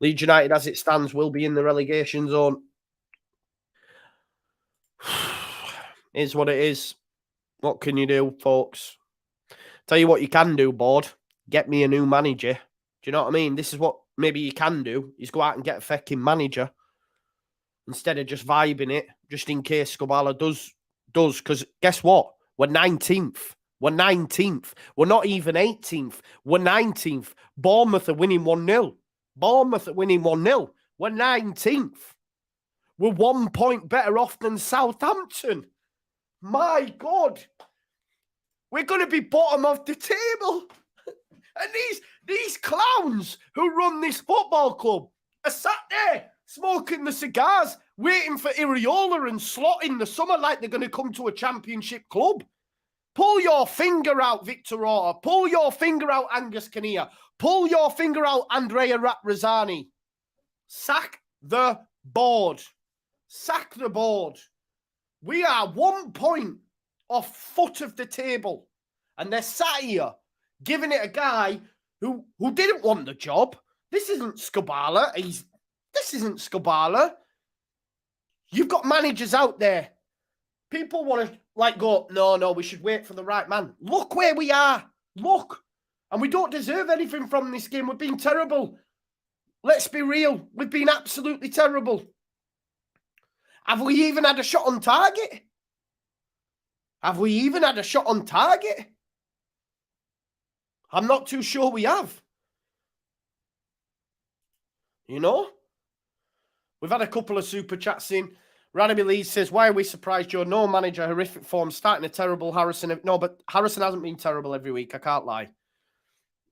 Leeds United, as it stands, will be in the relegation zone. Is what it is. What can you do, folks? Tell you what you can do, board. Get me a new manager. Do you know what I mean? This is what maybe you can do. Is go out and get a fucking manager instead of just vibing it, just in case Skubala does. Because guess what? We're 19th. We're 19th. We're not even 18th. We're 19th. Bournemouth are winning 1-0. We're 19th. We're 1 point better off than Southampton. My God. We're going to be bottom of the table. And these clowns who run this football club are sat there smoking the cigars, waiting for Iriola and Slot in the summer like they're going to come to a championship club. Pull your finger out, Victor Orta. Pull your finger out, Angus Kinnear. Pull your finger out, Andrea Ratrazani. Sack the board. Sack the board. We are 1 point off foot of the table. And they're sat here giving it a guy who didn't want the job. This isn't Skubala. This isn't Scabala. You've got managers out there. People want to go, no, we should wait for the right man. Look where we are. Look. And we don't deserve anything from this game. We've been terrible. Let's be real. We've been absolutely terrible. Have we even had a shot on target? Have we even had a shot on target? I'm not too sure we have. You know? We've had a couple of super chats in. Ranemy Leeds says, why are we surprised, Joe? No manager, horrific form, starting a terrible Harrison. No, but Harrison hasn't been terrible every week. I can't lie.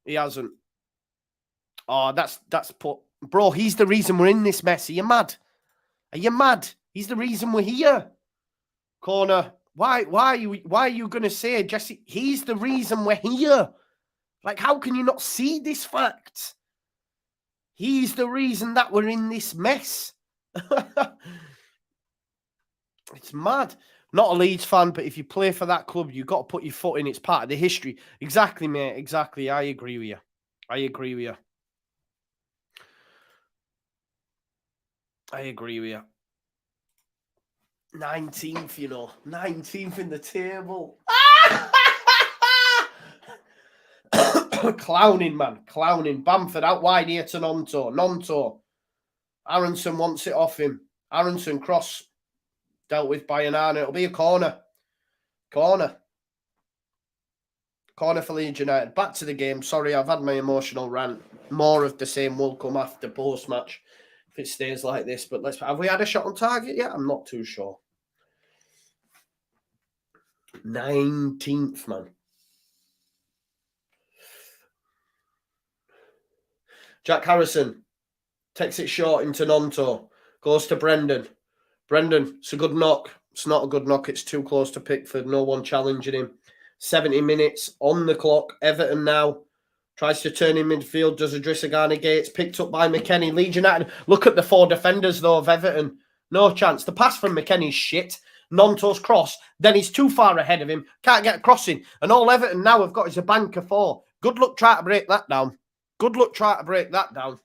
He hasn't. Oh, that's put. Bro, he's the reason we're in this mess. Are you mad? Are you mad? He's the reason we're here. Corner. Why are you going to say, Jesse, he's the reason we're here? Like, how can you not see this fact? He's the reason that we're in this mess. It's mad. Not a Leeds fan, but if you play for that club, you've got to put your foot in. It's part of the history. Exactly, mate. Exactly. I agree with you. I agree with you. I agree with you. 19th, you know. 19th in the table. Clowning, man. Clowning. Bamford out wide here to Nonto. Nonto. Aronson wants it off him. Aronson cross. Dealt with by Anana. It'll be a corner. Corner. Corner for Leeds United. Back to the game. Sorry, I've had my emotional rant. More of the same will come after post-match if it stays like this. But have we had a shot on target yet? I'm not too sure. 19th, man. Jack Harrison takes it short into Nonto. Goes to Brendan. Brendan, it's a good knock. It's not a good knock. It's too close to Pickford. No one challenging him. 70 minutes on the clock. Everton now tries to turn in midfield. Does Idrissa Gana Gates. Picked up by McKennie. Leeds United. Look at the four defenders, though, of Everton. No chance. The pass from McKennie's shit. Nonto's cross. Then he's too far ahead of him. Can't get a crossing. And all Everton now have got is a bank of four. Good luck trying to break that down. Good luck trying to break that down.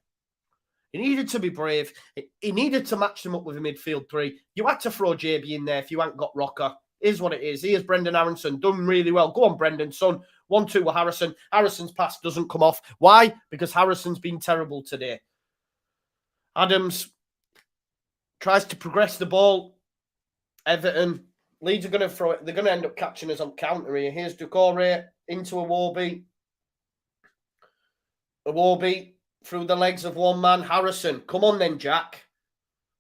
He needed to be brave. He needed to match them up with a midfield three. You had to throw JB in there if you hadn't got Rocker. Is what it is. Here's Brendan Aronson. Done really well. Go on, Brendan, son. 1-2 with Harrison. Harrison's pass doesn't come off. Why? Because Harrison's been terrible today. Adams tries to progress the ball. Everton. Leeds are going to throw it. They're going to end up catching us on counter here. Here's Doucouré into Iwobi. Iwobi through the legs of one man. Harrison. Come on then, Jack.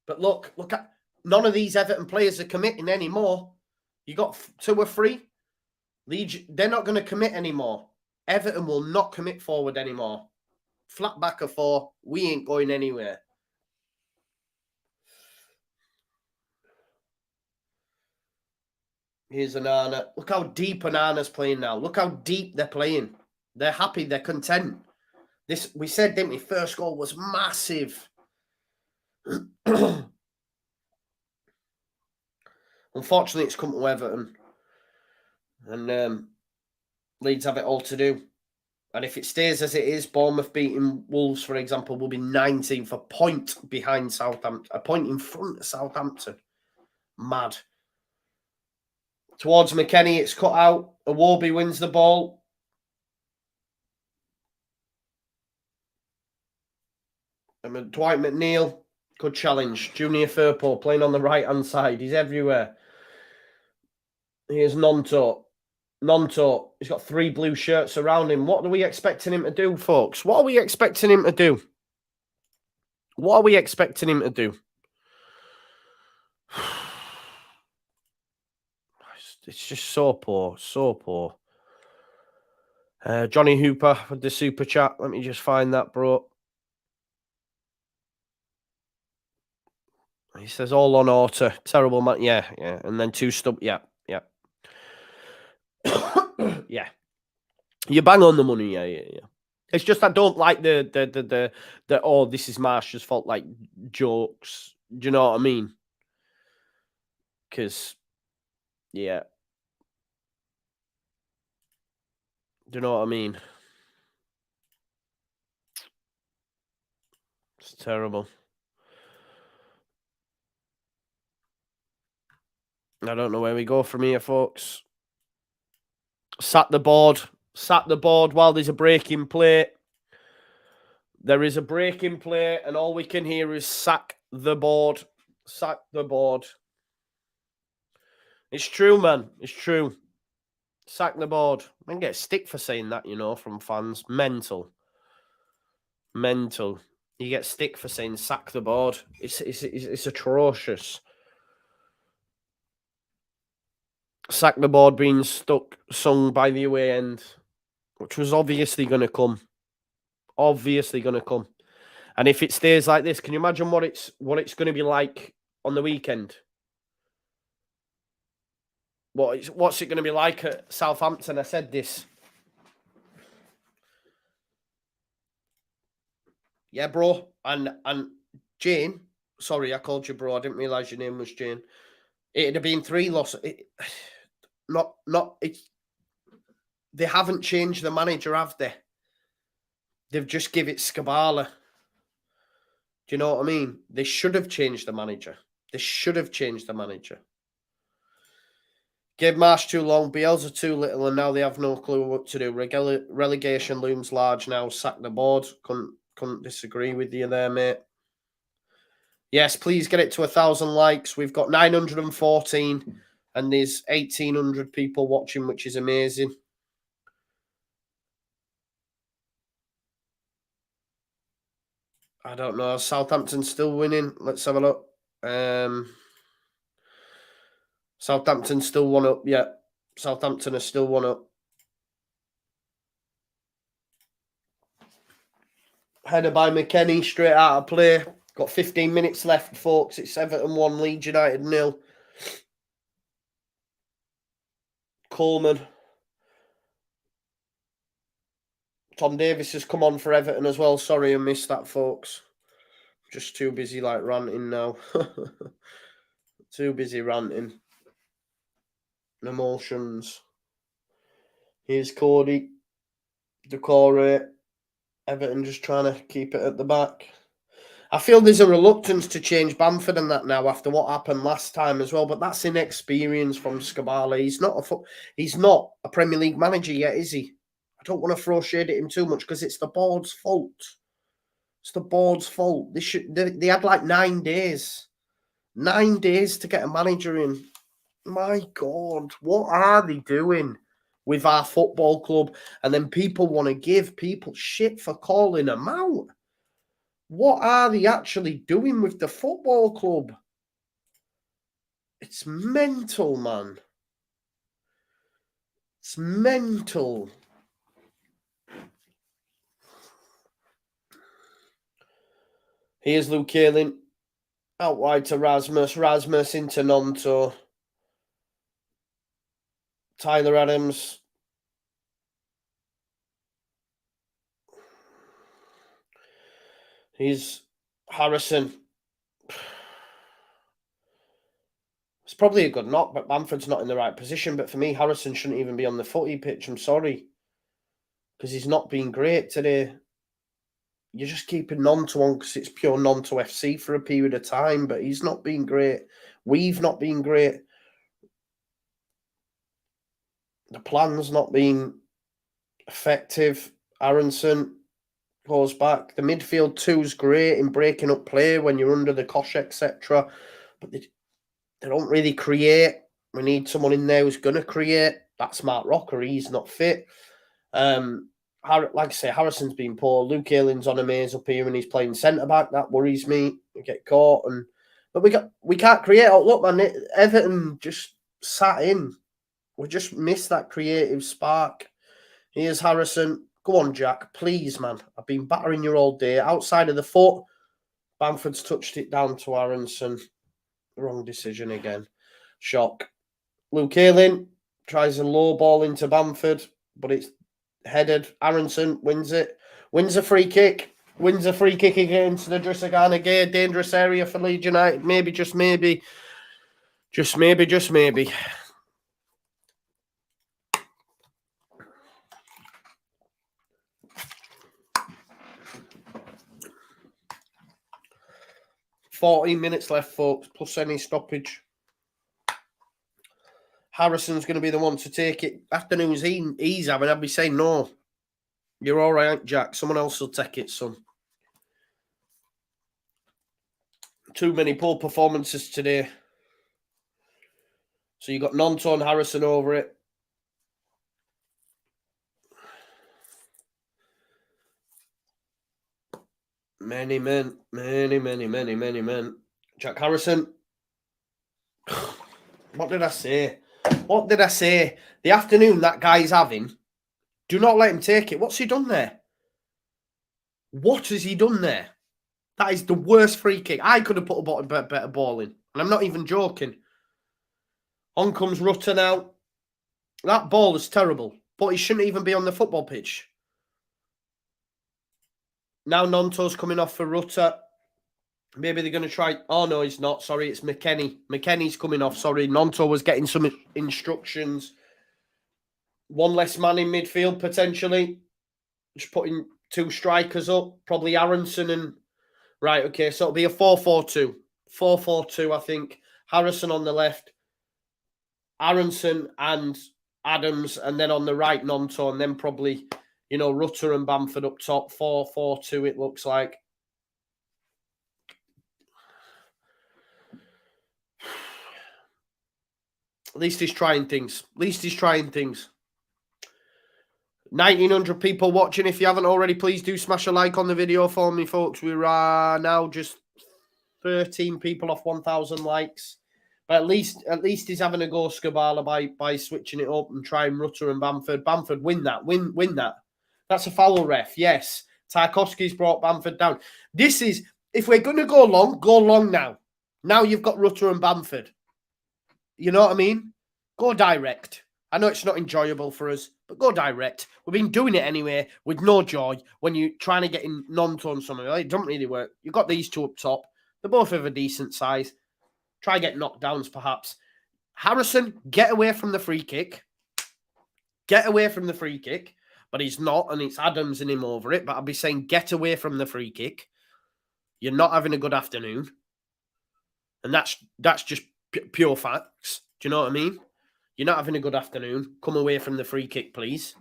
But look at none of these Everton players are committing anymore. You got 2 or 3. Leeds, they're not going to commit anymore. Everton will not commit forward anymore. Flat back of 4. We ain't going anywhere. Here's Anana. Look how deep Anana's playing now. Look how deep they're playing. They're happy. They're content. This, we said, didn't we? First goal was massive. Unfortunately, it's come to Everton. And Leeds have it all to do. And if it stays as it is, Bournemouth beating Wolves, for example, will be 19th, a point behind Southampton. A point in front of Southampton. Mad. Towards McKennie, it's cut out. Iwobi wins the ball. And Dwight McNeil, good challenge. Junior Firpo playing on the right-hand side. He's everywhere. Here's Nonto. Nonto, he's got 3 blue shirts around him. What are we expecting him to do, folks? What are we expecting him to do? What are we expecting him to do? It's just so poor, so poor. Johnny Hooper with the super chat. Let me just find that, bro. He says all on order. Terrible man. Yeah. And then 2 stub. Yeah. Yeah. You bang on the money. Yeah. It's just I don't like the oh, this is Marsh's fault, like jokes. Do you know what I mean? Because, yeah. Do you know what I mean? It's terrible. I don't know where we go from here, folks. Sack the board. Sack the board while there's a break in play. There is a break in play, and all we can hear is sack the board. Sack the board. It's true, man. It's true. Sack the board. I can get stick for saying that, you know, from fans. Mental. Mental. You get stick for saying sack the board. It's atrocious. Sack the board being sung by the away end, which was obviously going to come. Obviously going to come. And if it stays like this, can you imagine what it's going to be like on the weekend? What's it going to be like at Southampton? I said this. Yeah, bro. And Jane, sorry, I called you bro. I didn't realise your name was Jane. It'd have been 3 losses. They haven't changed the manager, have they? They've just give it Skabala. Do you know what I mean? They should have changed the manager. They should have changed the manager. Gave Marsh too long, Bielsa too little, and now they have no clue what to do. Relegation looms large now. Sack the board. Couldn't disagree with you there, mate. Yes, please get it to 1,000 likes. We've got 914, and there's 1,800 people watching, which is amazing. I don't know. Southampton's still winning. Let's have a look. Southampton still 1 up. Yeah, Southampton are still 1 up. Header by McKennie, straight out of play. Got 15 minutes left, folks. It's Everton 1, Leeds United 0. Coleman. Tom Davis has come on for Everton as well. Sorry I missed that, folks. Just too busy like ranting now. Too busy ranting. Emotions. Here's Cody. Decore. Everton just trying to keep it at the back. I feel there's a reluctance to change Bamford and that now after what happened last time as well, but that's inexperience from Skabala. He's not a Premier League manager yet, is he? I don't want to throw shade at him too much because it's the board's fault. It's the board's fault. They had like 9 days. 9 days to get a manager in. My God, what are they doing with our football club? And then people want to give people shit for calling them out. What are they actually doing with the football club? It's mental, man. It's mental. Here's Luke Ayling. Out wide to Rasmus. Rasmus into Nonto. Tyler Adams. Here's Harrison. It's probably a good knock, but Bamford's not in the right position. But for me, Harrison shouldn't even be on the footy pitch. I'm sorry. Because he's not been great today. You're just keeping Nonto on because it's pure Nonto FC for a period of time, but he's not been great. We've not been great. The plan's not been effective. Aronson goes back. The midfield 2's great in breaking up play when you're under the cosh, etc. But they don't really create. We need someone in there who's going to create. That's Mark Rocker. He's not fit. Like I say, Harrison's been poor. Luke Ayling's on a maze up here and he's playing centre-back. That worries me. We get caught. But we can't create. Oh, look, man, Everton just sat in. We just missed that creative spark. Here's Harrison. Go on, Jack. Please, man. I've been battering you all day. Outside of the foot, Bamford's touched it down to Aronson. Wrong decision again. Shock. Luke Ayling tries a low ball into Bamford, but it's headed. Aronson wins it. Wins a free kick. Wins a free kick against the Drissagana Gay. Dangerous area for Leeds United. Maybe, just maybe. Just maybe, just maybe. $14 minutes left, folks, plus any stoppage. Harrison's going to be the one to take it. Afternoons he's having, I'd be saying, no, you're all right, Jack. Someone else will take it, son. Too many poor performances today. So you got Nonto and Harrison over it. Many men. Jack Harrison. What did I say? What did I say? The afternoon that guy's having, do not let him take it. What's he done there? What has he done there? That is the worst free kick. I could have put a better ball in. And I'm not even joking. On comes Rutter now. That ball is terrible. But he shouldn't even be on the football pitch. Now Nonto's coming off for Rutter. Maybe they're going to try... Oh, no, he's not. Sorry, it's McKennie. McKennie's coming off. Sorry, Nonto was getting some instructions. One less man in midfield, potentially. Just putting 2 strikers up. Probably Aronson and... Right, okay, so it'll be a 4-4-2. 4-4-2, I think. Harrison on the left. Aronson and Adams. And then on the right, Nonto. And then probably, you know, Rutter and Bamford up top. 4-4-2, it looks like. At least he's trying things. 1,900 people watching. If you haven't already, please do smash a like on the video for me, folks. We're now just 13 people off 1,000 likes. But at least he's having a go, Skabala, by switching it up and trying Rutter and Bamford. Bamford, win that. Win that. That's a foul, ref. Yes. Tarkowski's brought Bamford down. This is, if we're going to go long now. Now you've got Rutter and Bamford. You know what I mean? Go direct. I know it's not enjoyable for us, but go direct. We've been doing it anyway with no joy when you're trying to get in non-tone something. It doesn't really work. You've got these two up top. They're both of a decent size. Try get knockdowns, perhaps. Harrison, get away from the free kick. Get away from the free kick. But he's not, and it's Adams and him over it. But I'll be saying get away from the free kick. You're not having a good afternoon. And that's just pure facts. Do you know what I mean? You're not having a good afternoon. Come away from the free kick, please.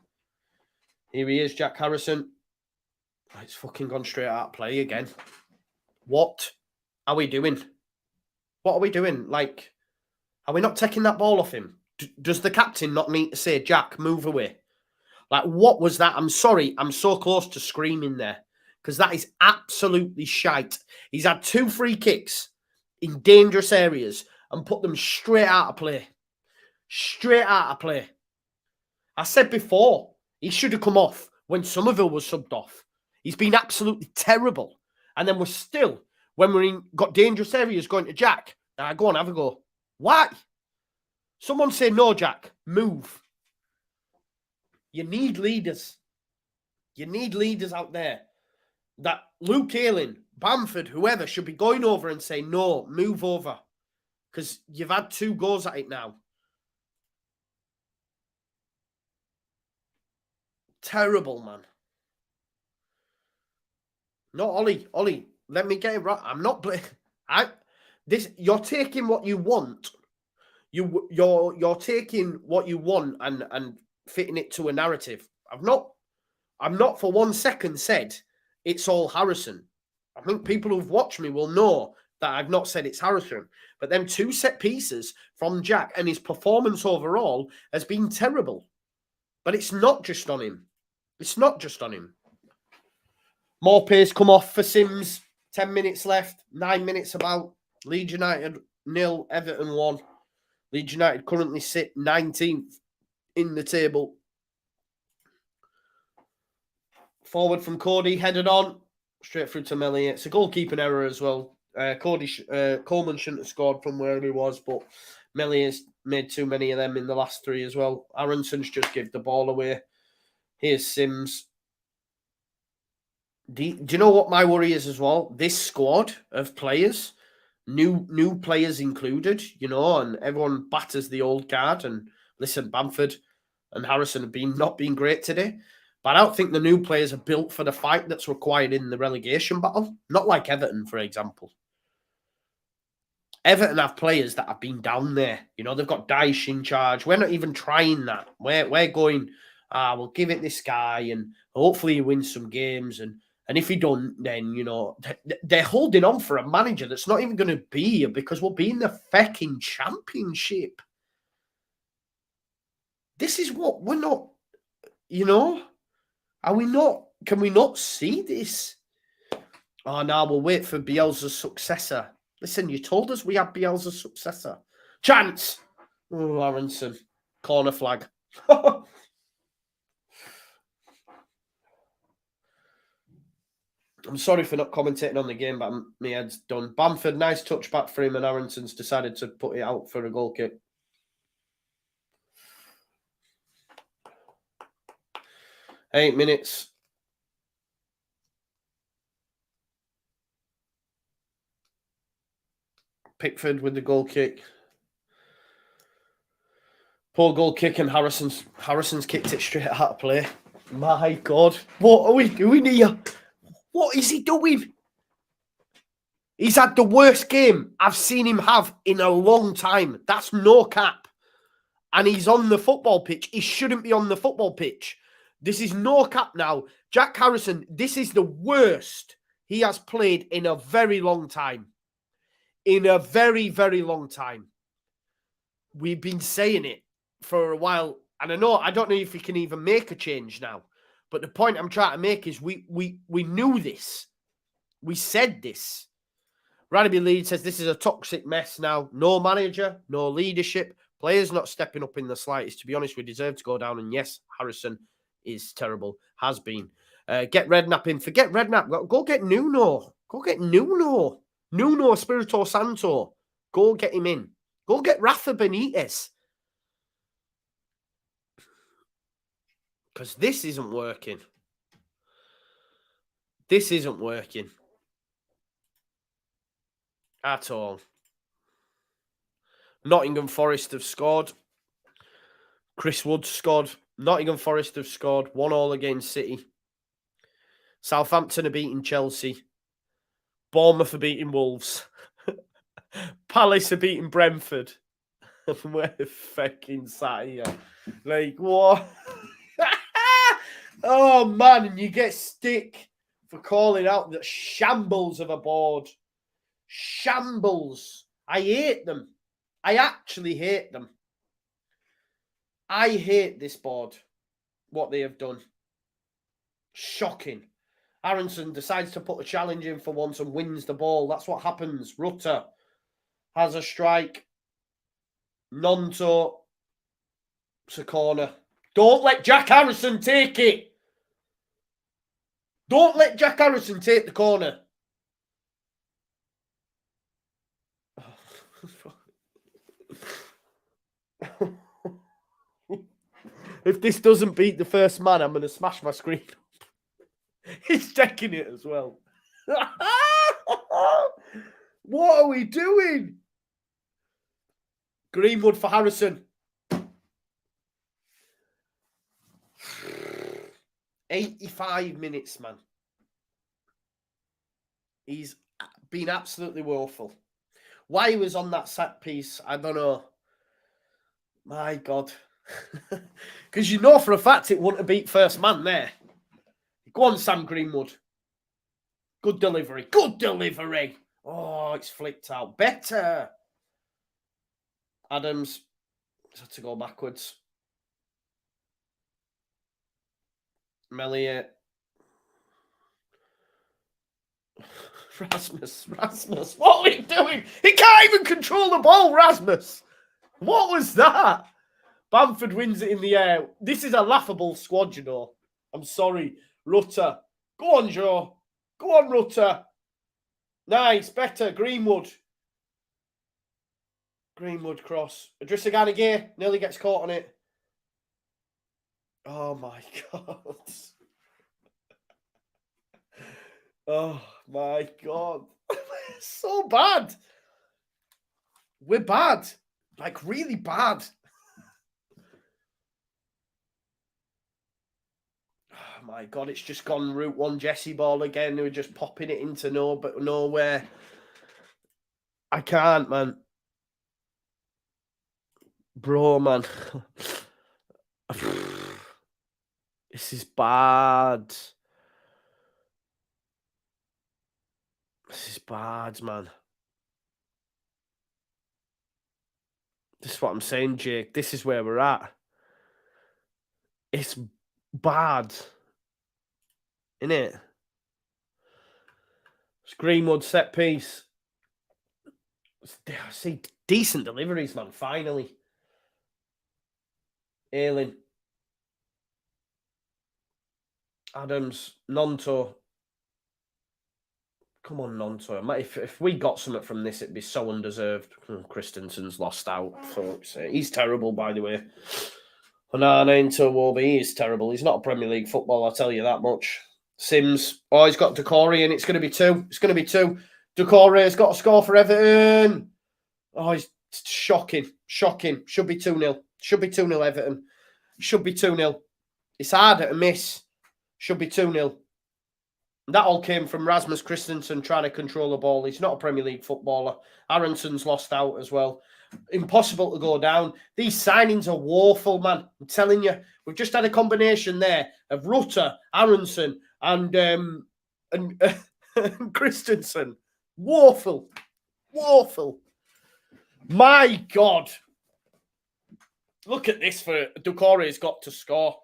Here he is, Jack Harrison. Oh, it's fucking gone straight out of play again. What are we doing? What are we doing? Like, are we not taking that ball off him? Does the captain not need to say, Jack, move away? Like, what was that? I'm sorry. I'm so close to screaming there. Because that is absolutely shite. He's had 2 free kicks in dangerous areas and put them straight out of play. Straight out of play. I said before, he should have come off when Somerville was subbed off. He's been absolutely terrible. And then we're still, when got dangerous areas, going to Jack. Go on, have a go. Why? Someone say, no, Jack, move. You need leaders. You need leaders out there. That Luke Ayling, Bamford, whoever, should be going over and saying, no, move over. Because you've had 2 goes at it now. Terrible, man. No, Ollie, let me get it right. I'm not you're taking what you want. You're taking what you want and fitting it to a narrative. I'm not for 1 second said it's all Harrison. I think people who've watched me will know that I've not said it's Harrison. But them 2 set pieces from Jack and his performance overall has been terrible. But it's not just on him. It's not just on him. More pace come off for Sims. 10 minutes left. 9 minutes about. Leeds United 0, Everton 1. Leeds United currently sit 19th in the table. Forward from Cody, headed on. Straight through to Melia. It's a goalkeeping error as well. Coleman shouldn't have scored from where he was, but Melia's made too many of them in the last 3 as well. Aronson's just give the ball away. Here's Sims. Do you know what my worry is as well? This squad of players, new players included, you know, and everyone batters the old guard. And listen, Bamford and Harrison have not been great today. But I don't think the new players are built for the fight that's required in the relegation battle. Not like Everton, for example. Everton have players that have been down there. You know, they've got Dyche in charge. We're not even trying that. We're going, we'll give it this guy and hopefully he wins some games. And if he don't, then, you know, they're holding on for a manager that's not even going to be here because we'll be in the fucking championship. This is what we're not, you know, are we not, can we not see this? Oh, no, we'll wait for Bielsa's successor. Listen, you told us we had Bielsa's successor. Chance! Oh, Aronson. Corner flag. I'm sorry for not commentating on the game, but my head's done. Bamford, nice touchback for him, and Aronson's decided to put it out for a goal kick. Eight minutes. Pickford with the goal kick. Poor goal kick, and Harrison's kicked it straight out of play. My God, what are we doing here? What is he doing? He's had the worst game I've seen him have in a long time. That's no cap. And he's on the football pitch. He shouldn't be on the football pitch. This is no cap now. Jack Harrison, this is the worst he has played in a very long time. In a very, very long time. We've been saying it for a while. And I don't know if he can even make a change now. But the point I'm trying to make is we knew this. We said this. Rugby Leeds says this is a toxic mess now. No manager, no leadership. Players not stepping up in the slightest. To be honest, we deserve to go down. And yes, Harrison is terrible. Has been. Get Redknapp in. Forget Redknapp. Go get Nuno. Go get Nuno. Nuno Espirito Santo. Go get him in. Go get Rafa Benitez. Because this isn't working. This isn't working. At all. Nottingham Forest have scored. Chris Wood scored. Nottingham Forest have scored. 1-1 against City. Southampton are beating Chelsea. Bournemouth are beating Wolves. Palace are beating Brentford. We're fucking sat here. Like, what? Oh, man. And you get stick for calling out the shambles of a board. Shambles. I hate them. I actually hate them. I hate this board. What they have done. Shocking. Aronson decides to put a challenge in for once and wins the ball. That's what happens. Rutter has a strike. Nonto. It's a corner. Don't let Jack Harrison take it. Don't let Jack Harrison take the corner. If this doesn't beat the first man, I'm going to smash my screen. He's checking it as well. What are we doing? Greenwood for Harrison. 85 minutes, man. He's been absolutely woeful. Why he was on that set piece, I don't know. My God. Because you know for a fact it wouldn't have beat first man there. Go on, Sam Greenwood. Good delivery. Good delivery. Oh, it's flicked out. Better. Adams had to go backwards. Melliot. Rasmus. What are we doing? He can't even control the ball, Rasmus. What was that? Bamford wins it in the air. This is a laughable squad, you know. I'm sorry. Rutter. Go on, Joe. Go on, Rutter. Nice. Better. Greenwood. Greenwood cross. Idrissa Gana Gueye nearly gets caught on it. Oh, my God. Oh, my God. So bad. We're bad. Like, really bad. Oh, my God. It's just gone Route 1 Jesse ball again. They were just popping it into nowhere. I can't, man. Bro, man. This is bad. This is bad, man. This is what I'm saying, Jake. This is where we're at. It's bad. Innit? It's Greenwood set piece. I see decent deliveries, man. Finally. Ayling. Adams. Nonto. Come on, Nonto. If we got something from this, it'd be so undeserved. Christensen's lost out. He's terrible, by the way. Onana into Iwobi, he is terrible. He's not a Premier League footballer, I'll tell you that much. Sims. Oh, he's got Decore, and it's going to be 2. It's going to be 2. Decore has got a score for Everton. Oh, he's shocking. Shocking. Should be 2-0. Should be 2-0 Everton. Should be 2-0. It's harder to miss. Should be 2-0. That all came from Rasmus Christensen trying to control the ball. He's not a Premier League footballer. Aronson's lost out as well. Impossible to go down. These signings are woeful, man. I'm telling you. We've just had a combination there of Rutter, Aronson, and Christensen. Woeful. Woeful. My God. Look at this for Doucouré's got to score.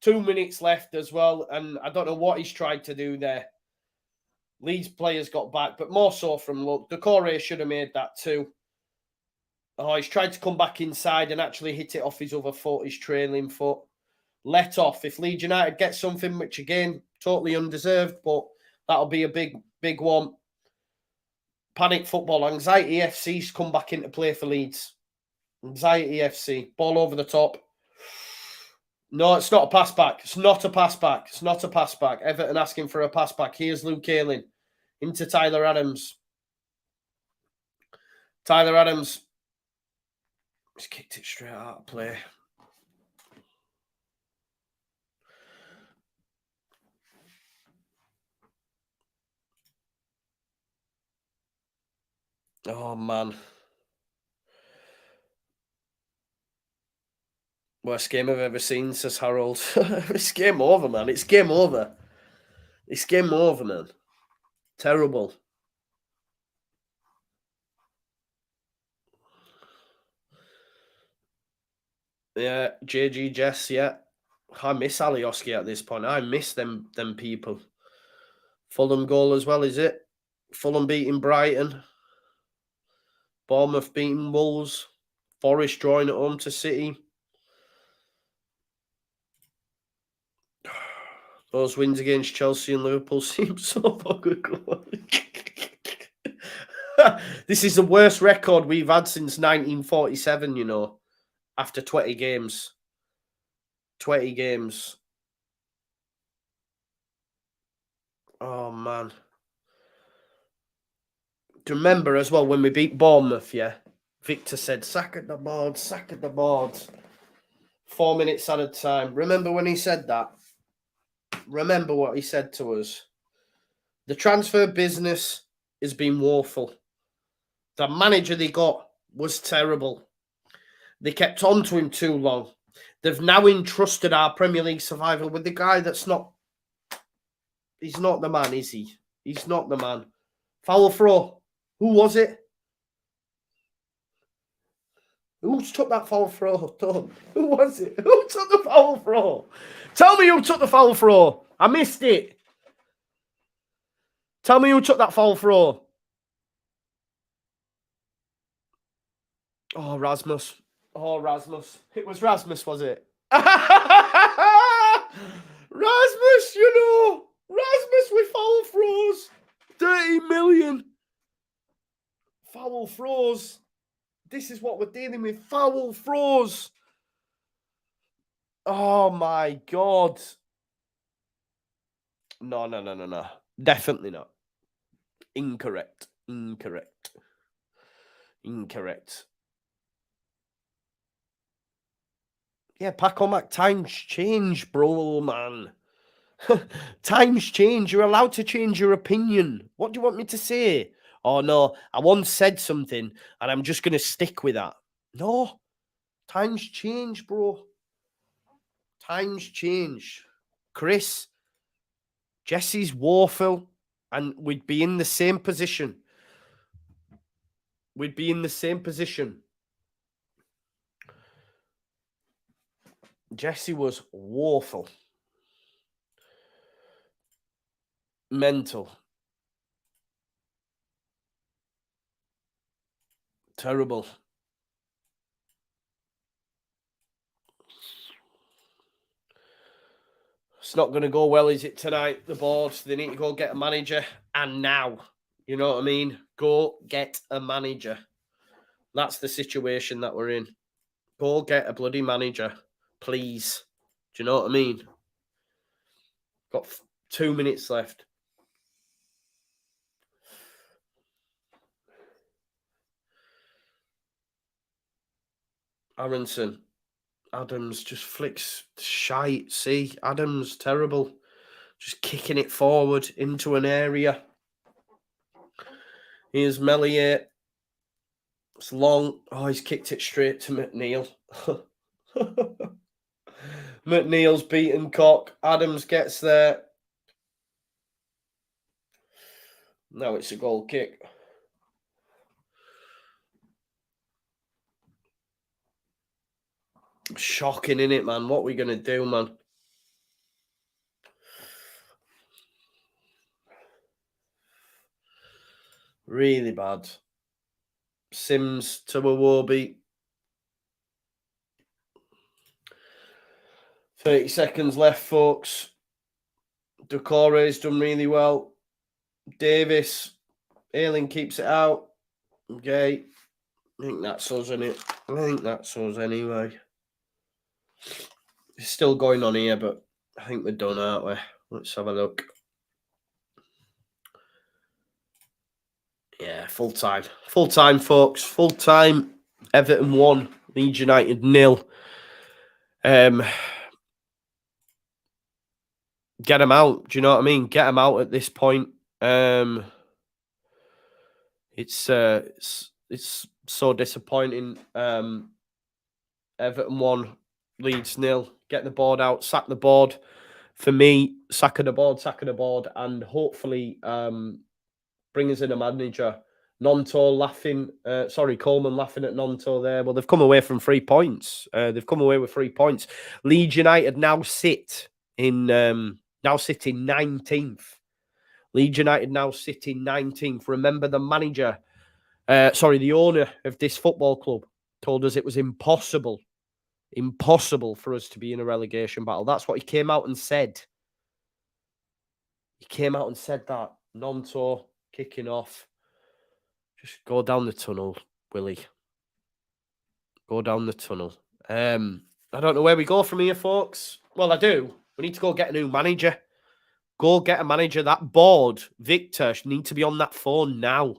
2 minutes left as well, and I don't know what he's tried to do there. Leeds players got back, but more so from luck. Doucouré should have made that too. Oh, he's tried to come back inside and actually hit it off his other foot, his trailing foot. Let off. If Leeds United get something, which again, totally undeserved, but that'll be a big one. Panic football. Anxiety FC's come back into play for Leeds. Anxiety FC. Ball over the top. No, it's not a pass back. It's not a pass back. It's not a pass back. Everton asking for a pass back. Here's Luke Ayling into Tyler Adams. Tyler Adams. He's kicked it straight out of play. Oh, man. Worst game I've ever seen, says Harold. It's game over, man. It's game over. It's game over, man. Terrible. Yeah, JG Jess, yeah. I miss Alioski at this point. I miss them people. Fulham goal as well, is it? Fulham beating Brighton. Bournemouth beating Wolves. Forest drawing at home to City. Those wins against Chelsea and Liverpool seem so fucking good. This is the worst record we've had since 1947, you know, after 20 games. 20 games. Oh, man. Do you remember as well when we beat Bournemouth, yeah? Victor said, sack at the board, sack at the board. 4 minutes at a time. Remember when he said that? Remember what he said to us. The transfer business has been woeful. The manager they got was terrible. They kept on to him too long. They've now entrusted our Premier League survival with the guy that's not... He's not the man, is he? He's not the man. Foul throw. Who was it? Who took that foul throw? Who was it? Who took the foul throw? Tell me who took the foul throw. I missed it. Tell me who took that foul throw. Oh, Rasmus. Oh, Rasmus. It was Rasmus, was it? Rasmus, you know. Rasmus with foul throws. 30 million. Foul throws. This is what we're dealing with. Foul throws. Oh, my God. No. Definitely not. Incorrect. Yeah, Paco Mac, times change, bro, man. Times change. You're allowed to change your opinion. What do you want me to say? Oh, no, I once said something and I'm just going to stick with that. No, times change, bro. Times change. Chris, Jesse's woeful, and we'd be in the same position. We'd be in the same position. Jesse was woeful. Mental. Terrible. It's not going to go well, is it, tonight? The board, they need to go get a manager, and now. You know what I mean? Go get a manager. That's the situation that we're in. Go get a bloody manager, please. Do you know what I mean? Got 2 minutes left. Aronson. Adams just flicks shite. See, Adams, terrible. Just kicking it forward into an area. Here's Melier. It's long. Oh, he's kicked it straight to McNeil. McNeil's beaten cock. Adams gets there. Now it's a goal kick. Shocking, innit, man? What are we going to do, man? Really bad. Sims to Iwobi. 30 seconds left, folks. Doucouré's done really well. Davis. Ayling keeps it out. Okay. I think that's us, isn't it? I think that's us anyway. It's still going on here, but I think we're done, aren't we? Let's have a look. Yeah, full time. Full time, folks. Full time. Everton 1, Leeds United 0. Get them out. Do you know what I mean? Get them out at this point. It's so disappointing. Everton 1, Leeds 0. Get the board out. Sack the board. For me, sacking the board, and hopefully bring us in a manager. Nonto laughing. Coleman laughing at Nonto there. Well, they've come away from 3 points. They've come away with 3 points. Leeds United now sit in 19th. Leeds United now sit in 19th. Remember, the manager, the owner of this football club told us it was impossible for us to be in a relegation battle. That's what he came out and said. He came out and said that. Nonto kicking off. Just go down the tunnel, Willie. Go down the tunnel. I don't know where we go from here, folks. Well, I do. We need to go get a new manager. Go get a manager. That board, Victor, need to be on that phone now.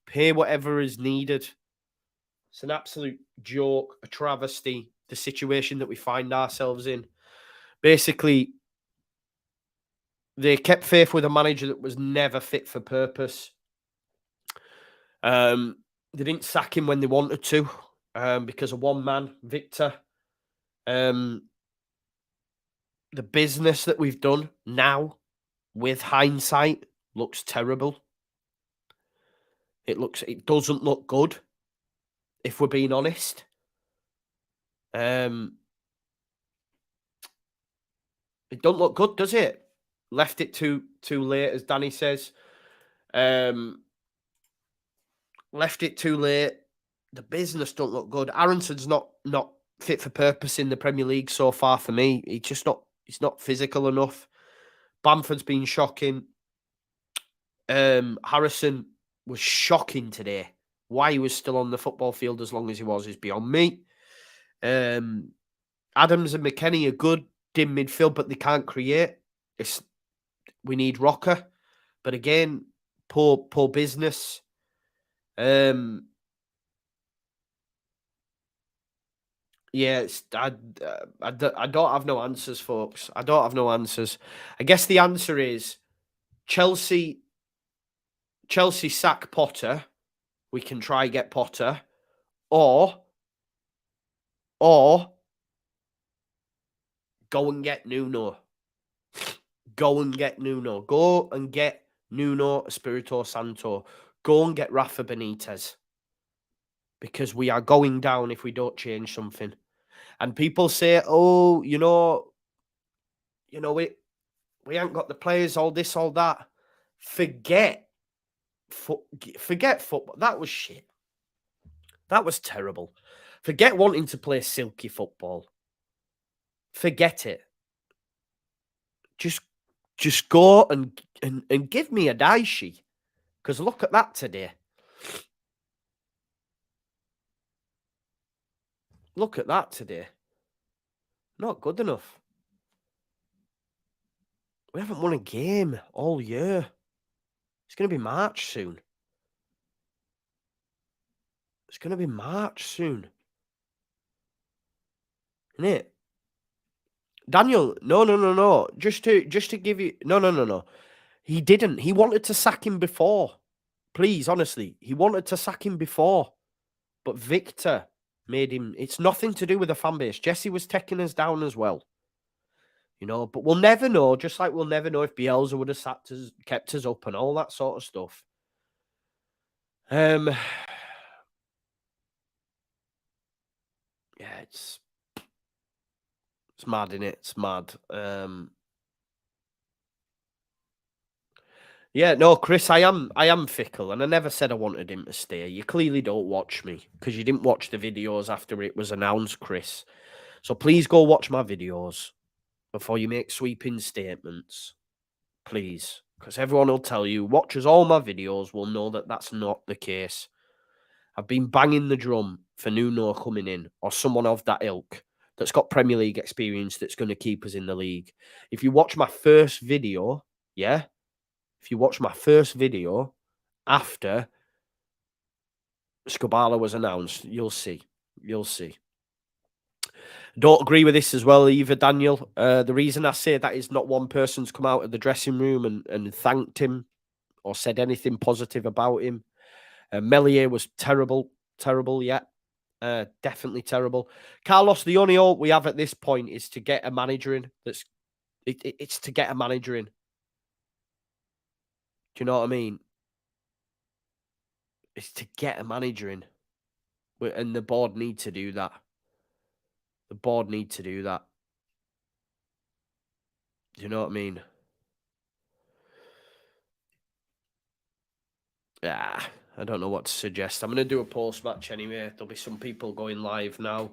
Pay whatever is needed. It's an absolute joke, a travesty, the situation that we find ourselves in. Basically, they kept faith with a manager that was never fit for purpose. They didn't sack him when they wanted to because of one man, Victor. The business that we've done now, with hindsight, looks terrible. It doesn't look good, if we're being honest. It don't look good, does it? Left it too late, as Danny says. Left it too late. The business don't look good. Aronson's not fit for purpose in the Premier League so far for me. He's not physical enough. Bamford's been shocking. Harrison was shocking today. Why he was still on the football field as long as he was is beyond me. Adams and McKennie are good in midfield, but they can't create. We need Rocker. But again, poor business. I don't have no answers, folks. I don't have no answers. I guess the answer is Chelsea Chelsea sack Potter, we can try get Potter, or go and get Nuno. Go and get Nuno. Go and get Nuno Espirito Santo. Go and get Rafa Benitez. Because we are going down if we don't change something. And people say, oh, we ain't got the players, all this, all that. Forget football. That was shit. That was terrible. Forget wanting to play silky football. Forget it. Just go and give me a Daishi. Because look at that today. Look at that today. Not good enough. We haven't won a game all year. It's going to be March soon. It's going to be March soon. Isn't it? Daniel, no. Just to give you... No. He didn't. He wanted to sack him before. Please, honestly. He wanted to sack him before. But Victor made him... It's nothing to do with the fan base. Jesse was taking us down as well. But we'll never know. Just like we'll never know if Bielsa would have kept us up and all that sort of stuff. Yeah, it's mad, innit? It's mad. Yeah, no, Chris, I am fickle, and I never said I wanted him to stay. You clearly don't watch me because you didn't watch the videos after it was announced, Chris. So please go watch my videos before you make sweeping statements. Please. Because everyone will tell you, watchers all my videos will know that that's not the case. I've been banging the drum for Nuno coming in or someone of that ilk that's got Premier League experience that's going to keep us in the league. If you watch my first video, yeah? If you watch my first video after Skubala was announced, you'll see. You'll see. Don't agree with this as well either, Daniel. The reason I say that is not one person's come out of the dressing room and thanked him or said anything positive about him. Melier was terrible, yeah. Definitely terrible. Carlos, the only hope we have at this point is to get a manager in. It's to get a manager in. Do you know what I mean? It's to get a manager in. And the board need to do that. The board need to do that. Do you know what I mean? Yeah, I don't know what to suggest. I'm going to do a post-match anyway. There'll be some people going live now.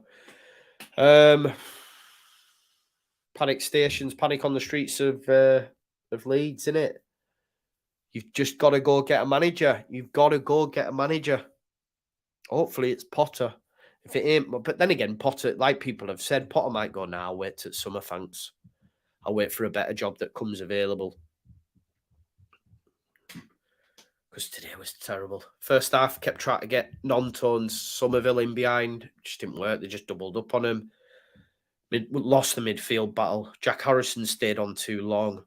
Panic stations, panic on the streets of Leeds, innit? You've just got to go get a manager. You've got to go get a manager. Hopefully it's Potter. If it ain't, but then again, Potter, like people have said, Potter might go, nah, I'll wait till summer, thanks. I'll wait for a better job that comes available. Because today was terrible. First half, kept trying to get Nonto Somerville in behind. Just didn't work. They just doubled up on him. Lost the midfield battle. Jack Harrison stayed on too long.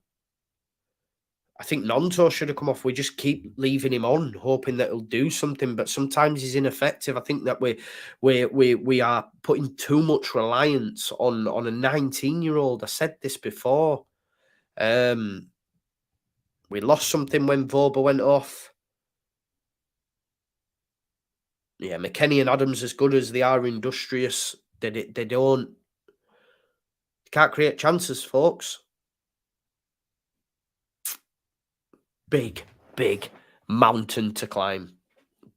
I think Nonto should have come off. We just keep leaving him on, hoping that he'll do something. But sometimes he's ineffective. I think that we are putting too much reliance on a 19-year-old. I said this before. We lost something when Voba went off. Yeah, McKennie and Adams, as good as they are industrious, they can't create chances, folks. Big mountain to climb.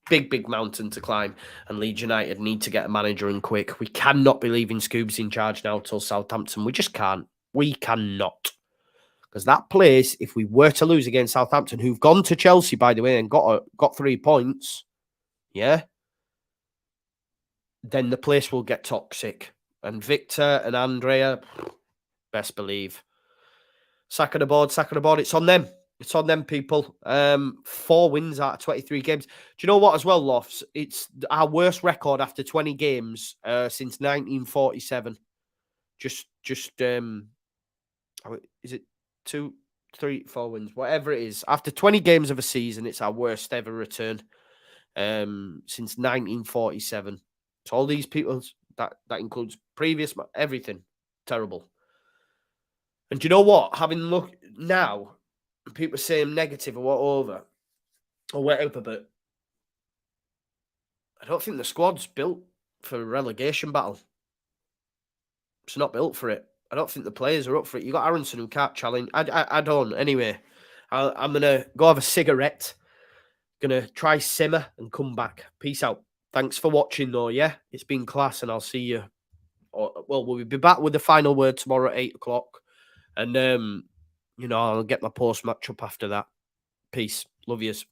Big mountain to climb. And Leeds United need to get a manager in quick. We cannot be leaving Scoobs in charge now till Southampton. We just can't. We cannot. Because that place, if we were to lose against Southampton, who've gone to Chelsea, by the way, and got 3 points, yeah, then the place will get toxic. And Victor and Andrea, best believe. Sack of the board. It's on them. It's on them, people. 4 wins out of 23 games. Do you know what as well, Lofts? It's our worst record after 20 games since 1947. Is it two 3-4 wins, whatever it is. After 20 games of a season, it's our worst ever return since 1947. So all these people, that includes previous, everything, terrible. And do you know what? Having look now, people say I'm negative or whatever, but I don't think the squad's built for a relegation battle. It's not built for it. I don't think the players are up for it. You got Aronson who can't challenge. I don't. Anyway, I'm gonna go have a cigarette. Gonna try simmer and come back. Peace out. Thanks for watching, though. Yeah, it's been class, and I'll see you. Well, we'll be back with the final word tomorrow at 8:00, and I'll get my post match up after that. Peace. Love yous.